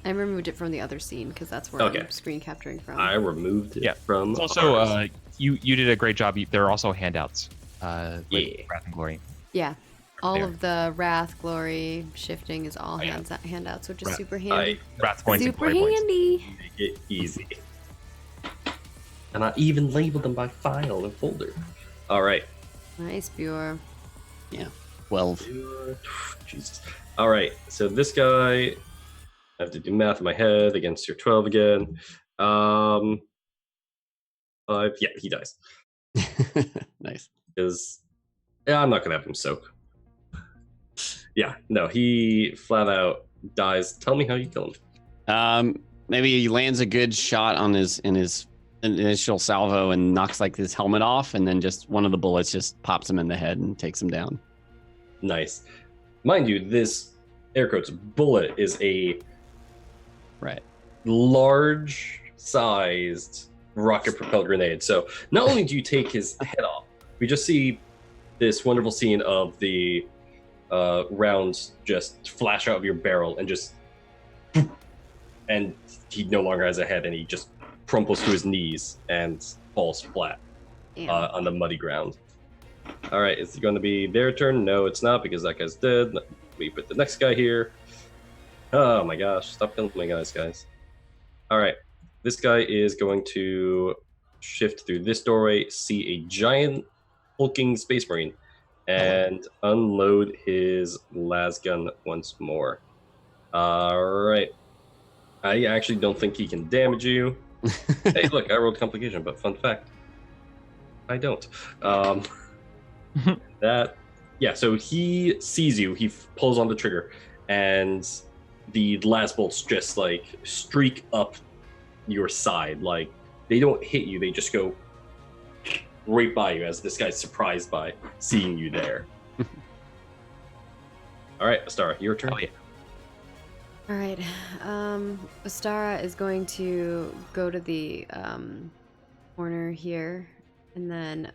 I removed it from the other scene because that's where Okay. I'm screen capturing from. I removed it Yeah. from It's also, ours. you did a great job. There are also handouts. With Yeah. Wrath and Glory. Yeah. All there. of the Wrath Glory shifting is all yeah. handouts, which is Right. super handy. Wrath points and Super Glory points. handy. Make it easy. And I even labeled them by file and folder. All right. Nice, Bjor. Yeah, 12. Jesus. All right. So this guy, I have to do math in my head against your 12 again. 5. Yeah, he dies. Nice. Because I'm not gonna have him soak. Yeah, no, he flat out dies. Tell me how you kill him. Maybe he lands a good shot on his initial salvo and knocks like his helmet off, and then just one of the bullets just pops him in the head and takes him down. Nice. Mind you, this air quotes bullet is a Right. large sized rocket propelled grenade. So not only do you take his head off, we just see this wonderful scene of the rounds just flash out of your barrel and just, and he no longer has a head and he just crumples to his knees and falls flat Damn. on the muddy ground. All right, is it going to be their turn? No, it's not, because that guy's dead. We put the next guy here. Oh my gosh, stop killing my guys. All right, this guy is going to shift through this doorway, see a giant hulking space marine, and unload his lasgun once more. All right. I actually don't think he can damage you. Hey, look, I rolled complication, but fun fact, I don't. So he sees you, he pulls on the trigger, and the last bolts just like streak up your side. Like, they don't hit you, they just go right by you as this guy's surprised by seeing you there. All right, Astara, your turn. Oh, yeah. All right. Astara is going to go to the corner here and then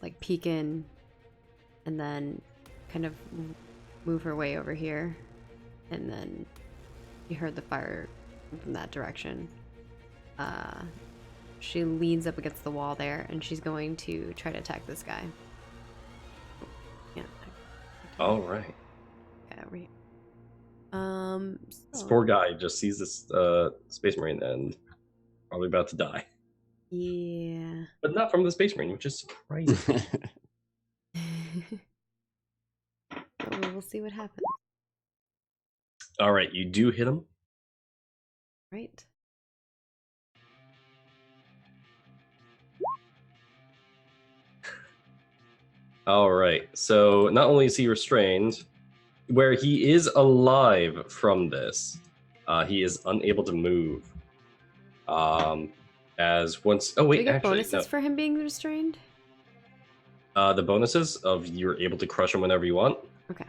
like peek in and then kind of move her way over here. And then you heard the fire from that direction. She leans up against the wall there and she's going to try to attack this guy. Yeah. All right. Yeah, over here. This So- poor guy just sees this space marine and probably about to die. Yeah. But not from the space marine, which is surprising. We'll see what happens. All right, you do hit him. Right. All right, so not only is he restrained, where he is alive from this, he is unable to move. As once, oh Do we wait, get actually, bonuses no. for him being restrained? The bonuses of you're able to crush him whenever you want. Okay.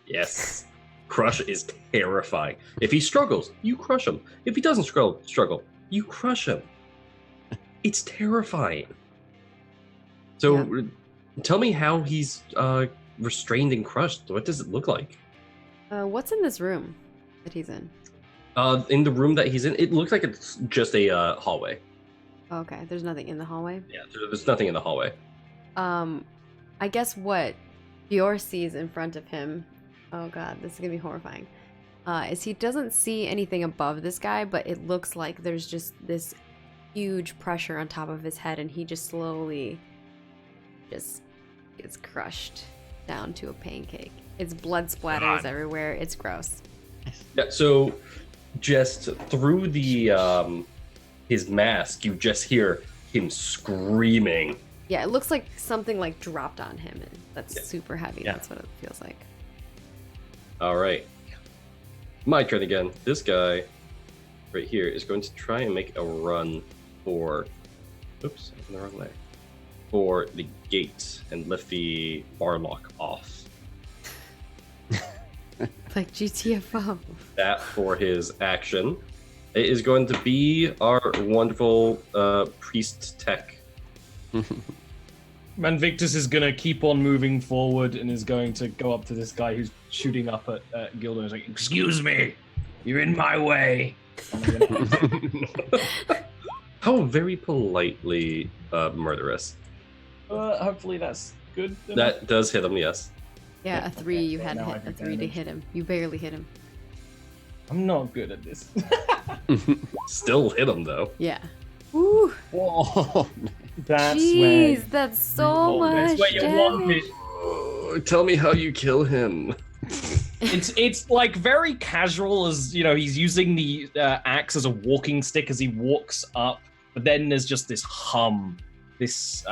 Yes, crush is terrifying. If he struggles, you crush him. If he doesn't struggle, you crush him. It's terrifying. So, tell me how he's restrained and crushed. What does it look like? What's in this room that he's in? In the room that he's in, it looks like it's just a hallway. Oh, okay, there's nothing in the hallway. Yeah, there's nothing in the hallway. I guess what Bjor sees in front of him, oh god, this is gonna be horrifying, is he doesn't see anything above this guy, but it looks like there's just this huge pressure on top of his head and he just slowly just gets crushed down to a pancake. It's blood splatters God. everywhere. It's gross. Yeah, so just through the his mask, you just hear him screaming. Yeah, it looks like something like dropped on him and that's Yeah. super heavy. Yeah. That's what it feels like. All right, my turn again. This guy right here is going to try and make a run for, oops, I went the wrong way, for the gate and lift the bar lock off. Like GTFO. That for his action. It is going to be our wonderful priest tech. Manvictus is gonna keep on moving forward and is going to go up to this guy who's shooting up at Gildo. And is like, Excuse me, you're in my way. How very politely murderous. hopefully that's good. That does hit him, yes. Yeah, a 3. You had Now I hit a can 3 to damage. hit him. You barely hit him. I'm not good at this. Still hit him, though. Yeah. Woo! Whoa. That's Jeez, where. that's so That's much where you want damage. it. Oh, tell me how you kill him. It's like very casual, as you know, he's using the axe as a walking stick as he walks up, but then there's just this hum, this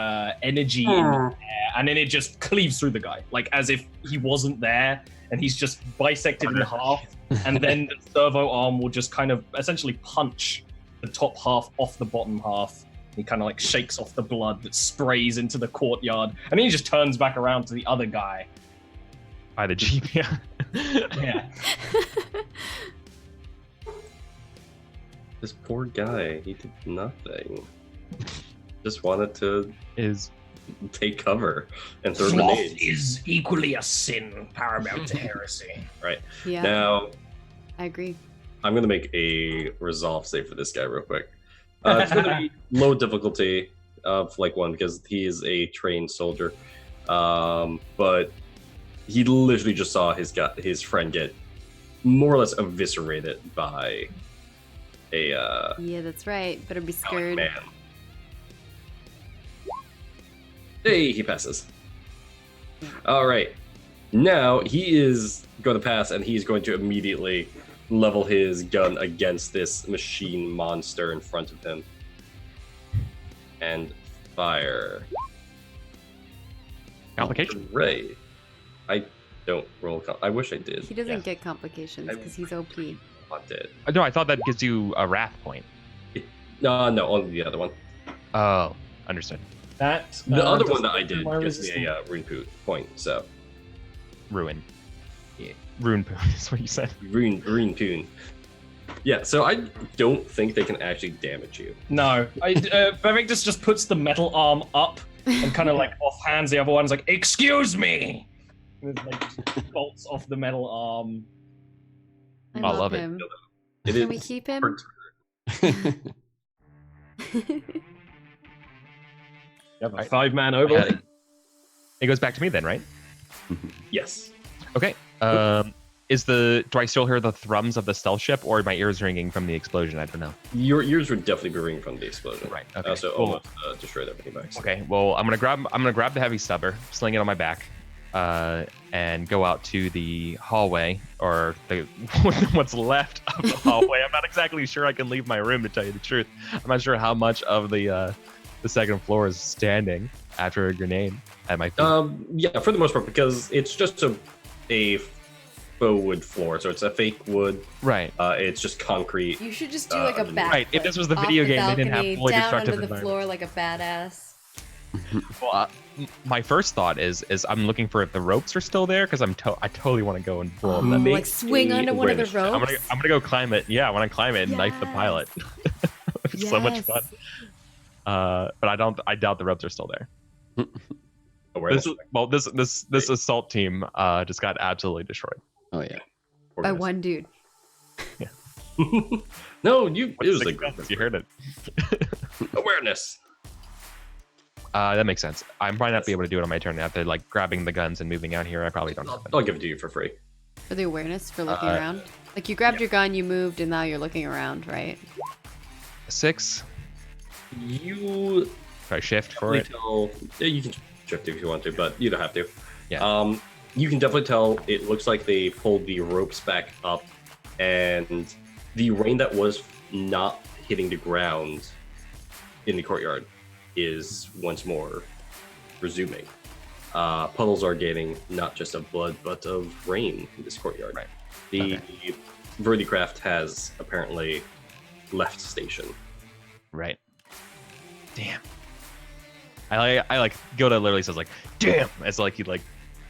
energy in the air, and then it just cleaves through the guy, like as if he wasn't there, and he's just bisected in half, and then the servo arm will just kind of essentially punch the top half off the bottom half. He kind of like shakes off the blood that sprays into the courtyard, and then he just turns back around to the other guy. By the Jeep, yeah. Yeah. This poor guy, he did nothing. Just wanted to Is take cover and throw Sloth grenades. is equally a sin paramount to heresy. Right. Yeah, Now, I agree. I'm going to make a resolve save for this guy real quick. It's going to be low difficulty of like 1 because he is a trained soldier. But he literally just saw his friend get more or less eviscerated by a Yeah, that's right. Better be Alec scared. man. Hey, he passes. All right. Now he is going to pass, and he's going to immediately level his gun against this machine monster in front of him. And fire. complication. Great. I don't roll. I wish I did. He doesn't Yeah. get complications because he's OP. Not dead. No, I thought that gives you a wrath point. No, only the other one. Oh, understood. That The other does one that I did my gives me resistance. a rune point. So Ruin. Yeah. Ruin poon is what you said. rune poon. Yeah. So I don't think they can actually damage you. No, Bevictus just puts the metal arm up and kind of like offhands the other one. It's like, excuse me, and it like bolts off the metal arm. I I love it. him. It Can we is keep him? You have a Right. 5-man overlay. It goes back to me then, right? Yes. Okay. Do I still hear the thrums of the stealth ship, or are my ears ringing from the explosion? I don't know. Your ears would definitely be ringing from the explosion. Right. Okay. So Cool. almost destroyed everything by accident. Okay. Well, I'm gonna grab the heavy stubber, sling it on my back, and go out to the hallway, or the what's left of the hallway. I'm not exactly sure I can leave my room, to tell you the truth. I'm not sure how much of the second floor is standing after a grenade at my feet. Yeah, for the most part, because it's just a faux wood floor, so it's a fake wood. Right. It's just concrete. You should just do like a back. Right, if this was the video game, they didn't have fully down destructive under the environment. floor like a badass. Well, my first thought is I'm looking for if the ropes are still there, because I totally want to go and blow them. Make Like swing a onto one of the awareness check. ropes. I'm gonna go climb it. Yeah, I want to climb it and knife the Yes. pilot. It's so much Yes. fun. But I doubt the ropes are still there. Awareness This assault team just got absolutely destroyed. Oh yeah. By one dude. No, it was like You heard it. awareness. That makes sense. I'm probably not be able to do it on my turn after like grabbing the guns and moving out here. I probably don't have it. I'll give it to you for free. For the awareness for looking around. Like you grabbed your gun, you moved, and now you're looking around, right? 6. You Should I shift for it? you can shift if you want to, but you don't have to. Yeah. You can definitely tell it looks like they pulled the ropes back up, and the rain that was not hitting the ground in the courtyard is once more resuming. Puddles are getting not just of blood, but of rain in this courtyard. Right. The Verticraft has apparently left station. Right. Damn. I like Gilda literally says like, damn, as like he like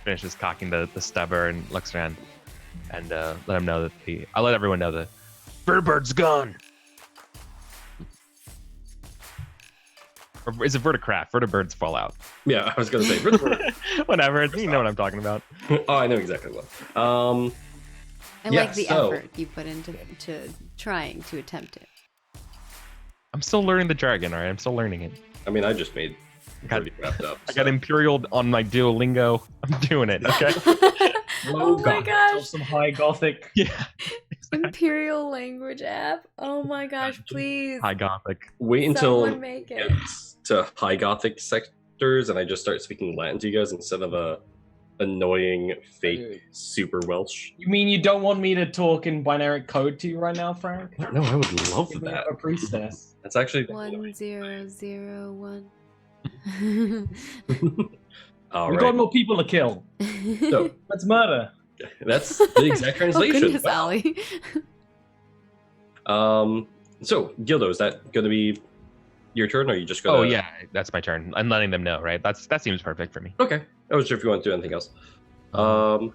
finishes cocking the stubber and looks around. and let them know that I'll let everyone know that Verbird's gone. or is it verticraft? Vertibirds fall out. Yeah, I was gonna say. Whatever. You know what I'm talking about. Oh, I know exactly what. I Yeah, like the so- effort you put into trying to attempt it. I'm still learning the jargon. All right, I'm still learning it. I mean, I just made Got- 30 wrapped up. I got Imperial on my Duolingo. I'm doing it. Okay. Oh my gosh. Some high Gothic. Yeah. Imperial language app. Oh my gosh, please. High Gothic. Wait until Someone make it. gets to High Gothic sectors and I just start speaking Latin to you guys instead of a annoying fake super Welsh. You mean you don't want me to talk in binary code to you right now, Frank? No, I would love Give me that. a priestess. That's actually 1001. all We've got right. more people to kill. So Let's murder. that's the exact Oh translation. goodness, Wow. Allie. So Gildo, is that going to be your turn, or are you just going? Oh yeah, that's my turn. I'm letting them know, right? That seems perfect for me. Okay. I wasn't sure if you want to do anything else. Probably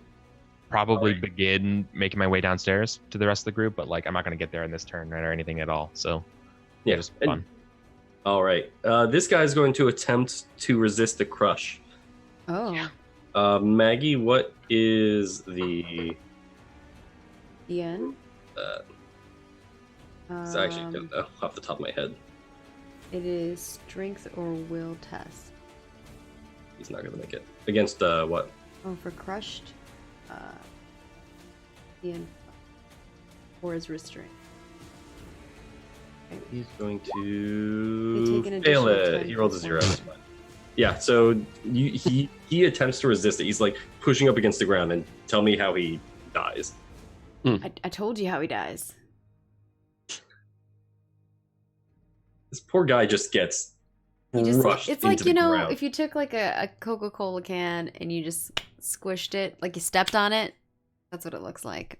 Alright. begin making my way downstairs to the rest of the group, but like I'm not gonna get there in this turn, right, or anything at all. So Yeah. just and- fun. all right. This guy's going to attempt to resist the crush. Oh, Maggie, what is the? Ian. It's actually don't know off the top of my head. It is strength or will test. He's not going to make it against what? Oh, for crushed. Ian. Or is restraint. He's going They to take an fail additional it. 10 He rolled a 0. points. That's fine. Yeah. So he attempts to resist it. He's like pushing up against the ground, and tell me how he dies. I told you how he dies. This poor guy just gets You just, crushed it's like, into you the know, ground. if you took like a Coca-Cola can and you just squished it, like you stepped on it, that's what it looks like.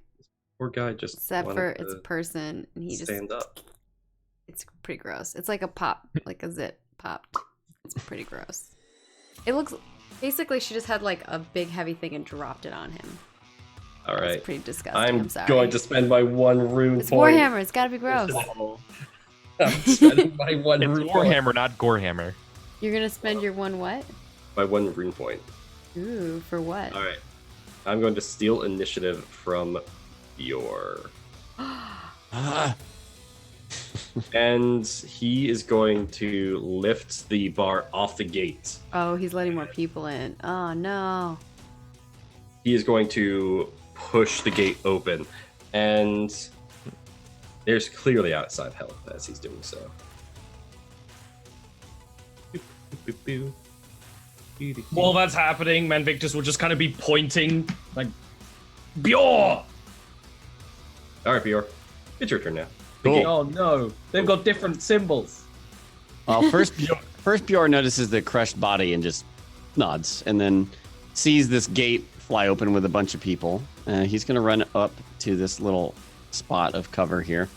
Poor guy just Except wanted for it's a to person and he just stand up. It's pretty gross. It's like a pop, like a zit popped. It's pretty gross. It looks basically she just had like a big heavy thing and dropped it on him. All It's right. pretty disgusting. I'm I'm sorry. going to spend my 1 rune It's point. Warhammer. It's got to be gross. I'm spending my 1 It's rune point. Warhammer, not Gorehammer. You're gonna spend your one what? My 1 rune point. Ooh, for what? All right. I'm going to steal initiative from Bjor. And he is going to lift the bar off the gate. Oh, he's letting more people in. Oh no. He is going to push the gate open. And there's clearly outside help as he's doing so. While that's happening, Manvictus will just kind of be pointing, like, Bjor! All right, Bjor. It's your turn now. Cool. Oh no, they've got different symbols. Well, first Bjorn notices the crushed body and just nods, and then sees this gate fly open with a bunch of people. He's going to run up to this little spot of cover here,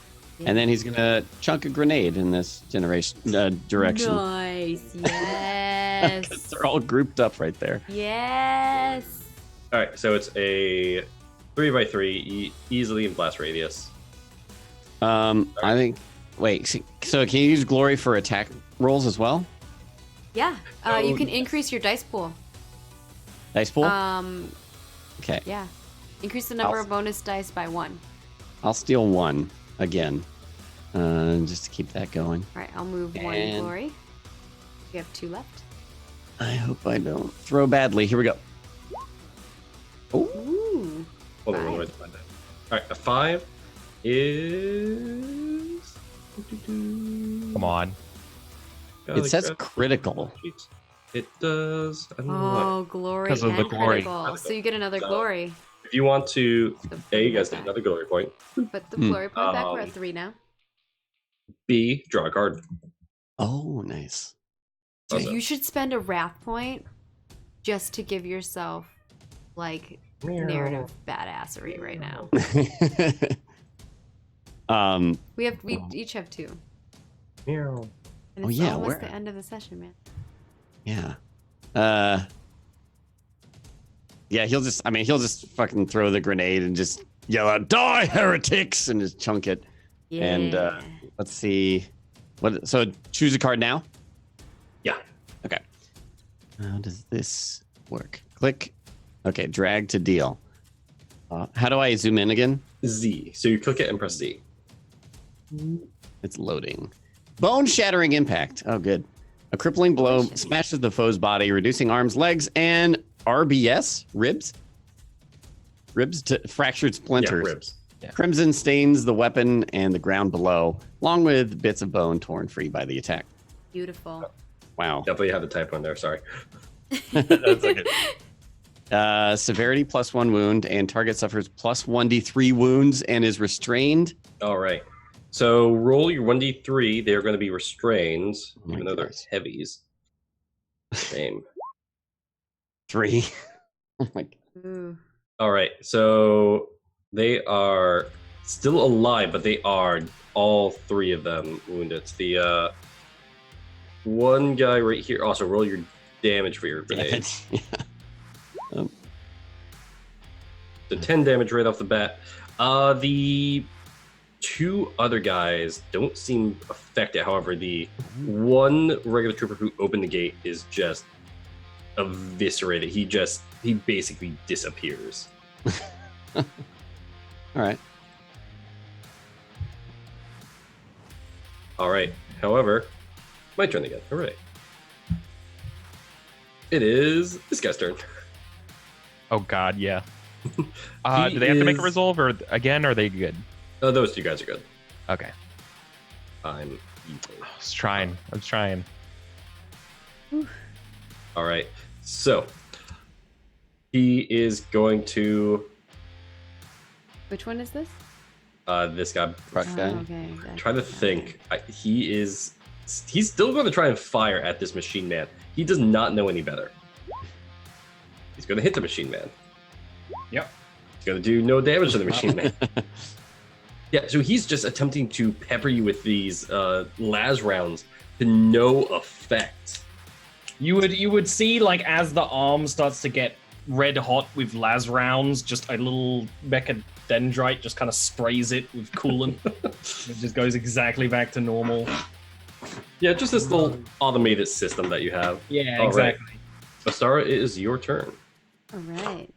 and then he's going to chunk a grenade in this direction. Nice. Yes. They're all grouped up right there. Yes. All right, so it's a 3x3, easily in blast radius. I think. Wait, so can you use glory for attack rolls as well? Yeah. You can increase your dice pool. Dice pool. Okay, Yeah. Increase the number I'll- of bonus dice by 1. I'll steal 1 again, just to keep that going. All right, I'll move 1 And- glory. You have 2 left. I hope I don't throw badly. Here we go. Oh, Ooh. Hold on, let me find that. All right, a 5 is. Come on. it says critical. It does. I don't know why. Oh, glory 'Cause of and the glory. critical. So you get another glory. If you want to, So A, you put guys that get back. another glory point. Put the glory point back. We're at Um, 3 now. B, draw a card. Oh, nice. So Also- you should spend a wrath point just to give yourself like narrative badassery right now. We each have 2. Meow. And Oh, it's yeah, almost where- the end of the session, man. Yeah. Yeah, he'll just fucking throw the grenade and just yell out, "Die, heretics!" and just chunk it. Yeah. And let's see. So choose a card now? Yeah. Okay. How does this work? Click. Okay, drag to deal. How do I zoom in again? Z. So you click it and press Z. It's loading. Bone-shattering impact. Oh, good. A crippling blow smashes the foe's body, reducing arms, legs, and RBS? Ribs? Ribs to fractured splinters. Yeah, ribs. Yeah. Crimson stains the weapon and the ground below, along with bits of bone torn free by the attack. Beautiful. Wow. Definitely have a typo in there. Sorry. That's okay. Severity +1 wound, and target suffers +1d3 wounds and is restrained. All right. So roll your 1d3. They're going to be restrained, my even though they're gosh. heavies. Same. 3. Oh my. Ooh. All right. So they are still alive, but they are all 3 of them wounded. It's the one guy right here. Also, roll your damage for your grenade. Yeah. So 10 damage right off the bat. The 2 other guys don't seem affected. However, the one regular trooper who opened the gate is just eviscerated. He basically disappears. All right. All right. However, my turn again. Hooray. It is this guy's turn. Oh God, yeah. He Do they have to make a is- resolve or again? Or are they good? Oh, those 2 guys are good. Okay. I'm evil. I was trying. All right. So he is going to Which one is this? this guy. Truck guy. Okay. Trying to think. He's still going to try and fire at this machine man. He does not know any better. He's going to hit the machine man. Yep. He's going to do no damage to the machine man. Yeah, so he's just attempting to pepper you with these las rounds to no effect. You would see, like, as the arm starts to get red hot with las rounds, just a little mecha dendrite just kind of sprays it with coolant. It just goes exactly back to normal. Yeah, just this little automated system that you have. Yeah, All right. exactly. Astara, it is your turn. All right.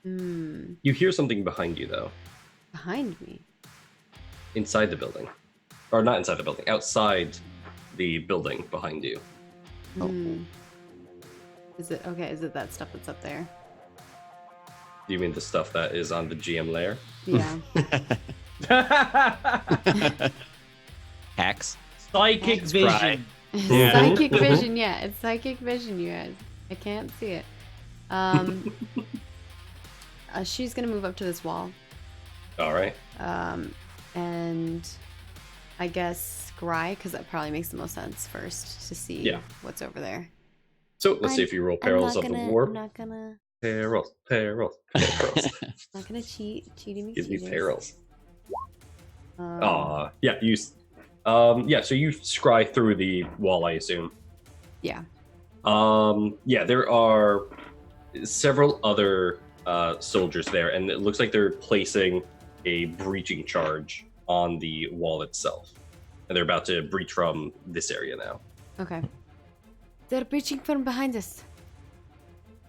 You hear something behind you, though. Behind me. Inside the building. Or not inside the building, outside the building behind you. Is it okay? Is it that stuff that's up there? Do you mean the stuff that is on the GM layer? Yeah. Hacks. Psychic That's vision. Yeah. Psychic vision. Yeah, it's psychic vision, you guys. I can't see it. She's gonna move up to this wall. All right. And I guess scry, because that probably makes the most sense first to see what's over there. So let's see if you roll Perils of the Warp. I'm not gonna Perils. cheat. Cheating me. Give me cheaters. Perils. Yeah, you. So you scry through the wall, I assume. Yeah. Yeah, there are several other soldiers there, and it looks like they're placing a breaching charge on the wall itself, and they're about to breach from this area now. Okay. They're breaching from behind us.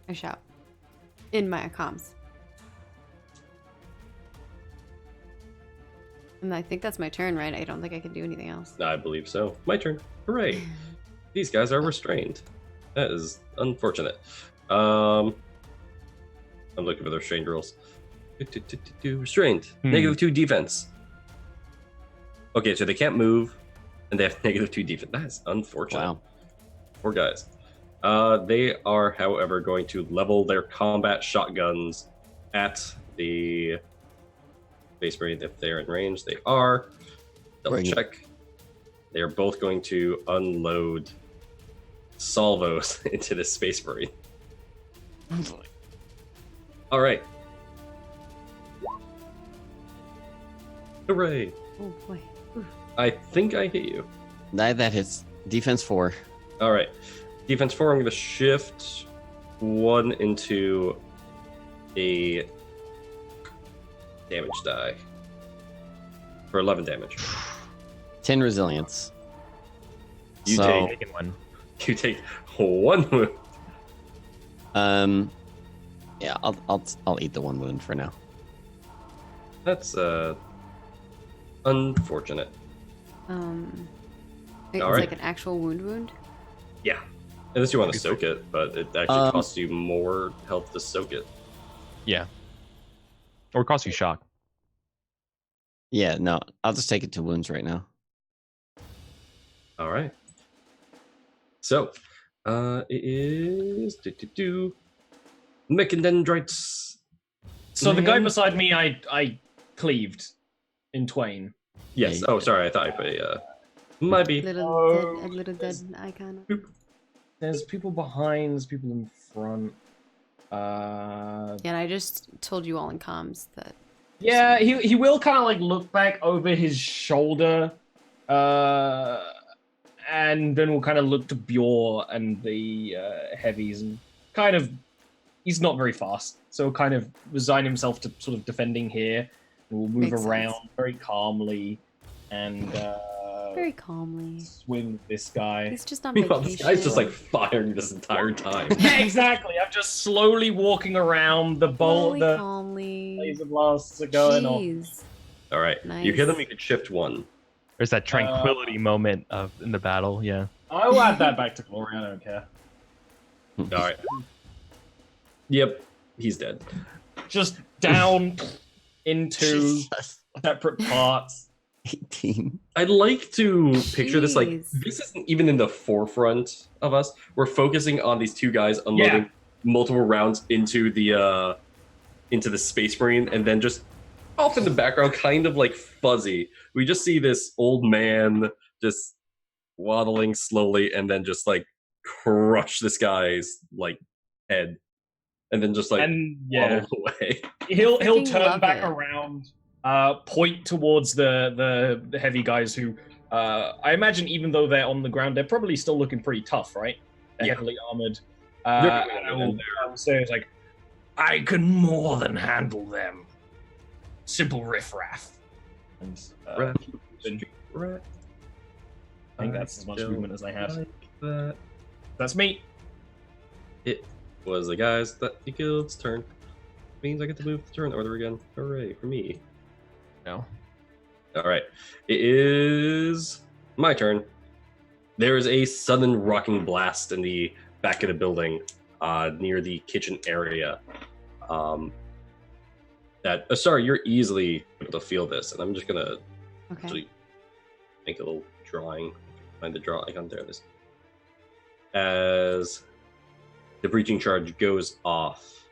I shout in my comms. And I think that's my turn, right? I don't think I can do anything else. I believe so. My turn. Hooray! These guys are restrained. That is unfortunate. I'm looking for the restrained rules. Restrained. -2 defense. Okay, so they can't move, and they have -2 defense. That is unfortunate. Wow. Poor guys. They are, however, going to level their combat shotguns at the Space Marine if they're in range. They are. Double Bring it. check. They are both going to unload salvos into the Space Marine. All right. Hooray! Oh boy. Ooh. I think I hit you. That hits. Defense 4. All right. Defense 4, I'm going to shift 1 into a damage die for 11 damage. 10 resilience. You So- take Taking one. you take 1 wound. Yeah, I'll eat the 1 wound for now. That's unfortunate. It's All right. like an actual wound. Yeah. Unless you want to soak it, but it actually costs you more health to soak it. Yeah. Or it costs you shock. Yeah, no, I'll just take it to wounds right now. All right. So, it is Mechadendrites. So the guy Man. beside me, I cleaved in twain. Yes. Yeah, Oh, sorry. I thought I put a might be. A little dead icon. There's people behind, there's people in front. Yeah, and I just told you all in comms that. Yeah, he will kind of like look back over his shoulder, and then we'll kind of look to Bjor and the heavies, and kind of he's not very fast, so he'll kind of resign himself to sort of defending here. And we'll move Makes sense. around very calmly and Very calmly. swing with this guy. He's just on Meanwhile, vacation. this guy's just like firing this entire time. Yeah, exactly. I'm just slowly walking around the bowl. Slowly, The calmly. laser blasts are going off. Jeez. All right. You Nice. hear them. You can shift 1. There's that tranquility moment of in the battle. Yeah. I'll add that back to glory. I don't care. All right. Yep. He's dead. Just down into Jesus. separate parts. 18. I'd like to picture this like Jeez. this isn't even in the forefront of us. We're focusing on these 2 guys unloading multiple rounds into the Space Marine, and then just off in the background, kind of like fuzzy, we just see this old man just waddling slowly, and then just like crush this guy's like head, and then just like And yeah, waddle away. he'll freaking turn love back it. around, point towards the heavy guys who, I imagine, even though they're on the ground, they're probably still looking pretty tough, right? They're Yeah. heavily armored. They're And I will say it's like, I can more than handle them. Simple riffraff. and, Rat, then- rat. I think that's as much movement as I have. Like that. That's me. It was the guys that you killed's turn. Means I get to move the turn order again. Hooray for me. No. All right. It is my turn. There is a sudden rocking blast in the back of the building near the kitchen area. Sorry, you're easily able to feel this, and I'm just going to Okay. actually make a little drawing. Find the draw icon there. This as the breaching charge goes off.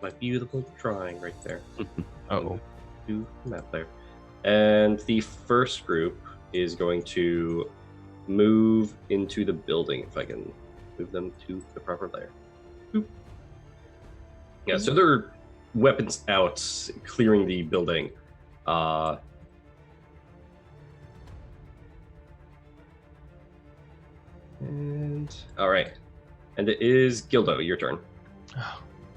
My beautiful drawing right there. Oh. Do map there. And the first group is going to move into the building, if I can move them to the proper layer. Boop. Yeah, so they're weapons out, clearing the building. And all right, and it is Gildo. Your turn.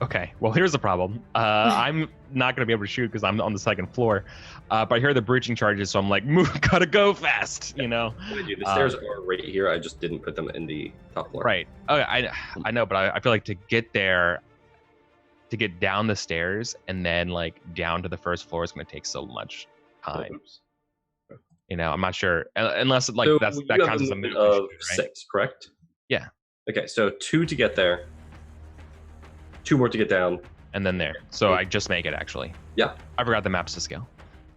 Okay. Well, here's the problem. I'm not gonna be able to shoot because I'm on the second floor. But I hear the breaching charges, so I'm like, move, gotta go fast. You know. The stairs are right here. I just didn't put them in the top floor. Right. Okay. I know, but I feel like to get there, to get down the stairs and then like down to the first floor is gonna take so much time. Oops. You know, I'm not sure unless like So that you counts have as a movement move. of Right? 6, correct? Yeah. Okay, so 2 to get there, 2 more to get down. And then there. So I just make it actually. Yeah. I forgot the maps to scale.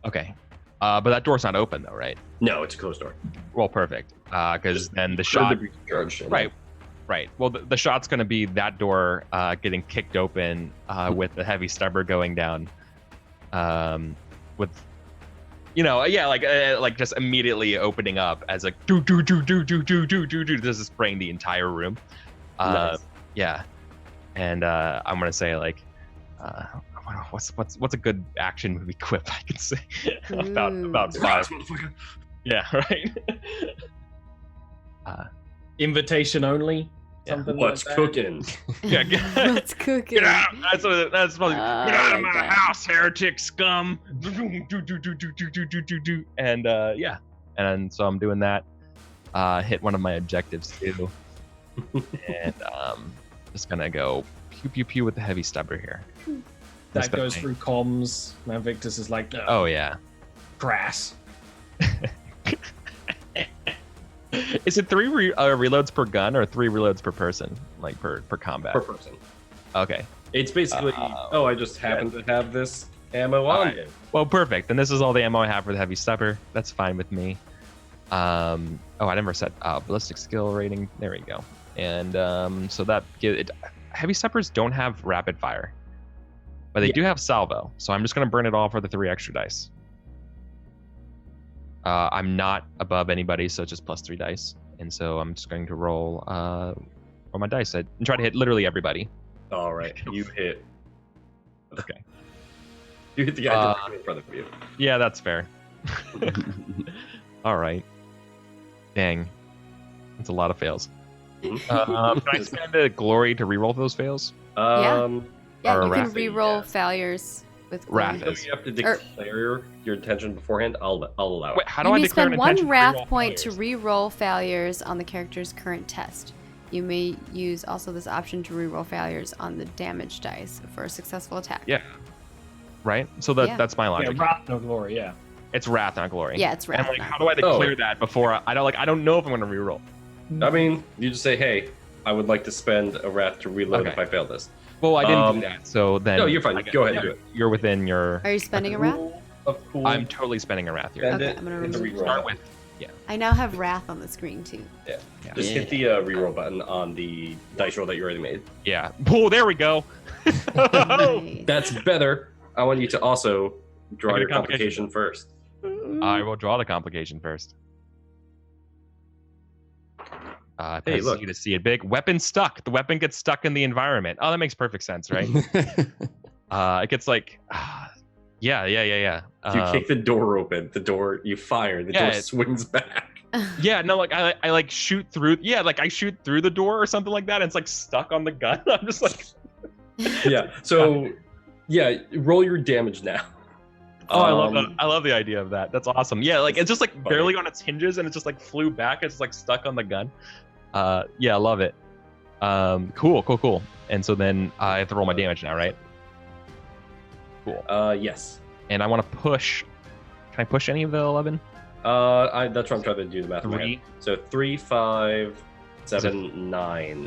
Okay. But that door's not open though, right? No, it's a closed door. Well, perfect. Because then the Put shot. the breach charge in. Right. Right. Well, the shot's going to be that door getting kicked open with the heavy stubber going down. With, you know, yeah, like just immediately opening up as like do. This is spraying the entire room. Nice. Yeah. And I'm gonna say like, what's a good action movie quip I can say about five? Yeah. Right. Invitation only. Yeah. Something What's like that. cooking? Yeah, What's cooking? get out! That's probably, get out of like my that. house, heretic scum! And yeah, and so I'm doing that. Hit one of my objectives too, and just gonna go pew pew pew with the heavy stubber here. That goes through comms. Now Victus is like, Oh yeah. crass. Is it 3 reloads per gun or 3 reloads per person, like per combat? Per person. Okay. It's basically, I just happen to have this ammo on Alright. it. Well, perfect. Then this is all the ammo I have for the heavy stubber. That's fine with me. I never set ballistic skill rating. There we go. And so that heavy stubbers don't have rapid fire, but they do have salvo. So I'm just gonna burn it all for the 3 extra dice. I'm not above anybody, so it's just +3 dice. And so I'm just going to roll my dice and try to hit literally everybody. All right, you hit. Okay. You hit the guy directly in front of you. Yeah, that's fair. All right. Dang. That's a lot of fails. Can I spend a glory to reroll those fails? Yeah, Or you can Wrath. re-roll Yeah. failures with Wrath glory. is- You have to declare your intention beforehand. I'll allow Wait, it. how do You I may declare spend an one intention to wrath reroll point to failures? re-roll failures on the character's current test. You may use also this option to re-roll failures on the damage dice for a successful attack. Yeah. Right? So Yeah. that's my Yeah, logic. Wrath, no glory, yeah. It's wrath, not glory. Yeah, it's And wrath. like, not how do I declare Oh. that before I don't know if I'm gonna reroll. I mean, you just say, "Hey, I would like to spend a wrath to reload Okay. if I fail this." Well, I didn't Um, do that, so then No, you're fine. I guess Go ahead and do it. You're within your. Are you spending a wrath? Rule of cool. I'm totally spending a wrath here. Spend Okay, it, I'm gonna hit the remove reroll Start button. with. I now have wrath on the screen too. Yeah. Yeah. Just hit the reroll button on the dice roll that you already made. Yeah. Oh, there we go. Nice. That's better. I want you to also draw Okay, your complication. complication first. I will draw the complication first. Hey, Press look. you to see it big. Weapon stuck. The weapon gets stuck in the environment. Oh, that makes perfect sense, right? It gets like, yeah. If you kick the door open, you fire, the Yeah, door swings back. Yeah, no, like I like shoot through. Yeah, like I shoot through the door or something like that. And it's like stuck on the gun. I'm just like, Yeah. So, yeah, roll your damage now. oh, I love that. I love the idea of that. That's awesome. Yeah, like it's just like funny. barely on its hinges and it just like flew back. It's just like stuck on the gun. Yeah, I love it. Cool. And so then I have to roll my damage now, right? Cool. Yes. And I want to push. Can I push any of the 11? That's what I'm trying to do the math. in my 3. head. So 3, 5, 7, 9.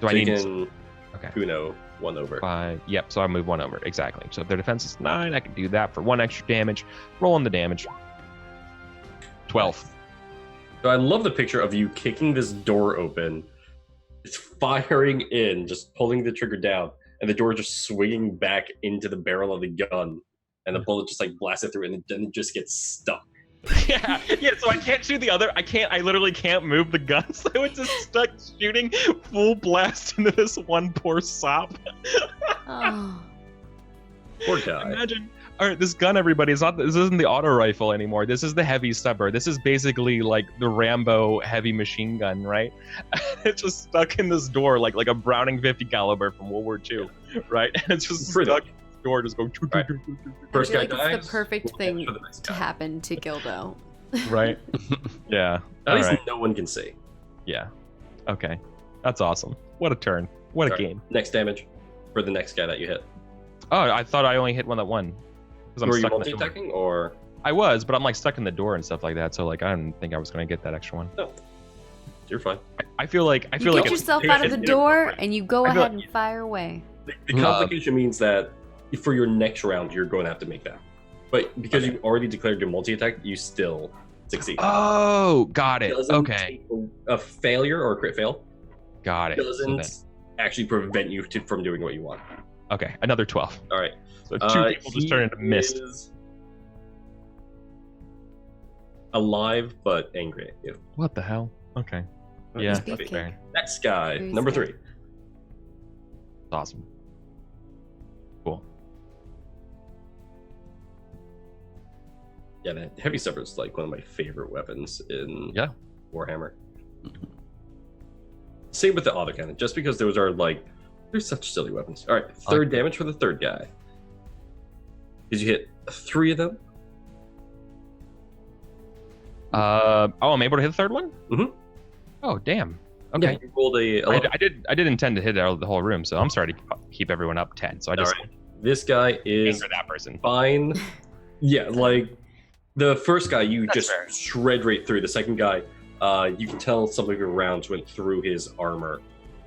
Do I So you need can Okay. Uno 1 over. 5? Yep. So I move 1 over exactly. So if their defense is 9, I can do that for 1 extra damage. Rolling the damage. 12. So I love the picture of you kicking this door open. It's firing in, just pulling the trigger down, and the door just swinging back into the barrel of the gun, and the bullet just like blasted through, and then it just gets stuck. Yeah. So I can't shoot the other. I literally can't move the gun. So it's just stuck shooting full blast into this one poor sop. Oh. Poor guy. Imagine. All right, this gun, everybody, this isn't the auto rifle anymore. This is the heavy stubber. This is basically like the Rambo heavy machine gun, right? It's just stuck in this door like a Browning 50 caliber from World War II, right? And it's just Pretty stuck much. in the door, just going. Right. First I guy feel like dies. it's the perfect we'll thing damage for the next to guy. happen to Gildo. Right? Yeah. At All least right. no one can see. Yeah. Okay. That's awesome. What a turn. What a Sorry. game. Next damage for the next guy that you hit. Oh, I thought I only hit one that won. Because I'm Were you stuck in the door. multi-attacking or? I was, but I'm like stuck in the door and stuff like that. So like I didn't think I was gonna get that extra one. No, you're fine. I feel like You get yourself out of the door and you go I feel ahead like- and fire away. The complication means that for your next round, you're going to have to make that. But because you already declared your multi-attack, you still succeed. Oh, got it. Doesn't Okay, take a failure or a crit fail got it. So doesn't then- actually prevent you from doing what you want. okay, another 12. All right. So two people just he turn into mist. is alive but angry at you. What the hell? Okay. But Yeah, He's that's beefcake. fair. Next guy, Who's number that? 3. Awesome. Cool. Yeah, the heavy stubber is like one of my favorite weapons in Yeah. Warhammer. Same with the autocannon, just because those are like, they're such silly weapons. All right, third damage for the third guy. Did you hit 3 of them? I'm able to hit the third one? Mhm. Oh, damn. Okay. Yeah, you rolled a 11. I did intend to hit the whole room, so I'm sorry to keep everyone up 10. So I just All right. This guy is anger that person. fine. Yeah, like the first guy you That's just fair. shred right through. The second guy, you can tell some of your rounds went through his armor.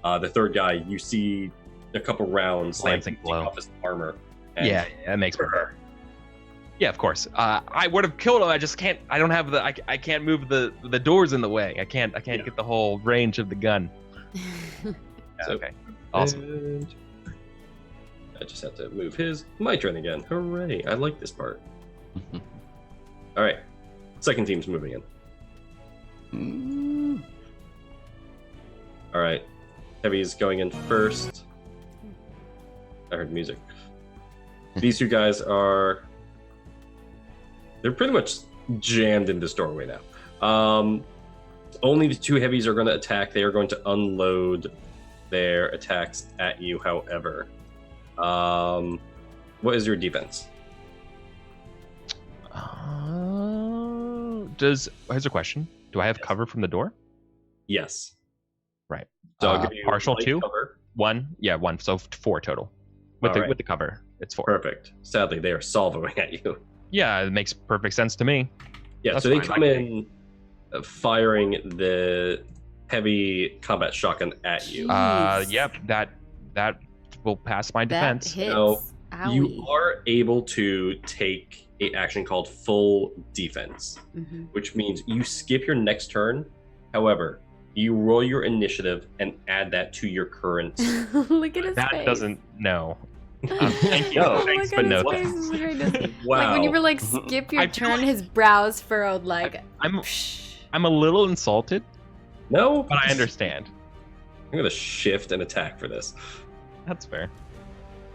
The third guy, you see a couple rounds Glancing take blow. off his armor. And Yeah, that makes me hurt. Yeah, of course. I would have killed him. I just can't. I don't have the. I can't move the doors in the way. I can't get the whole range of the gun. Yeah, So- okay. Awesome. And I just have to move his. My turn again. Hooray! I like this part. All right, second team's moving in. All right, Heavy's going in first. I heard music. These two guys are. They're pretty much jammed in this doorway now. Only the 2 heavies are going to attack. They are going to unload their attacks at you, however. What is your defense? Here's a question. Do I have cover from the door? Yes. Right. So I'll give you partial light 2? cover. 1? Yeah, 1. So 4 total. With All right. the cover, it's 4. Perfect. Sadly, they are salvoing at you. Yeah, it makes perfect sense to me. Yeah, That's so they fine, come I in firing the heavy combat shotgun at you. Jeez. Yep, that will pass my That defense. hits. No, Owie. You are able to take an action called full defense, Mhm. which means you skip your next turn. However, you roll your initiative and add that to your current. Look at his That face. doesn't no. Thank you, No. thanks, Look but at no his thanks. face. This is ridiculous. Wow. Like when you were like, skip your I feel turn, like- his brows furrowed like. I'm a little insulted, No, but I understand. I'm gonna shift and attack for this. That's fair.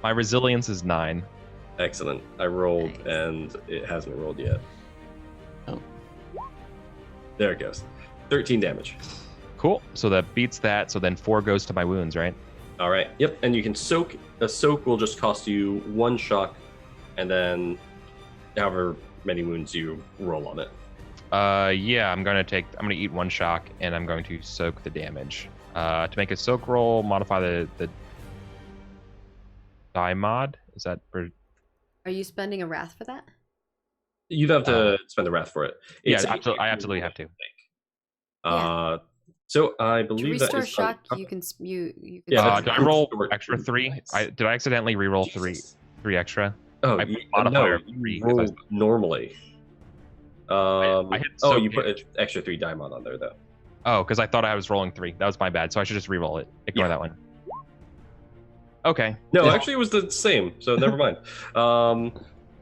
My resilience is 9. Excellent. I rolled Nice. and it hasn't rolled yet. Oh. There it goes. 13 damage. Cool. So that beats that. So then 4 goes to my wounds, right? All right. Yep. And you can soak. A soak will just cost you 1 shock, and then however many wounds you roll on it. Yeah, I'm gonna eat 1 shock, and I'm going to soak the damage. To make a soak roll, modify the die mod. Is that for? Are you spending a wrath for that? You'd have to spend the wrath for it. Yeah, It's I absolutely have to. So I To believe that restore is shock, on- you can you can. Yeah, that's Did I roll restore extra 3? nice. Did I accidentally re-roll Jesus. 3 extra? Oh, I you, put modifier no, you 3 'cause I- rolled normally. I hit Oh, soak you put an damage. extra 3 diamond on there though. Oh, because I thought I was rolling 3. That was my bad. So I should just re-roll it. Ignore Yeah. that one. Okay. No, Yeah. actually, it was the same. So never mind.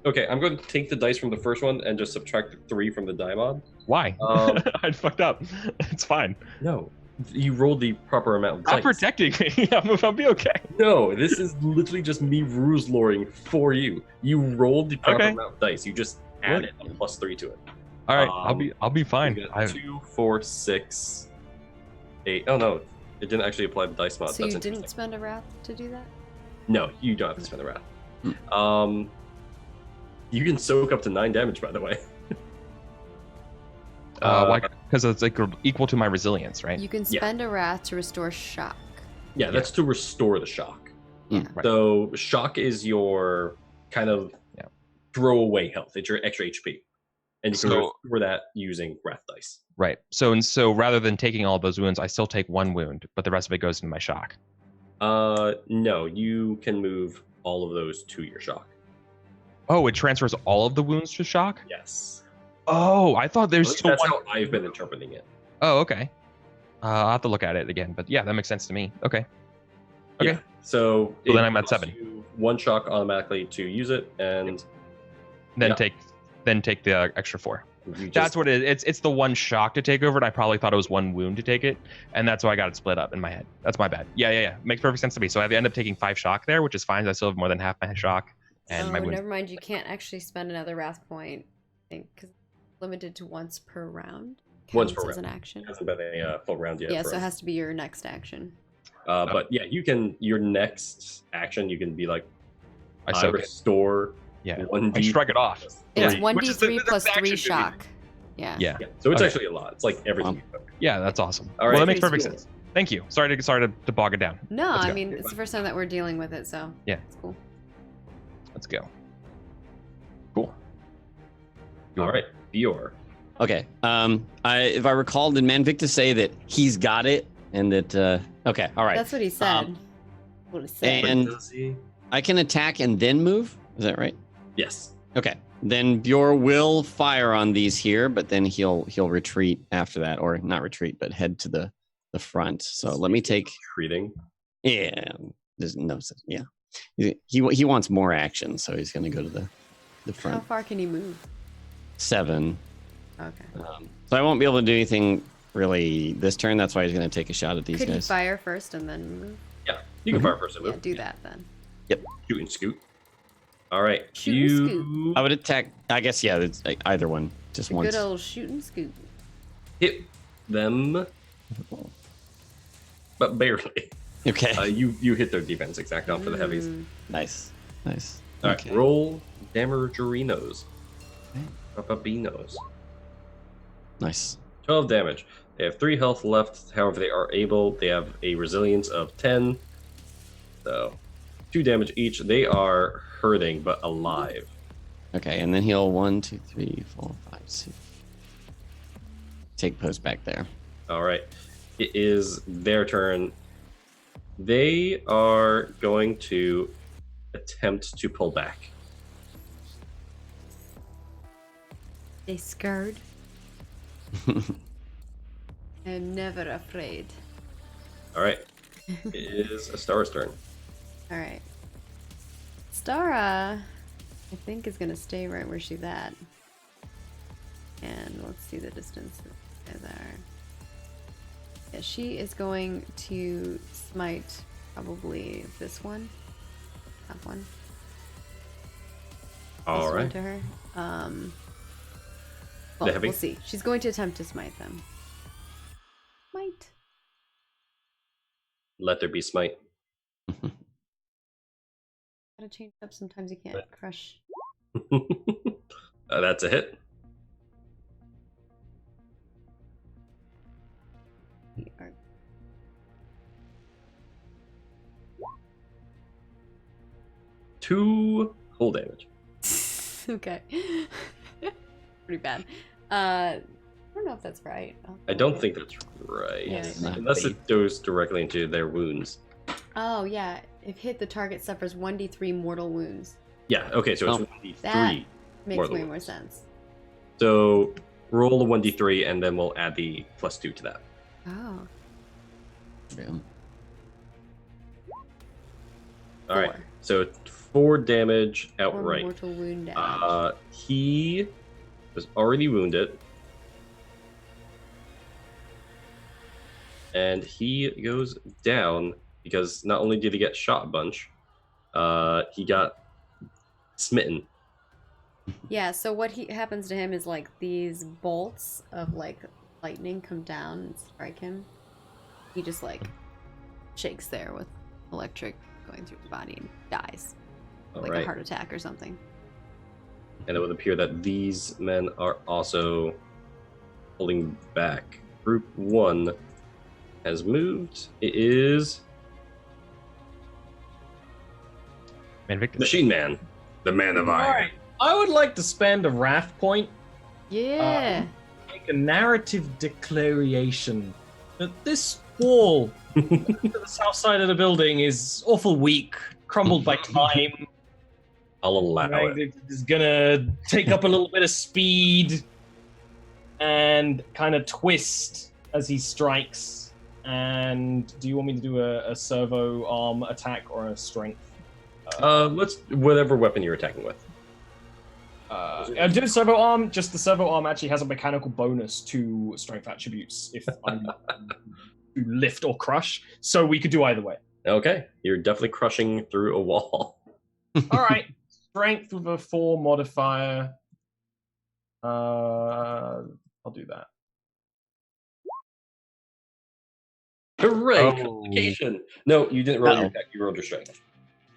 Okay, I'm going to take the dice from the first one and just subtract the 3 from the diamond. Why? Um, I fucked up. It's fine. No, you rolled the proper amount of I'm dice. protecting me. I'll be okay. No, this is literally just me rules loring for you. You rolled the proper Okay. amount of dice. You just added a +3 to it. All right, Um, I'll be fine. You got 2, 4, 6, 8. Oh no, it didn't actually apply the dice mod. So That's you didn't interesting. spend a wrath to do that? No, you don't have to spend the wrath. You can soak up to 9 damage, by the way. Why? Because it's like equal to my resilience, right? You can Yeah. spend a wrath to restore shock. Yeah, that's to restore the shock. Yeah. Right. So shock is your kind of Yeah. throwaway health. It's your extra HP, and you can So- restore that using wrath dice. Right. So rather than taking all those wounds, I still take 1 wound, but the rest of it goes into my shock. No, you can move all of those to your shock. Oh, it transfers all of the wounds to shock. Yes, Oh, I thought At there's least still that's one. how I've been interpreting it. Oh, okay. I'll have to look at it again, but yeah, that makes sense to me. Okay. Okay. Yeah. So So then it I'm at costs 7. you 1 shock automatically to use it, and Then Yeah. take the extra 4. you just, That's what it is. It's the 1 shock to take over, and I probably thought it was 1 wound to take it, and that's why I got it split up in my head. That's my bad. Yeah. Makes perfect sense to me. So I end up taking 5 shock there, which is fine. I still have more than half my shock, and oh, my wounds. never mind. You can't actually spend another wrath point. I think because limited to once per round. Once counts per as an round. action. It hasn't been a full round yet. Yeah, for so it us. has to be your next action. But yeah, you can. Your next action, you can be like, I I soak it. restore Yeah. 1d. I shrug it off. It's Yeah. Which is the 1d3 plus action 3 duty. shock. Yeah. Yeah. Yeah, so it's Okay. actually a lot. It's like everything. Yeah, that's awesome. All Well, right. that makes Pretty perfect sweet. sense. Thank you. Sorry to bog it down. No, Let's I go. mean, it's the first time that we're dealing with it, so Yeah. it's cool. Let's go. Cool. All right, Bior. Okay. If I recall, did Manvictus say that he's got it and that? Okay. All right. That's what he said. What he said. And Does he? I can attack and then move. Is that right? Yes. Okay. Then Bjor will fire on these here, but then he'll retreat after that, or not retreat, but head to the front. So let me take. Treating. Yeah. There's no. Yeah. He wants more action, so he's going to go to the How front. far can you move? 7. Okay. So I won't be able to do anything really this turn. That's why he's going to take a shot at these Could he guys. fire first and then move? Yeah, you can fire first and Yeah, move. do that then. Shoot and scoot. All right, Shoot and scoot. I would attack. I guess yeah. It's either one, just once. Good old shoot and scoot. hit them, but barely. Okay. You hit their defense exact off for the heavies. Nice. Nice. All right, Okay. roll Damagerinos. Papabinos. Nice. 12 damage. They have 3 health left. However, they have a resilience of 10. So, 2 damage each. They are hurting but alive. Okay, and then he'll 1, 2, 3, 4, 5, 6. Take post back there. All right. It is their turn. They are going to attempt to pull back. They scared. I'm never afraid. All right. It is Astara's turn. All right. Stara, I think, is going to stay right where she's at. And let's see the distance that these guys are. Yeah, she is going to smite probably this one. Top one. All This one right. to her. The Well, heavy? we'll see. She's going to attempt to smite them. Smite. Let there be smite. Gotta change up. Sometimes you can't crush. That's a hit. the art. 2 cold damage. Okay. Pretty bad. I don't know if that's right. I don't think that's right. Yeah. Unless it goes directly into their wounds. Oh, yeah. If hit, the target suffers 1d3 mortal wounds. Yeah, okay, so it's Oh. 1d3. That makes mortal way more wounds. sense. So roll a 1d3 and then we'll add the +2 to that. Oh. Yeah. All right. 4. So 4 damage 4 outright. mortal wound damage. He was already wounded. And he goes down because not only did he get shot a bunch, he got smitten. Yeah, so what happens to him is like these bolts of like lightning come down and strike him. He just like shakes there with electric going through his body and dies. All Like right. a heart attack or something. And it would appear that these men are also pulling back. Group 1 has moved. It is Manvictus. Machine Man, the Man of Iron. Alright, I would like to spend a wrath point, Yeah. make a narrative declaration that this wall to the south side of the building is awful weak, crumbled by time. I'll allow Right, it. it's gonna take up a little bit of speed and kind of twist as he strikes. And do you want me to do a servo arm attack or a strength? Let's whatever weapon you're attacking with. I'm doing servo arm. Just the servo arm actually has a mechanical bonus to strength attributes if I'm to lift or crush. So we could do either way. Okay, you're definitely crushing through a wall. All right, strength with a 4 modifier. I'll do that. Hooray! Oh. Complication. No, you didn't roll your Uh-oh. attack. You rolled your strength.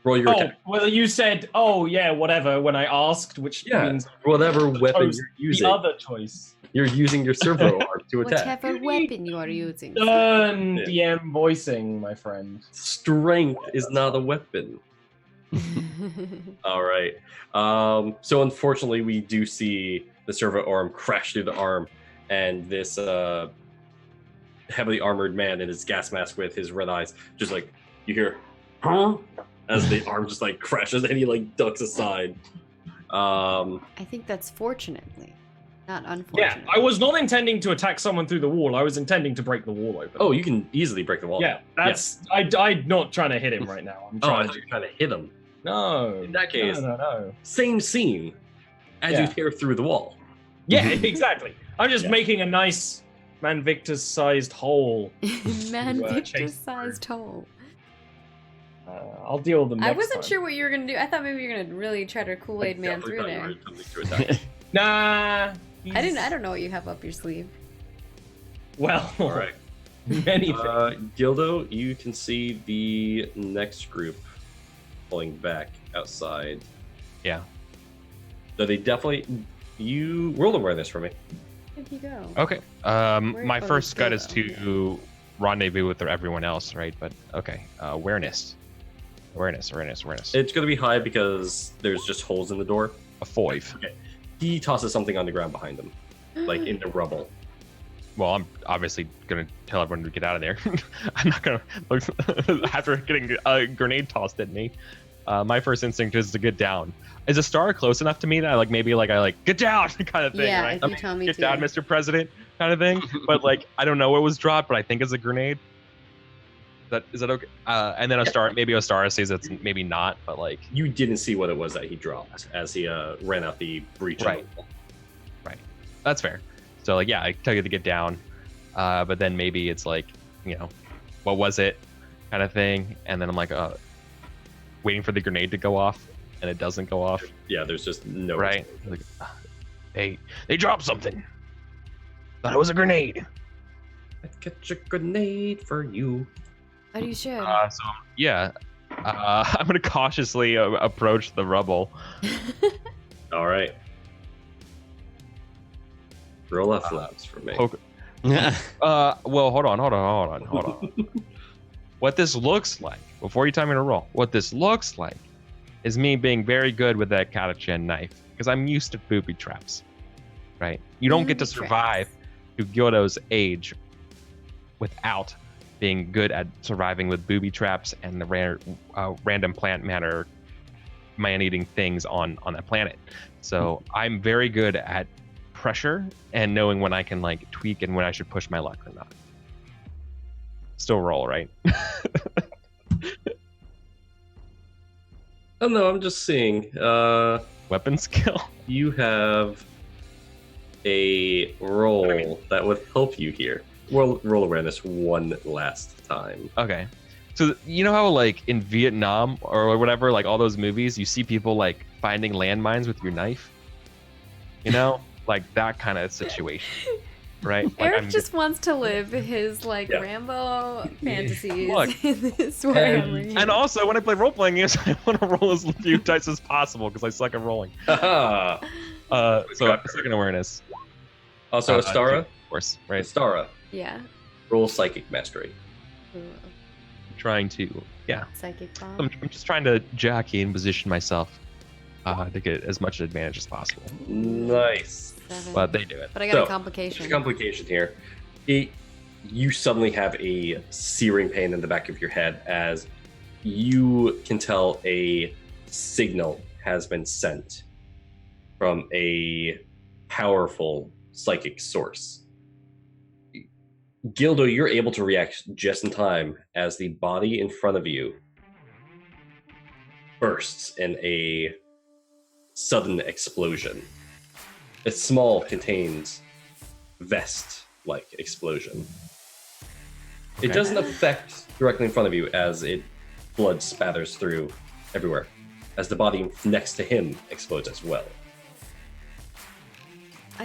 Roll your Oh, attack. well, you said, oh, yeah, whatever, when I asked, which Yeah, means whatever weapon chose you're the using. other choice. You're using your servo arm to attack. Whatever weapon you are using. Done Yeah. DM voicing, my friend. Strength is not a weapon. All right. So unfortunately, we do see the servo arm crash through the arm, and this heavily armored man in his gas mask with his red eyes, just like you hear, huh? As the arm just like crashes and he like ducks aside. I think that's fortunately, not Yeah, unfortunately. I was not intending to attack someone through the wall. I was intending to break the wall open. Oh, you can easily break the wall. Yeah, that's... I'm not trying to hit him right now. I'm Oh, I trying thought to... you were trying to hit him. No. In that case- No. Same scene as you Yeah. tear through the wall. Yeah, exactly. I'm just Yeah. making a nice Man Victor-sized hole. Man, chase Victor-sized hole. I'll deal with them I next wasn't time. sure what you were gonna do. I thought maybe you were gonna really try to Kool-Aid Man Definitely through thought you there. were attempting to attack. Nah. I don't know what you have up your sleeve. Well, All right. many things. Gildo, you can see the next group pulling back outside. Yeah. So they definitely... You roll awareness for me. Where'd you go? Okay. Where- My oh, first gut it's is Gildo. to rendezvous with everyone else, right? But okay. Awareness. Awareness. It's going to be high because there's just holes in the door. A 5. Okay. He tosses something on the ground behind him, like in the rubble. Well, I'm obviously gonna tell everyone to get out of there. I'm not gonna after getting a grenade tossed at me. My first instinct is to get down. Is a star close enough to me that I get down kind of thing, Yeah, right? if you tell me Get to. down, Mr. President, kind of thing. But like, I don't know what was dropped, but I think it's a grenade. Is that okay? And then maybe a star sees it's maybe not, but like, You didn't see what it was that he dropped as he ran out the breach. Right. That's fair. So like, yeah, I tell you to get down, but then maybe it's like, what was it, kind of thing, and then I'm like, waiting for the grenade to go off, and it doesn't go off. Yeah, there's just no... Right? Like, They dropped something. Thought it was a grenade. I'd catch a grenade for you. But you should. so yeah, I'm gonna cautiously approach the rubble. All right. Roll F flaps for me. Poke- well, hold on. What this looks like, before you tell me to roll, what this looks like is me being very good with that Katachan knife, because I'm used to booby traps, right? You don't get to Booby survive to Gyodo's age without being good at surviving with booby traps and the random plant matter man-eating things on that planet. So I'm very good at pressure and knowing when I can like tweak and when I should push my luck or not. Still roll, right? Oh no, I'm just seeing. Weapon skill. You have a roll that would help you here. Roll awareness one last time. Okay. So you know how like in Vietnam or whatever, like all those movies, you see people like finding landmines with your knife? You know? Like that kind of situation. Right? Like Eric just wants to live his like Yeah. Rambo fantasies Look, in this Warhammer. and also when I play role playing games, I want to roll as few dice as possible because I suck at rolling. Haha. So second awareness. Also, Astara. Of course, right? Astara. Yeah. Roll Psychic Mastery. Ooh, Trying to, yeah. psychic bomb. I'm just trying to jockey and position myself to get as much advantage as possible. Nice. 7. But they do it. But I got So, a complication. There's a complication here. You suddenly have a searing pain in the back of your head as you can tell a signal has been sent from a powerful psychic source. Gildo, you're able to react just in time as the body in front of you bursts in a sudden explosion. It's small, contained vest-like explosion. It Okay. doesn't affect directly in front of you as blood spatters through everywhere, as the body next to him explodes as well.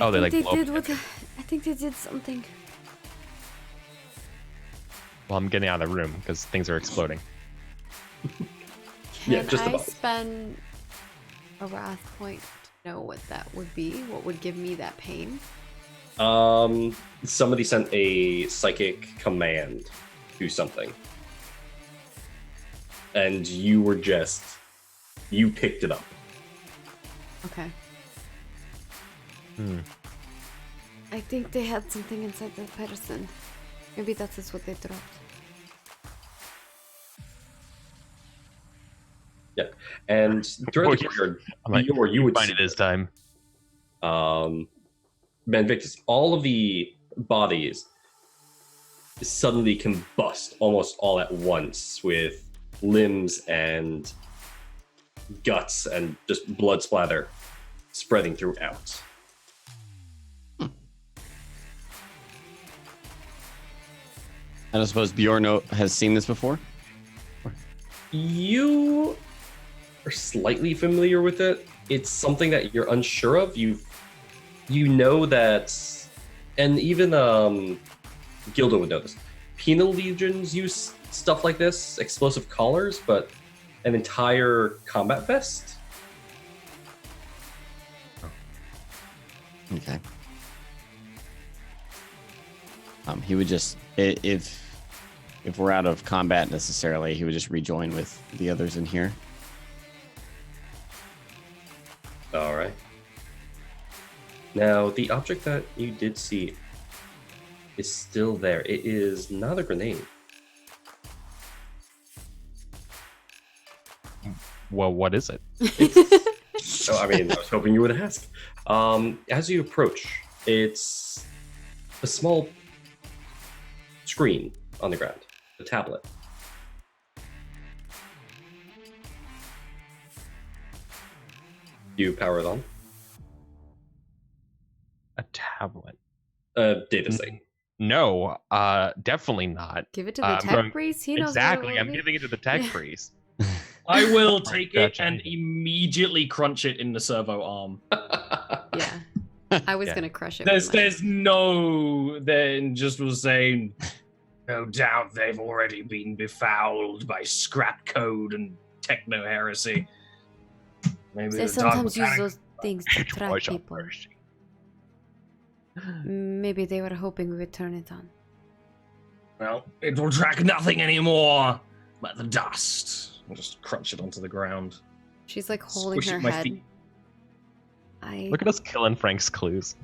Oh, they, like, blow up I think they did something. Well, I'm getting out of the room because things are exploding. Yeah, Can just I about. spend a wrath point to know what that would be? What would give me that pain? Somebody sent a psychic command to something. And you picked it up. Okay. Hmm. I think they had something inside that person. Maybe that is what they dropped. Yeah. And throughout the courtyard, I'm like, Bior, you would find see it this time. Benvictus, all of the bodies suddenly combust almost all at once with limbs and guts and just blood splatter spreading throughout. I don't suppose Bjorn has seen this before? You are slightly familiar with it. It's something that you're unsure of. You know that, and even Gilda would know this. Penal legions use stuff like this, explosive collars, but an entire combat vest. Okay. He would just, if we're out of combat necessarily, he would just rejoin with the others in here. All right. Now, the object that you did see is still there. It is not a grenade. Well, what is it? Oh, I mean, I was hoping you would ask. As you approach, it's a small screen on the ground, a tablet. You power it on? A tablet? Data sync. No, definitely not. Give it to the I'm tech going- priest. He knows Exactly, what it I'm will be. giving it to the tech Yeah. priest. I will Right, take gotcha. it and immediately crunch it in the servo arm. Yeah. I was Yeah. gonna crush it. There's with my- there's no then just was saying No doubt they've already been befouled by scrap code and techno-heresy. Maybe They the dark sometimes use mechanic- those things to It trap was a people. mercy. Maybe they were hoping we would turn it on. Well, it will track nothing anymore but the dust. I'll just crunch it onto the ground. She's like holding Squish it her with my head. feet. Look at us killing Frank's clues.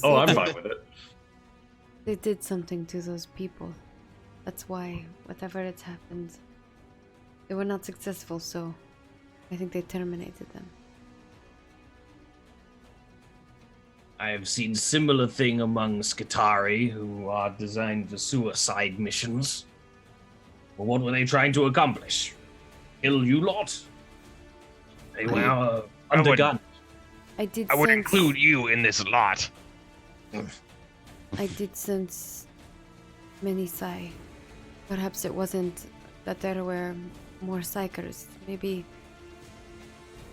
Oh, I'm fine with it. They did something to those people. That's why, whatever it happened, they were not successful, so I think they terminated them. I have seen similar thing among Skitari, who are designed for suicide missions. Well, what were they trying to accomplish? Kill you lot? They were I would- undergunned. I did I would sense, include you in this lot. I did sense many Psy. Perhaps it wasn't that there were more Psychers. Maybe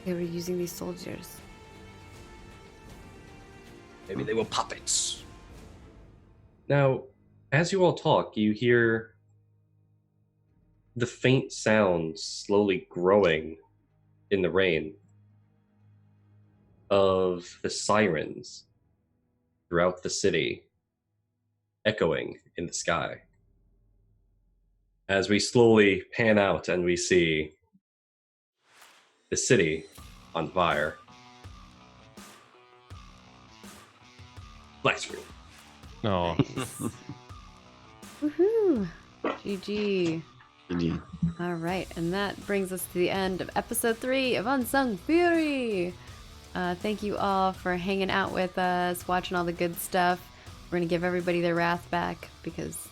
they were using these soldiers. Maybe they were puppets. Now, as you all talk, you hear the faint sounds slowly growing in the rain of the sirens throughout the city, echoing in the sky. As we slowly pan out and we see the city on fire. Black screen. No. Woohoo! GG. GG. All right, and that brings us to the end of episode 3 of Unsung Fury. Thank you all for hanging out with us, watching all the good stuff. We're gonna give everybody their wrath back because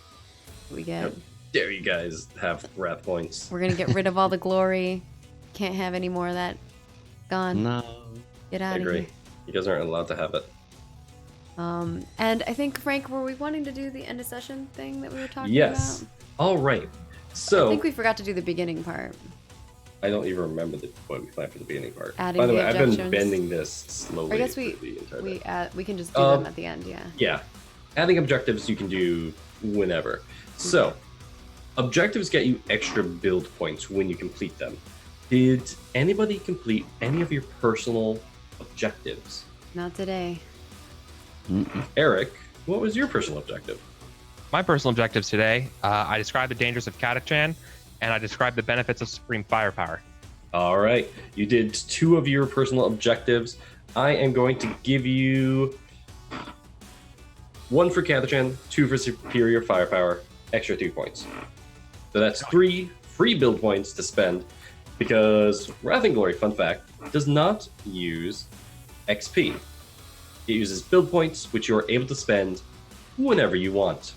we get. Dare you guys have wrath points. We're gonna get rid of all the glory. Can't have any more of that. Gone. No. Get I out of agree. here. You guys aren't allowed to have it. And I think Frank, were we wanting to do the end of session thing that we were talking Yes. about? All right. I So think we forgot to do the beginning part. I don't even remember what we planned for the beginning part. Adding By the the way, I've been objections. bending this slowly. I guess through the entire thing. we can just do them at the end, yeah. Yeah. Adding objectives you can do whenever. So, objectives get you extra build points when you complete them. Did anybody complete any of your personal objectives? Not today. Eric, what was your personal objective? My personal objectives today, I described the dangers of Catachan, and I described the benefits of Supreme Firepower. All right, you did 2 of your personal objectives. I am going to give you 1 for Catachan, 2 for Superior Firepower, extra 2 points. So that's 3 free build points to spend, because Wrath Glory, fun fact, does not use XP. It uses build points, which you are able to spend whenever you want.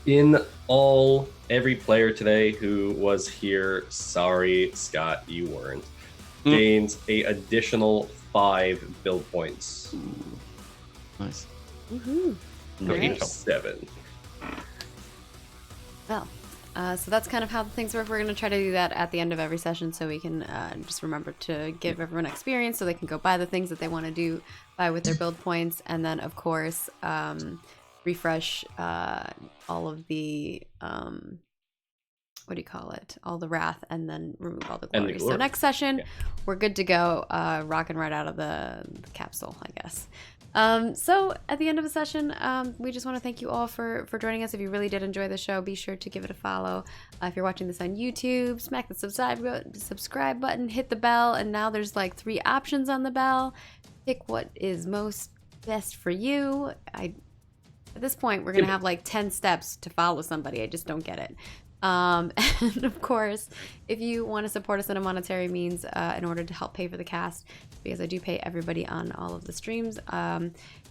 In all, every player today who was here, sorry, Scott, you weren't, gains a additional 5 build points. Nice. Woohoo! Making Nice. 7. Well, so that's kind of how things work. We're going to try to do that at the end of every session so we can just remember to give everyone experience so they can go buy the things that they want to buy with their build points. And then, of course, refresh all of the, what do you call it? All the wrath, and then remove all the And the glory. So glory. next session, Yeah. we're good to go, rocking right out of the capsule, I guess. So at the end of the session, we just want to thank you all for joining us. If you really did enjoy the show, be sure to give it a follow. If you're watching this on YouTube, smack the subscribe button, hit the bell, and now there's like 3 options on the bell. Pick what is most best for you. At this point, we're gonna have like 10 steps to follow somebody. I just don't get it. And of course, if you want to support us in a monetary means in order to help pay for the cast, because I do pay everybody on all of the streams,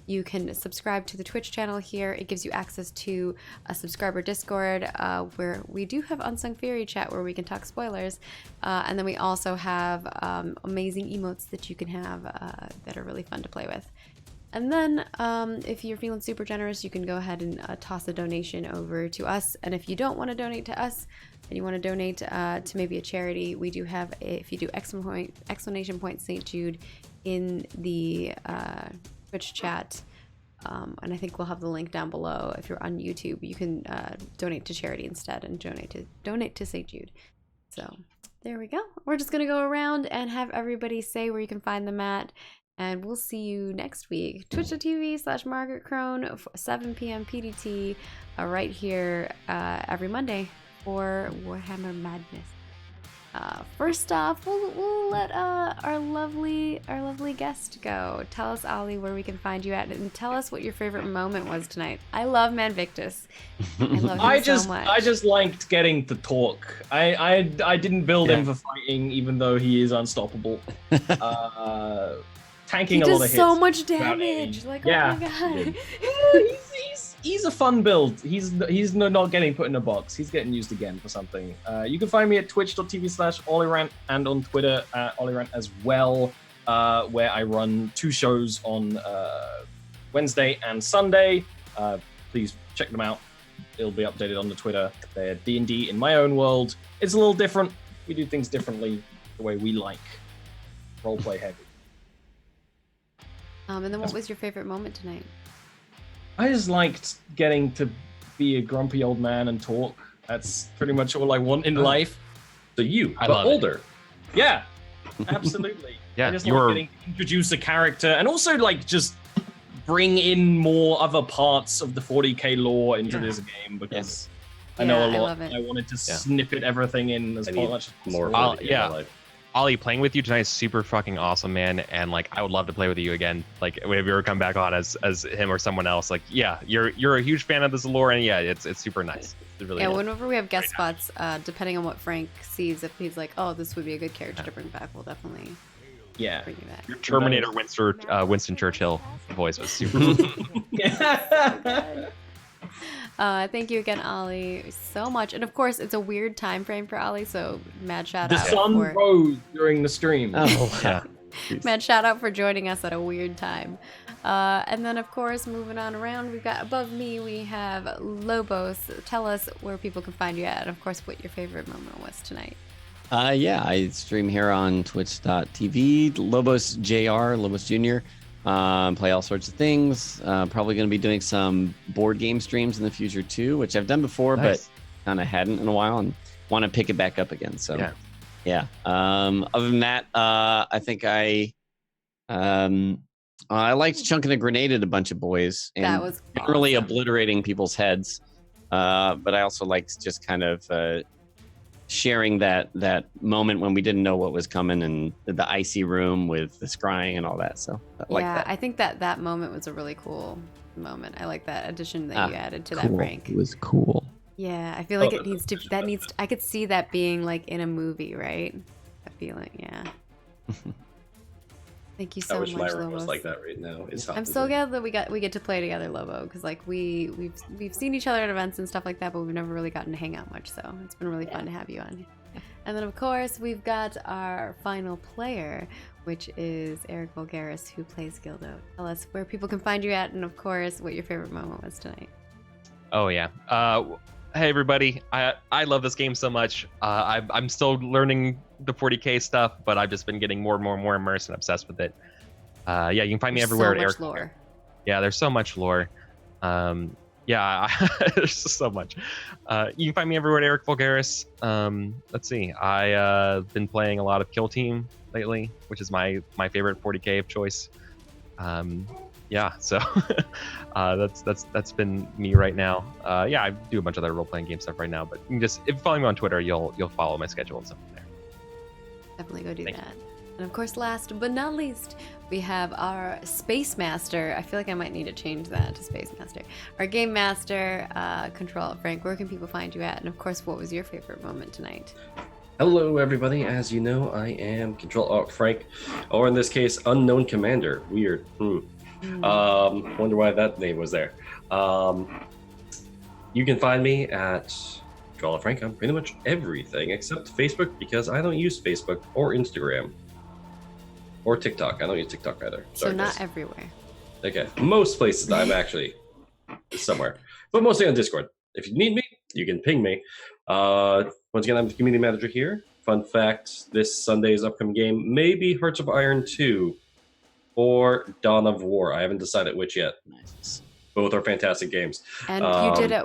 you can subscribe to the Twitch channel here. It gives you access to a subscriber Discord where we do have Unsung Fury chat where we can talk spoilers, and then we also have amazing emotes that you can have that are really fun to play with. And then if you're feeling super generous, you can go ahead and toss a donation over to us. And if you don't want to donate to us and you want to donate to maybe a charity, we do have, if you do exclamation point St. Jude in the Twitch chat, and I think we'll have the link down below. If you're on YouTube, you can donate to charity instead and donate to St. Jude. So there we go. We're just going to go around and have everybody say where you can find them at. And we'll see you next week. Twitch.tv/Margaret Crone, 7 p.m. PDT, right here every Monday for Warhammer Madness. First off, we'll let our lovely guest go. Tell us, Ollie, where we can find you at, and tell us what your favorite moment was tonight. I love Manvictus. I love him so much. I just liked getting to talk. I didn't build him for fighting, even though he is unstoppable. Tanking a lot of hits. He does so much damage. Like, yeah. Oh my god. He's a fun build. He's not getting put in a box. He's getting used again for something. You can find me at twitch.tv/OllieRant and on Twitter at OllieRant as well, where I run 2 shows on Wednesday and Sunday. Please check them out. It'll be updated on the Twitter. They're D&D in my own world. It's a little different. We do things differently the way we like. Roleplay heavy. And then what was your favorite moment tonight? I just liked getting to be a grumpy old man and talk. That's pretty much all I want in life. So you, I but love it. older. Yeah, absolutely. Yeah, I just you're- like getting to introduce a character and also like just bring in more other parts of the 40k lore into this game, because I know a Yeah, I lot. love it. I wanted to snippet everything in as I need much as more possible. 40K in yeah. my life. Ollie, playing with you tonight is super fucking awesome, man. And like, I would love to play with you again. Like, if you ever come back on as him or someone else, like, yeah, you're a huge fan of this lore, and yeah, it's super nice. It really Yeah, is. whenever we have guest spots, depending on what Frank sees, if he's like, oh, this would be a good character to bring back, we'll definitely Yeah. bring you back. Your Terminator Winston Churchill voice was super. Thank you again, Ollie, so much. And of course, it's a weird time frame for Ollie, so mad shout The out sun for rose during the stream. Oh, Yeah. mad shout out for joining us at a weird time. And then of course, moving on around, we've got above me, we have Lobos. Tell us where people can find you at, and of course, what your favorite moment was tonight. Yeah, I stream here on twitch.tv, Lobos JR, Lobos Jr. Play all sorts of things. Probably going to be doing some board game streams in the future too, which I've done before, Nice. but kind of hadn't in a while, and want to pick it back up again. So yeah. Other than that, I think I liked chunking a grenade at a bunch of boys and That was really awesome. obliterating people's heads. But I also liked just kind of sharing that moment when we didn't know what was coming, and the icy room with the scrying and all that. So I like Yeah, that. I think that moment was a really cool moment. I like that addition that you added to that Cool. prank. It was cool. Yeah, I feel like Oh, it needs to. That needs. I could see that being like in a movie, right? That feeling, yeah. Thank you I so wish my much, room was Lobos. like that right now. It's I'm so glad that we get to play together, Lobo, because like we've seen each other at events and stuff like that, but we've never really gotten to hang out much. So it's been really fun to have you on. And then of course we've got our final player, which is Eric Vulgaris, who plays Gildo. Tell us where people can find you at, and of course what your favorite moment was tonight. Oh yeah. Hey everybody. I love this game so much. I'm still learning the 40K stuff, but I've just been getting more and more immersed and obsessed with it. Yeah, you can find me There's everywhere so at much Eric. lore. Yeah, there's so much lore. Yeah, there's just so much. You can find me everywhere at Eric Vulgaris. Let's see. I've been playing a lot of Kill Team lately, which is my favorite 40K of choice. Yeah, so that's been me right now. Yeah, I do a bunch of other role-playing game stuff right now, but you can just, if you follow me on Twitter, you'll follow my schedule and stuff there. Definitely go do Thank you. that. And of course, last but not least, we have our Space Master. I feel like I might need to change that to Space Master. Our Game Master, Control Alt Frank. Where can people find you at? And of course, what was your favorite moment tonight? Hello, everybody. As you know, I am Control Alt Frank, or in this case, Unknown Commander. Weird. Wonder why that name was there. You can find me at Control Alt Frank on pretty much everything except Facebook, because I don't use Facebook or Instagram or TikTok. I don't use TikTok either. So Sorry, not guys. everywhere. Okay, most places I'm actually somewhere, but mostly on Discord. If you need me, you can ping me. Once again, I'm the community manager here. Fun fact, this Sunday's upcoming game may be Hearts of Iron 2 or Dawn of War. I haven't decided which yet. Nice. Both are fantastic games. And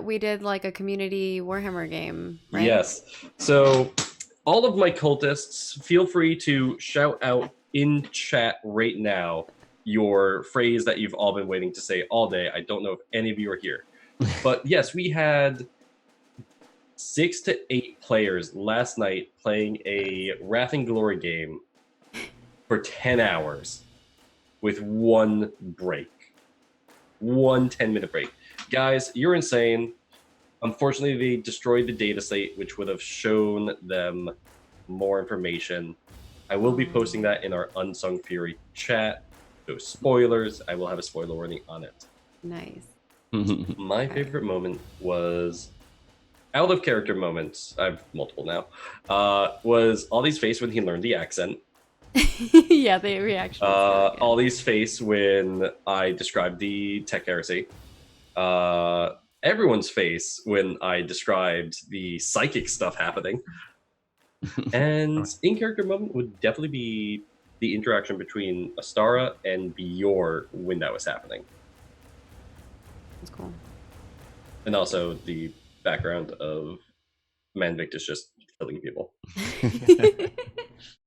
we did like a community Warhammer game, right? Yes. So all of my cultists, feel free to shout out in chat right now your phrase that you've all been waiting to say all day. I don't know if any of you are here. But yes, we had 6 to 8 players last night playing a Wrath Glory game for 10 hours with one break. One 10-minute break. Guys, you're insane. Unfortunately, they destroyed the data site, which would have shown them more information. I will be posting that in our Unsung Fury chat. Those spoilers, I will have a spoiler warning on it. Nice. My favorite moment was out of character moments. I have multiple now. Was Ollie's face when he learned the accent. Yeah, the reaction. was really good. Ollie's face when I described the Techno-heresy. Everyone's face when I described the psychic stuff happening. And in character moment would definitely be the interaction between Astara and Bjor when that was happening. That's cool. And also the background of Man Victus just killing people.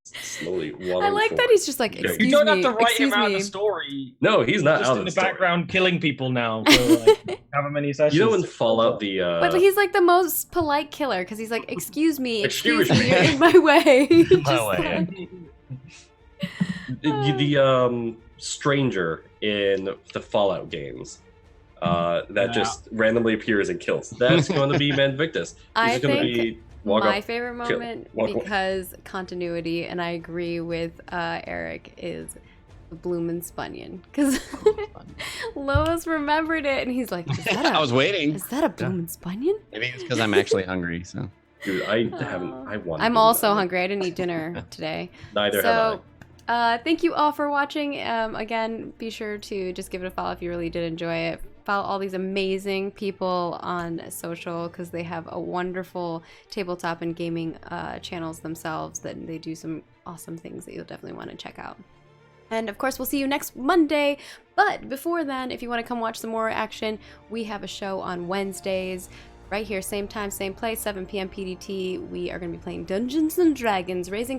Slowly I like that he's just like, You excuse You don't me, have to write excuse him out me. in the story. No, he's not Just out in of the the story. background killing people now for like however many sessions. You know in Fallout the But he's like the most polite killer because he's like, excuse me, Excuse excuse me, me. you're in my way. My Just way. like- the stranger in the Fallout games that just randomly appears and kills. That's going to be Man Victus. He's I just going to think be walk my up. favorite kill, moment, walk away. because continuity, and I agree with Eric, is the Bloomin' Spunion. Because Lois remembered it, and he's like, is that I was waiting. a Bloomin' Spunion? Maybe it's because I'm actually hungry. So Dude, I haven't. I want. I'm also hungry. I didn't eat dinner today. Neither have I. Thank you all for watching. Again, be sure to just give it a follow if you really did enjoy it. Follow all these amazing people on social because they have a wonderful tabletop and gaming channels themselves that they do some awesome things that you'll definitely want to check out. And of course, we'll see you next Monday. But before then, if you want to come watch some more action, we have a show on Wednesdays. Right here, same time, same place, 7 p.m. PDT. We are going to be playing Dungeons and Dragons, raising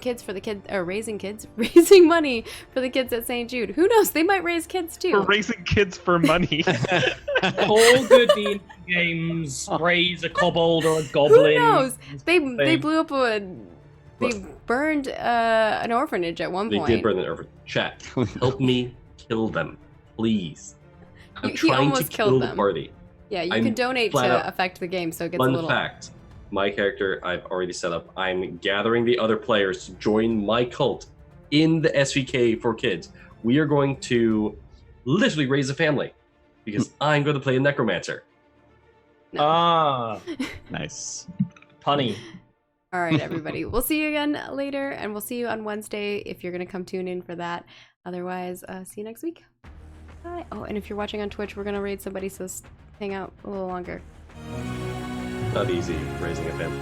money for the kids at St. Jude. Who knows? They might raise kids too. We're raising kids for money. All good D&D games raise a kobold or a goblin. Who knows? They blew up they burned an orphanage at one point. They did burn an orphanage. Chat, help me kill them, please. I'm He trying to almost kill killed the them. party. Yeah, you I'm can donate flat to out- affect the game, so it gets a Fun little. fact, my character I've already set up. I'm gathering the other players to join my cult in the SVK for kids. We are going to literally raise a family because I'm going to play a necromancer. Ah, Nice. punny. All right, everybody. We'll see you again later, and we'll see you on Wednesday if you're going to come tune in for that. Otherwise, see you next week. Bye. Oh, and if you're watching on Twitch, we're going to raid somebody, so hang out a little longer. Not easy raising a family.